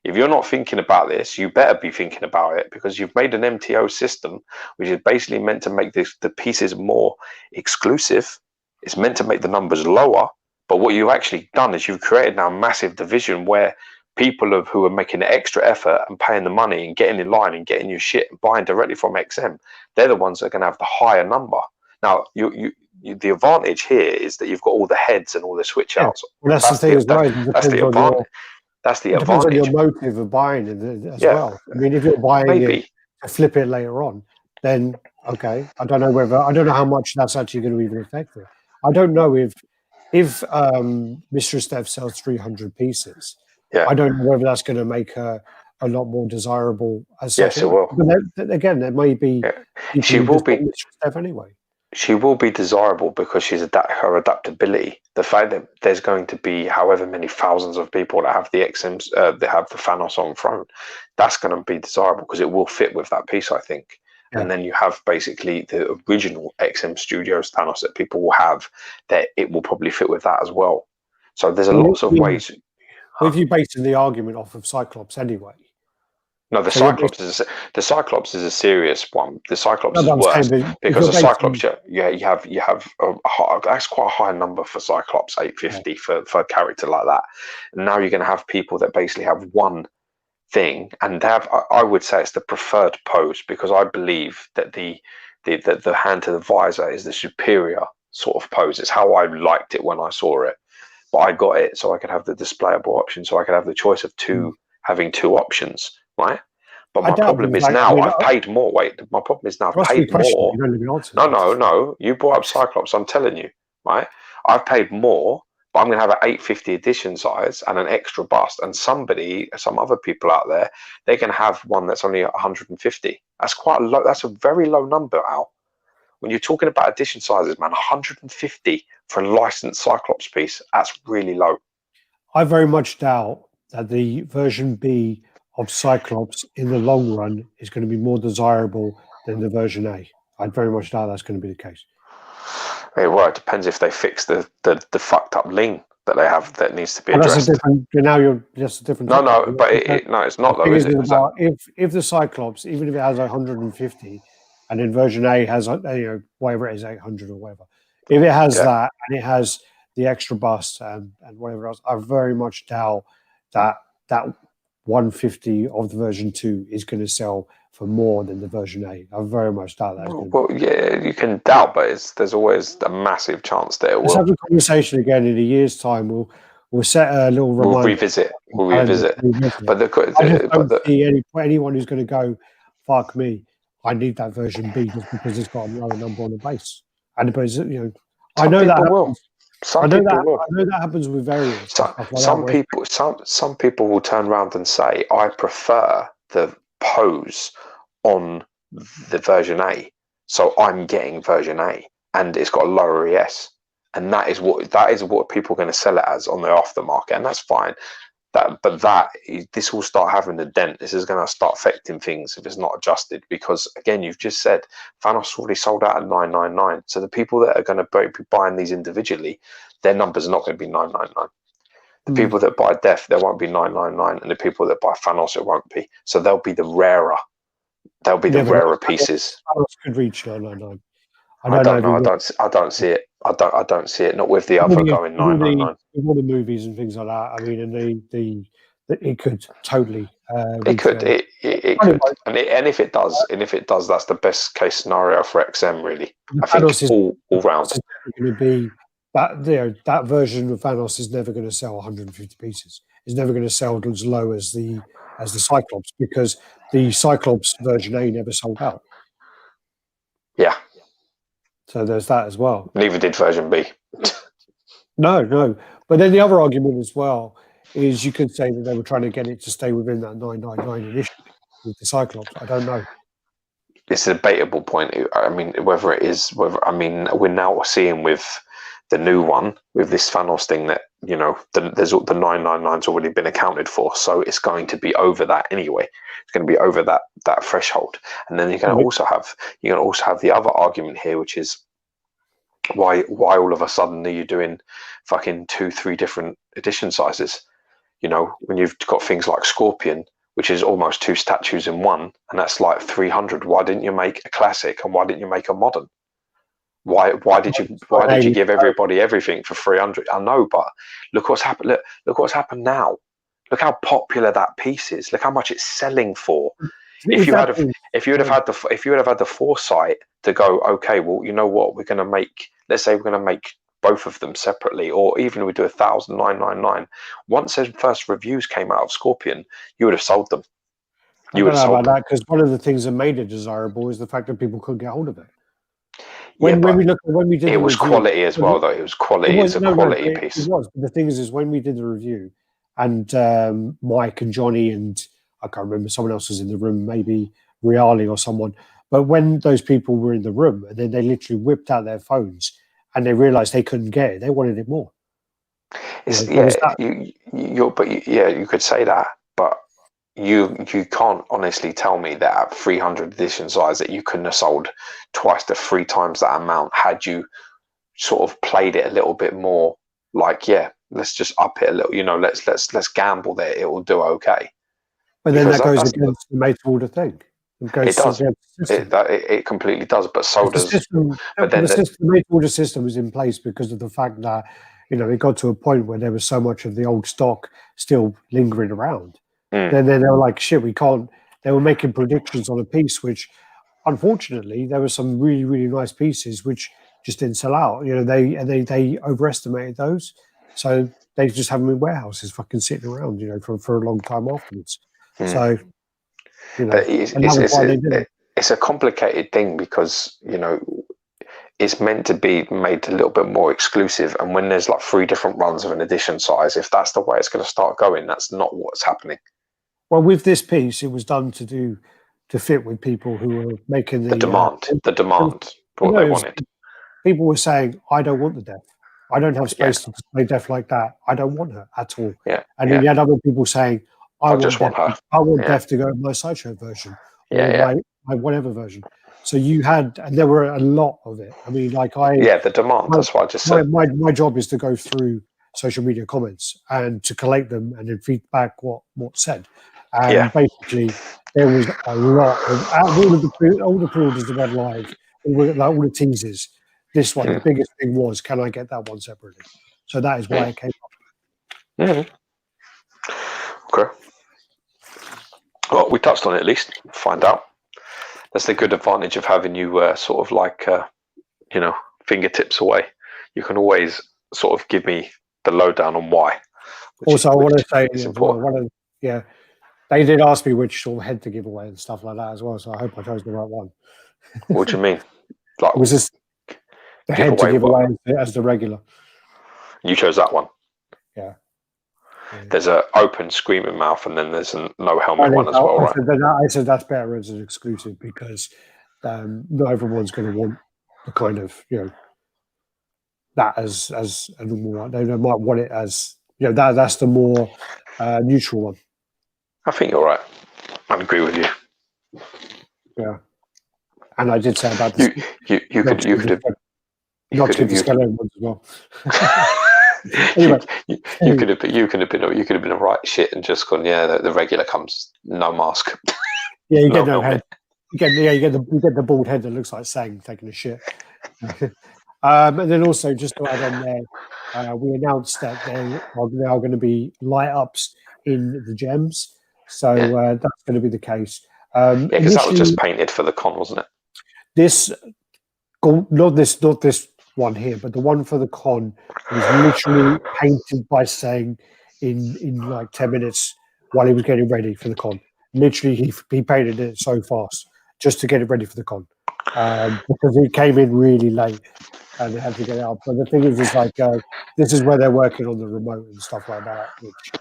If you're not thinking about this, you better be thinking about it, because you've made an MTO system which is basically meant to make the pieces more exclusive. It's meant to make the numbers lower. But what you've actually done is you've created now a massive division where people who are making the extra effort and paying the money and getting in line and getting your shit and buying directly from XM, they're the ones that are going to have the higher number. Now, the advantage here is that you've got all the heads and all the switch outs. Well, that's the thing as well. That's the advantage. That's the advantage. Depends on your motive of buying it as well. I mean, if you're buying it to flip it later on, then okay. I don't know how much that's actually going to even affect it. I don't know if Mistress Death sells 300 pieces. Yeah. I don't know whether that's going to make her a lot more desirable as yes, such. It will. But again, there may be. Yeah. She will be Mistress Death anyway. She will be desirable because she's her adaptability. The fact that there's going to be however many thousands of people that have the XMs, that have the Thanos on throne, that's going to be desirable because it will fit with that piece, I think. Yeah. And then you have basically the original XM Studios Thanos that people will have, that it will probably fit with that as well. So there's lots of ways. If you base the argument off of Cyclops anyway. No, the Cyclops is a serious one. The Cyclops is worse because the Cyclops, you have that's quite a high number for Cyclops, 850 for a character like that. And now you're going to have people that basically have one thing, and I would say it's the preferred pose, because I believe that the hand to the visor is the superior sort of pose. It's how I liked it when I saw it, but I got it so I could have the displayable option, so I could have the choice of having two options. Right, but my problem is now I've paid more. Wait, my problem is now I've paid more. No. You brought up Cyclops. I'm telling you, right? I've paid more, but I'm going to have an 850 edition size and an extra bust. And some other people out there, they can have one that's only 150. That's quite low. That's a very low number, Al. When you're talking about edition sizes, man, 150 for a licensed Cyclops piece, that's really low. I very much doubt that the version B of Cyclops in the long run is going to be more desirable than the version A. I very much doubt that's going to be the case. Well, it depends if they fix the fucked up lean that they have that needs to be addressed. That's a different. No, but it's not though, is it? If the Cyclops, even if it has 150, and then version A has whatever it is, 800 or whatever. If it has that and it has the extra bust and whatever else, I very much doubt that 150 of the version 2 is going to sell for more than the version A. I very much doubt that. Well, yeah, you can doubt, but there's always a massive chance that it will. Let's have a conversation again in a year's time. We'll set a little reminder. We'll revisit. But I don't see anyone who's going to go, fuck me, I need that version B just because it's got a lower number on the base. And I know that happens. I know that happens with variants. Some people will turn around and say, I prefer the pose on the version A, so I'm getting version A, and it's got a lower ES, and that is what people are going to sell it as on the aftermarket, and that's fine. This will start having a dent. This is going to start affecting things if it's not adjusted, because again, you've just said Thanos already sold out at 999. So the people that are going to be buying these individually, their numbers are not going to be 999. The people that buy Death, there won't be 999, and the people that buy Thanos, it won't be. So they'll be the rarer. They'll be the rarer pieces. Thanos could reach 999. I don't know. I don't see it. I don't see it. Not with the other going 999. With all the movies and things like that. I mean, and it could totally. It could. It could. And if it does, that's the best case scenario for XM. Really, I think all round. Going to be that version of Thanos is never going to sell 150 pieces. It's never going to sell as low as the Cyclops, because the Cyclops version A never sold out. Yeah. So there's that as well. Neither did version B. No. But then the other argument as well is you could say that they were trying to get it to stay within that 999 initially with the Cyclops. I don't know. It's a debatable point. I mean, we're now seeing with the new one, with this Thanos thing, that there's the 999's already been accounted for, so it's going to be over that anyway. It's going to be over that threshold. And then you're going to also have the other argument here, which is why all of a sudden are you doing fucking 2-3 different edition sizes? When you've got things like Scorpion, which is almost 2 statues in one, and that's like 300. Why didn't you make a classic, and why didn't you make a modern? Why did you give everybody everything for 300? I know, but look what's happened. Look what's happened now. Look how popular that piece is. Look how much it's selling for. If you would have had the foresight to go, okay, well, you know what, let's say we're going to make both of them separately, or even we do 1,999. Once those first reviews came out of Scorpion, you would have sold them. You would have sold them, because one of the things that made it desirable is the fact that people couldn't get hold of it. When we did, it was quality as well, though. It was quality. It's a quality piece. It was. But the thing is when we did the review, and Mike and Johnny and I can't remember, someone else was in the room, maybe Reali or someone. But when those people were in the room, and then they literally whipped out their phones, and they realised they couldn't get it, they wanted it more. You could say that, but you can't honestly tell me that at 300 edition size that you couldn't have sold twice to 3 times that amount had you sort of played it a little bit more. Like, let's just up it a little. Let's gamble that it will do okay. But then that goes against the made to order thing. It does. It completely does. But so does. The made to order system was in place because of the fact that it got to a point where there was so much of the old stock still lingering around. Then they were like, shit, we can't. They were making predictions on a piece, which unfortunately there were some really, really nice pieces which just didn't sell out. They overestimated those, so they just have them in warehouses, fucking sitting around, for a long time afterwards. So, it's a complicated thing because it's meant to be made a little bit more exclusive, and when there's like 3 different runs of an edition size, if that's the way it's going to start going, that's not what's happening. Well, with this piece, it was done to fit with people who were making the demand, what they wanted. People were saying, I don't want the Death. I don't have space to display Death like that. I don't want her at all. And then you had other people saying, I want her. I want Death to go in my Sideshow version, or my whatever version. So you had, and there were a lot of it. I mean, the demand. That's what I just said. My job is to go through social media comments and to collate them and then feedback what's said. And basically, there was a lot of out of all the pre-orders that went live, all the teasers. This one, the biggest thing was, can I get that one separately? So that is why it came up. Okay. Well, we touched on it at least. Find out. That's the good advantage of having you sort of like, you know, fingertips away. You can always sort of give me the lowdown on why. Also, I want to say, they did ask me which sort of head to give away and stuff like that as well. So I hope I chose the right one. What do you mean? Like, was this the head to give away as the regular? You chose that one. Yeah. There's an open screaming mouth, and then there's a no helmet one as well, right? I said that's better as an exclusive because not everyone's going to want the kind of, you know, that as a normal one. They might want it as, you know, that's the more neutral one. I think you're right. I agree with you. Yeah, and I did say about this. You could have not to give the skeleton ones as well. Anyway, you could have been a right shit and just gone, yeah, the regular comes, no mask. Yeah, you get no head. You get the bald head that looks like Sang taking a shit. And then also just to add on there, we announced that there are going to be light ups in the gems, so that's going to be the case. Because that was just painted for the con, wasn't it? Not this one here, but the one for the con was literally painted by Sang in like 10 minutes while he was getting ready for the con. Literally, he painted it so fast just to get it ready for the con because he came in really late and they had to get it up. But the thing is, it's like this is where they're working on the remote and stuff like that. Which,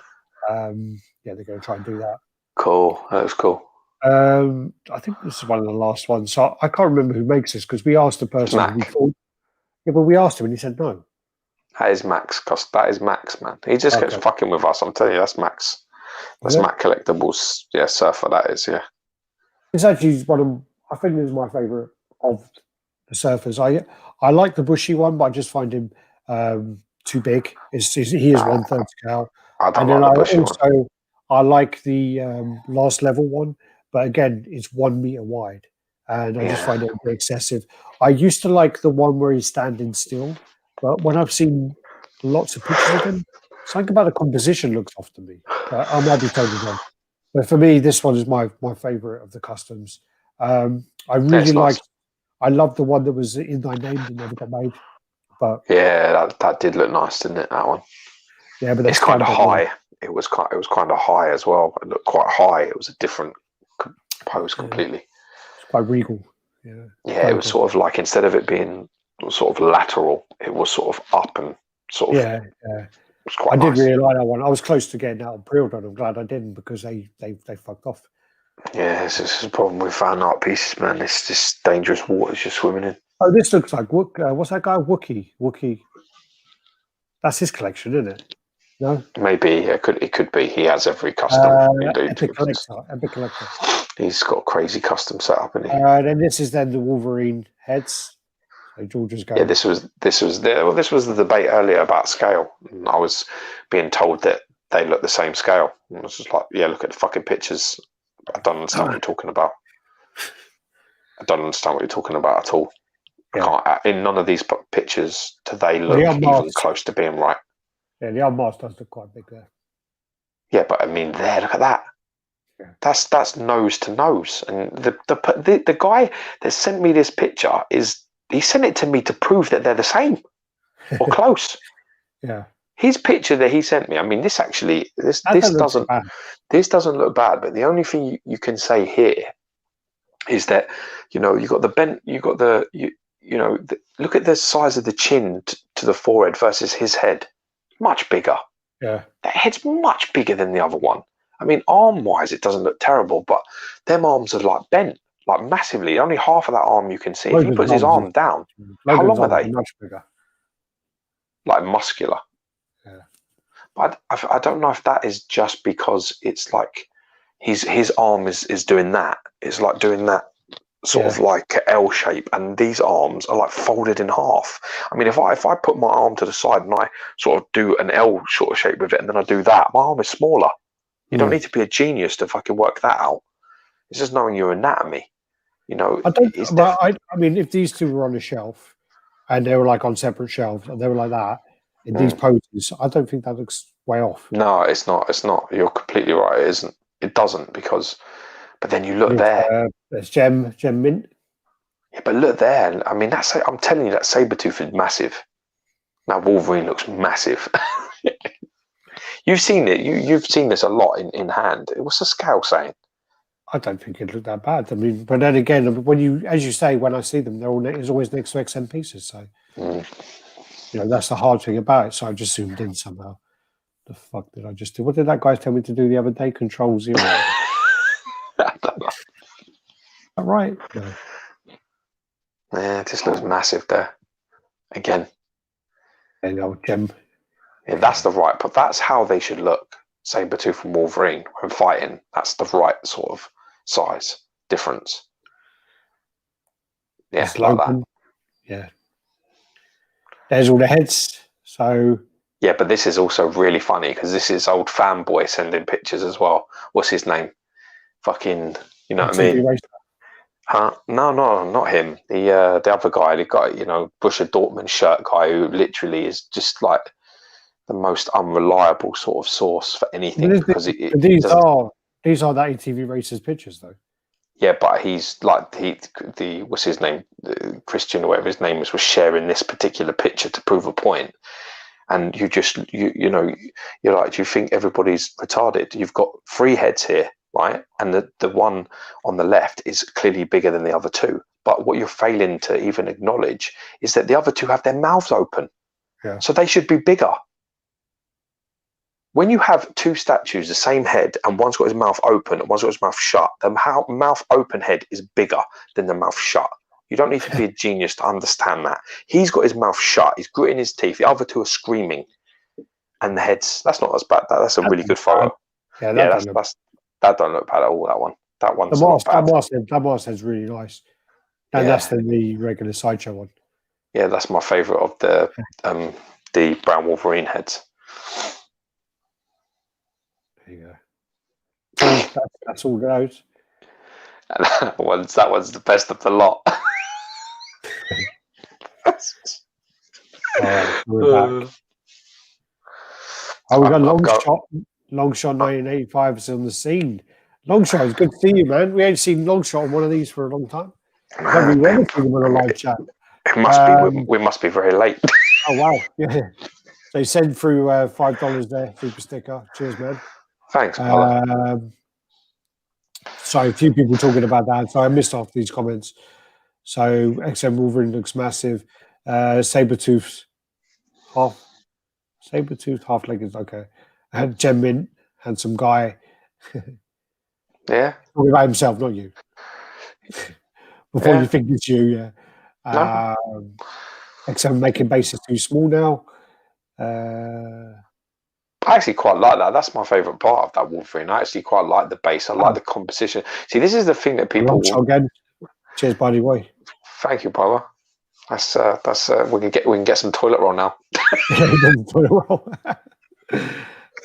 they're going to try and do that. Cool, that was cool. I think this is one of the last ones. So I can't remember who makes this because we asked the person. But we asked him and he said no. That is Max. That is Max, man. He just keeps fucking with us. I'm telling you, that's Max. That's Mac Collectibles. Yeah, Surfer. That is. Yeah. It's actually I think this is my favorite of the Surfers. I like the bushy one, but I just find him too big. He is 1/3 scale. I like the last level one, but again, it's 1 meter wide, and I just find it a bit excessive. I used to like the one where he's standing still, but when I've seen lots of pictures of him, something about the composition looks off to me. I might be totally wrong, but for me, this one is my favorite of the customs. I really liked. I love the one that was in Thy Name that never got made. But yeah, that did look nice, didn't it? That one. Yeah, but it's kind of high. It was kind of high as well. It looked quite high. It was a different pose completely. It's quite regal. Yeah. Yeah, it was sort of like, instead of it being sort of lateral, it was sort of up and sort of. Yeah. It was quite nice. Did really like that one. I was close to getting out on pre-order. I'm glad I didn't because they fucked off. Yeah, this is the problem with fan art pieces, man. It's just dangerous waters you're swimming in. Oh, this looks like what's that guy? Wookie. That's his collection, isn't it? No, maybe it could be. He has every custom. Epic collector. He's got a crazy custom setup, isn't he? Then this is the Wolverine heads. So George's going. Yeah, this was the debate earlier about scale. I was being told that they look the same scale. And I was just like, yeah, look at the fucking pictures. I don't understand what you're talking about. I don't understand what you're talking about at all. Yeah. In none of these pictures do they look even close to being right. Yeah, the unmasked does look quite big there. Yeah, but I mean, look at that. Yeah. That's nose to nose, and the guy that sent me this picture he sent it to me to prove that they're the same or close. Yeah. His picture that he sent me. I mean, this doesn't look bad, but the only thing you can say here is that you got the bent, look at the size of the chin to the forehead versus his head. Much bigger. Yeah. That head's much bigger than the other one. I mean, arm-wise, it doesn't look terrible, but them arms are like bent, like massively. Only half of that arm you can see. If he puts his arm down, how long are they? Much bigger. Like muscular. Yeah. But I don't know if that is just because it's like his arm is doing that. It's like doing that sort of like L shape, and these arms are like folded in half. I mean, if I put my arm to the side and I sort of do an L sort of shape with it, and then I do that, my arm is smaller. You don't need to be a genius to fucking work that out. It's just knowing your anatomy. You know, I mean, if these two were on a shelf and they were like on separate shelves and they were like that in these poses, I don't think that looks way off. No, it's not. It's not. You're completely right. It isn't. It doesn't because. But then you look there. There's Gem Mint. Yeah, but look there. I mean, I'm telling you, that Sabretooth is massive. Now Wolverine looks massive. You've seen it. You've seen this a lot in hand. What's the scale saying? I don't think it looked that bad. I mean, but then again, when you, as you say, when I see them, they're always next to XM pieces. So, you know, that's the hard thing about it. So I just zoomed in somehow. The fuck did I just do? What did that guy tell me to do the other day? Control 0. I don't know. Is that right? No. Yeah, it just looks massive there. Again. There you go, Gem. Yeah, that's the right, but that's how they should look. Sabretooth and Wolverine when fighting. That's the right sort of size difference. Yeah, like that. Yeah. There's all the heads. So. Yeah, but this is also really funny because this is old fanboy sending pictures as well. What's his name? Fucking, you know what I mean? No, not him. The other guy, the guy, you know, Borussia Dortmund shirt guy who literally is just like the most unreliable sort of source for anything. Because these are that ATV Racers pictures though. Yeah, but he's like what's his name, Christian or whatever his name was sharing this particular picture to prove a point. And you know, you're like, do you think everybody's retarded? You've got 3 heads here, right? And the one on the left is clearly bigger than the other 2. But what you're failing to even acknowledge is that the other 2 have their mouths open. Yeah. So they should be bigger. When you have 2 statues, the same head, and one's got his mouth open and one's got his mouth shut, the mouth open head is bigger than the mouth shut. You don't need to be a genius to understand that. He's got his mouth shut. He's gritting his teeth. The other 2 are screaming. And the heads, that's not as bad. That's a really good photo. Yeah, that don't look bad at all, that one. That one's not bad. That mask is really nice. And that's the regular Sideshow one. Yeah, that's my favourite of the brown Wolverine heads. There you go. That's all those. That one's the best of the lot. We're back. We got Longshot 1985 is on the scene. Longshot, it's good to see you, man. We ain't seen Longshot on one of these for a long time. We were seeing him on a live chat. It must be. We must be very late. Oh wow! Yeah. So you send through $5 there, super sticker. Cheers, man. Thanks, brother. So a few people talking about that. So I missed off these comments. So XM Wolverine looks massive. Sabretooth half leg is okay. I had Gem Mint, handsome guy. Yeah. Talking about himself, not you. Before you think it's you, yeah. No. XM making bases too small now. I actually quite like that. That's my favourite part of that Wolverine. I actually quite like the base. I like the composition. See, this is the thing that people. Again. Cheers, buddy. Boy. Thank you, brother. That's we can get some toilet roll now. Toilet roll.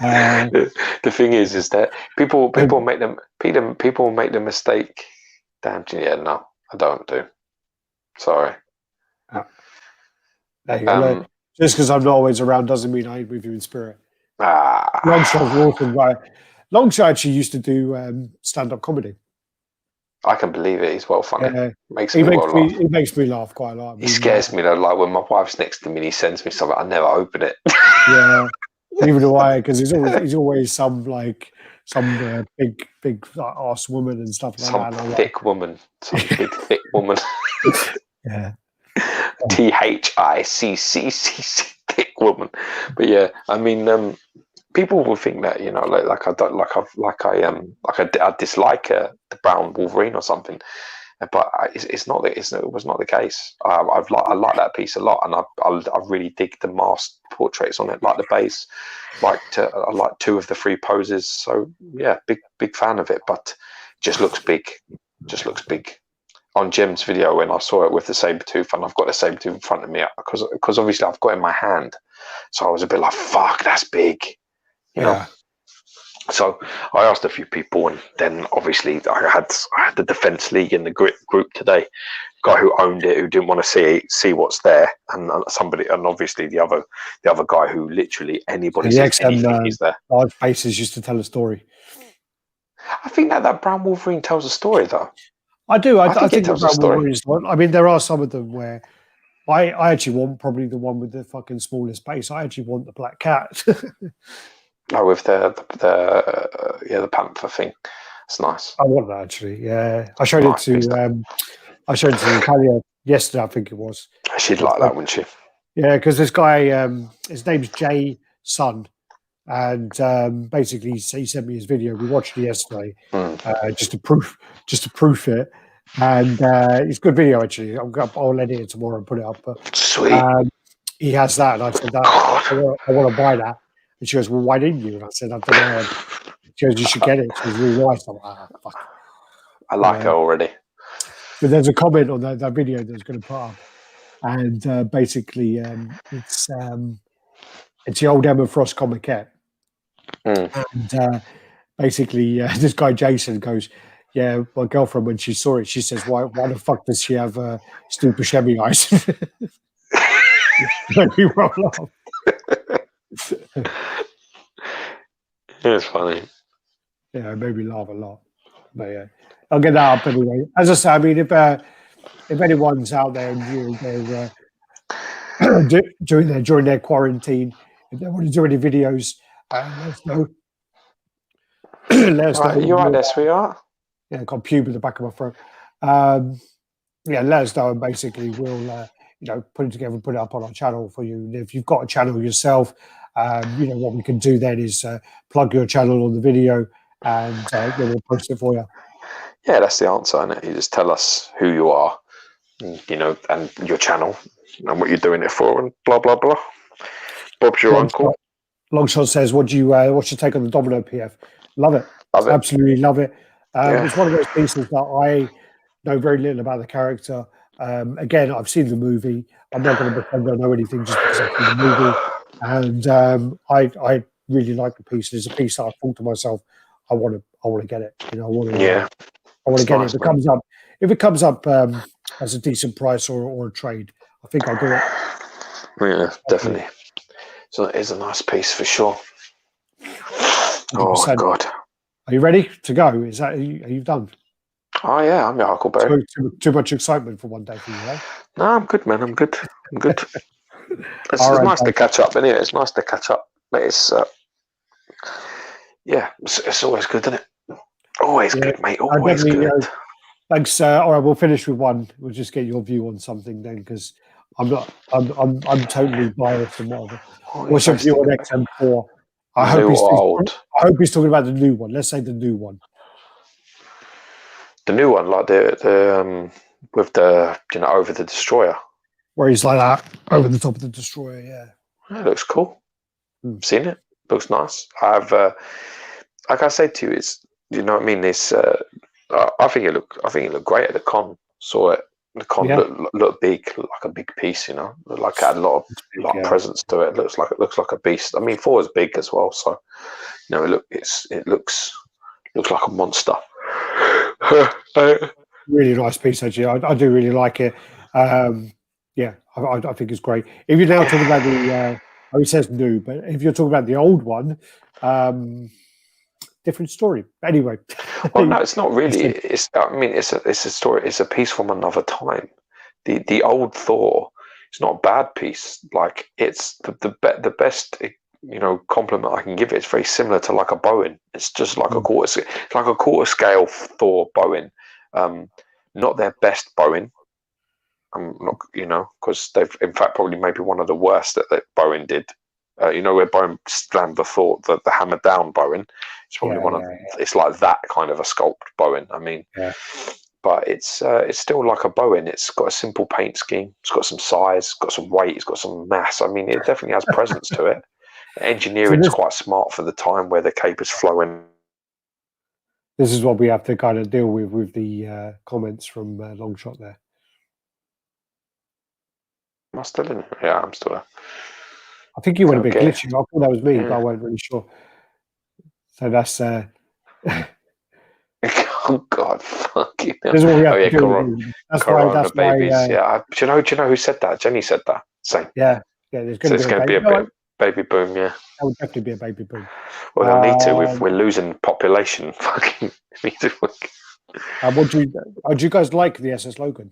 The thing is that people make the mistake. Damn, yeah, no, I don't do. Sorry. There you go. Just because I'm not always around doesn't mean I ain't with you in spirit. Longshot's awesome, right? Longshot actually used to do stand-up comedy. I can believe it. He's well funny. Yeah. He makes me laugh quite a lot. He scares me though. Like when my wife's next to me, and he sends me something. I never open it. Yeah, neither do I, because he's always some big ass woman and stuff like that. Some thick woman, some big thick woman. Yeah. THICCC thick woman. But yeah, I mean, people will think that, you know, like I dislike the brown Wolverine or something, but it was not the case. I like that piece a lot, and I really dig the masked portraits on it, like the base, I like 2 of the 3 poses. So yeah, big fan of it, but just looks big. On Jim's video, when I saw it with the Sabretooth, and I've got the Sabretooth in front of me, because obviously I've got it in my hand, so I was a bit like, fuck, that's big, you know. So I asked a few people, and then obviously I had the Defense League in the group today. Guy who owned it, who didn't want to see what's there, and somebody, and obviously the other guy who literally anybody says anything, he's there. Large faces used to tell a story. I think that Brown Wolverine tells a story, though. I do. I think it tells a story. I mean, there are some of them where I actually want probably the one with the fucking smallest base. I actually want the black cat. Oh, with the panther thing. It's nice. I want that actually. Yeah, I showed it to Natalia yesterday. I think it was. She'd like that, wouldn't she? Yeah, because this guy, his name's Jay Sun, and basically he sent me his video. We watched it yesterday, just to proof it, and it's a good video actually. I'll edit it tomorrow and put it up. But, sweet. He has that, and I said that I want to buy that. And she goes, "Well, why didn't you?" And I said, "I don't know." She goes, "You should get it. It's really nice." I'm like, fuck. I like it already. But there's a comment on that video that's going to put up, and basically it's the old Emma Frost comiquette, and basically this guy Jason goes, "Yeah, my girlfriend when she saw it, she says, why the fuck does she have Stu Buscemi eyes?" Made me roll off. It's funny. Yeah, it made me laugh a lot. But yeah, I'll get that up anyway. As I say, I mean, if anyone's out there and during their quarantine, if they want to do any videos, let us know. Let us know. You're right there, sweetheart. Yeah, I got pube in the back of my throat. Yeah, let us know, and basically we'll put it together and put it up on our channel for you. And if you've got a channel yourself, what we can do then is plug your channel on the video, and we'll post it for you. Yeah, that's the answer, isn't it? You just tell us who you are, and your channel, and what you're doing it for, and blah blah blah. Bob's your uncle. Longshot says, "What's your take on the Domino PF?" Love it. Absolutely love it. It's one of those pieces that I know very little about the character. Again, I've seen the movie. I'm not going to pretend I know anything just because I've seen the movie. And I really like the piece. It's a piece that I thought to myself, I want to get it. I want to get it. If it comes up as a decent price or a trade, I think I'll do it. Yeah, definitely. So it is a nice piece for sure. 100%. Oh God! Are you ready to go? Are you done? Oh yeah, I'm your Huckleberry. Too much excitement for one day for you, right? No, I'm good, man. I'm good. It's nice to catch up. Anyway, it's nice to catch up. But it's it's always good, isn't it? Always good, mate. Always good. Thanks. All right, we'll finish with one. We'll just get your view on something then, because I'm totally biased and whatever. What's your view on XM4? I hope he's talking about the new one. Let's say the new one. The new one, like the with the over the destroyer, where he's like that over the top of the destroyer. Yeah, it looks cool. Seen it? Looks nice. I've like I said to you, it's what I mean. This I think it looked great at the con. Saw it. The con looked big, like a big piece. Like it had a lot of presence to it. It looks like a beast. I mean, 4 is big as well, so it looks like a monster. Really nice piece, actually. I do really like it. I think it's great. If you're now talking about the, it says new, but if you're talking about the old one, different story. Anyway, well, no, it's not really. It's a story. It's a piece from another time. The old Thor. It's not a bad piece. Like it's the best. Compliment I can give it. It's very similar to like a Bowen. It's just like a quarter. It's like a quarter scale Thor Bowen. Not their best Bowen. I'm not, because they've in fact probably maybe one of the worst that Bowen did. Where Bowen slammed the hammer down Bowen. It's probably one of. It's like that kind of a sculpt Bowen. I mean, but it's still like a Bowen. It's got a simple paint scheme. It's got some size. It's got some weight. It's got some mass. I mean, it definitely has presence to it. Engineering is quite smart for the time where the cape is flowing. This is what we have to kind of deal with the comments from Longshot there. Am I still in? Yeah, I'm still there. I think you went a bit glitchy. I thought that was me, but I wasn't really sure. So that's Oh God, fucking hell. this is what we have Oh to yeah, do. That's Corona why babies. Yeah, do you know who said that? Jenny said that. Same. yeah, there's So going it's to be a going to baby. be a bit of baby boom. Yeah. That would definitely be a baby boom. Well, they'll need to. We're losing population. Fucking need to. What do you guys like the SS Logan?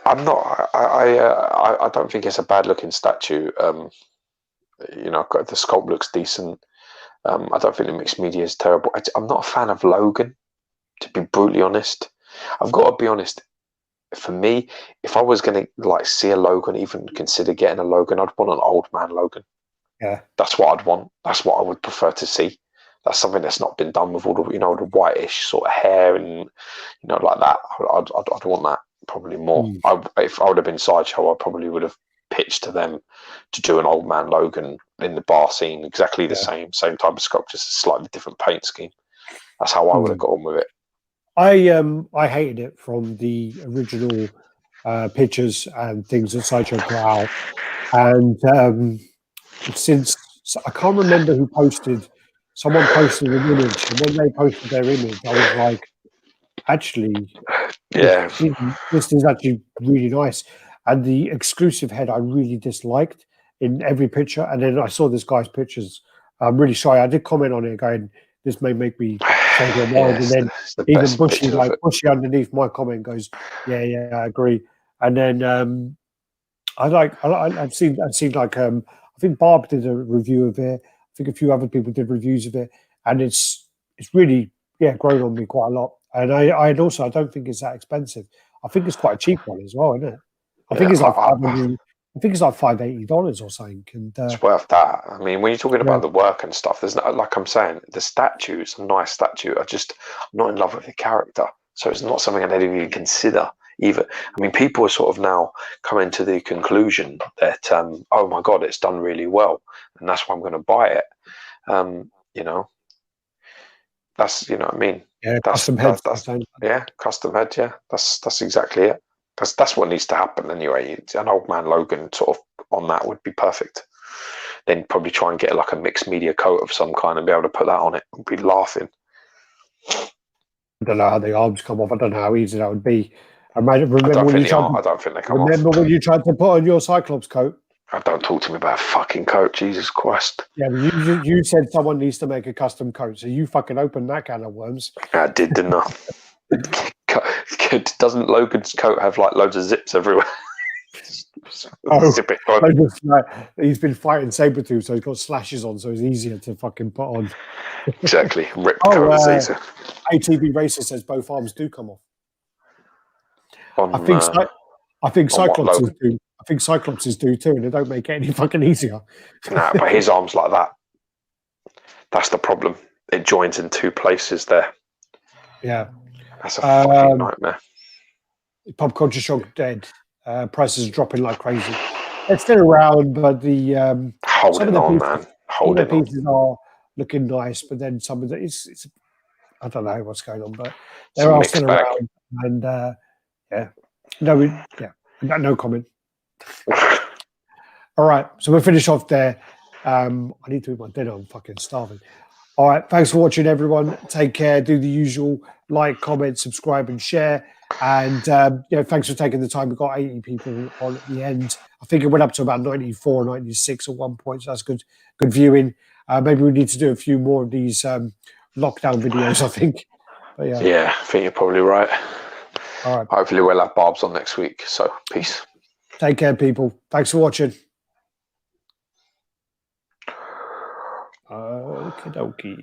I'm not. I don't think it's a bad looking statue. You know, the sculpt looks decent. I don't think the mixed media is terrible. I'm not a fan of Logan, to be brutally honest. I've got to be honest. For me, if I was going to like see a Logan, even consider getting a Logan, I'd want an old man Logan. Yeah, that's what I'd want. That's what I would prefer to see. That's something that's not been done with all the, you know, the whitish sort of hair and, you know, like that. I'd want that probably more. If I would have been Sideshow, I probably would have pitched to them to do an old man Logan in the bar scene, exactly the same type of sculpt, just a slightly different paint scheme. That's how I would have got on with it. I hated it from the original pictures and things that Sideshow put out, and since I can't remember who posted. Someone posted an image, and when they posted their image, I was like, actually, Yeah, this is actually really nice. And the exclusive head I really disliked in every picture. And then I saw this guy's pictures. I'm really sorry. I did comment on it going, this may make me change my mind. And then even Bushy underneath my comment goes, yeah, I agree. And then I've seen like I think Barb did a review of it. I think a few other people did reviews of it, and it's really grown on me quite a lot. And I don't think it's that expensive. I think it's quite a cheap one as well, isn't it? I think it's like $580 or something. And it's worth that. I mean, when you're talking about the work and stuff, there's no, like I'm saying, the statue is a nice statue. I'm not in love with the character, so it's not something I didn't even consider. Either, I mean, people are sort of now coming to the conclusion that, oh my God, it's done really well, and that's why I'm going to buy it. You know, that's, you know what I mean. Yeah, custom heads. Custom head. Yeah, that's exactly it. That's what needs to happen anyway. An old man Logan sort of on that would be perfect. Then probably try and get like a mixed media coat of some kind and be able to put that on it and be laughing. I don't know how the arms come off. I don't know how easy that would be. I don't think they come off. Remember when you tried to put on your Cyclops coat? Don't talk to me about a fucking coat, Jesus Christ. Yeah, but you said someone needs to make a custom coat, so you fucking opened that can of worms. I did, didn't I? Doesn't Logan's coat have like loads of zips everywhere? Zip it. He's been fighting Sabretooth, so he's got slashes on, so it's easier to fucking put on. Exactly. Rip the coat is easier. ATV Racer says both arms do come off. I think Cyclops do. I think Cyclops do too, and they don't make it any fucking easier. Nah, but his arm's like that. That's the problem. It joins in two places there. Yeah. That's a fucking nightmare. Pop culture shock dead. Prices are dropping like crazy. They're still around, but the some of the pieces are looking nice, but then some of it's I don't know what's going on, but they are still around. And no comment. All right, so we'll finish off there. I need to eat my dinner. I'm fucking starving. All right, thanks for watching, everyone. Take care. Do the usual: like, comment, subscribe, and share. And thanks for taking the time. We've got 80 people on at the end. I think it went up to about 94, 96 at one point. So that's good viewing. Maybe we need to do a few more of these lockdown videos, I think. But yeah, I think you're probably right. All right. Hopefully we'll have Barb's on next week. So peace. Take care, people. Thanks for watching. Okie dokie.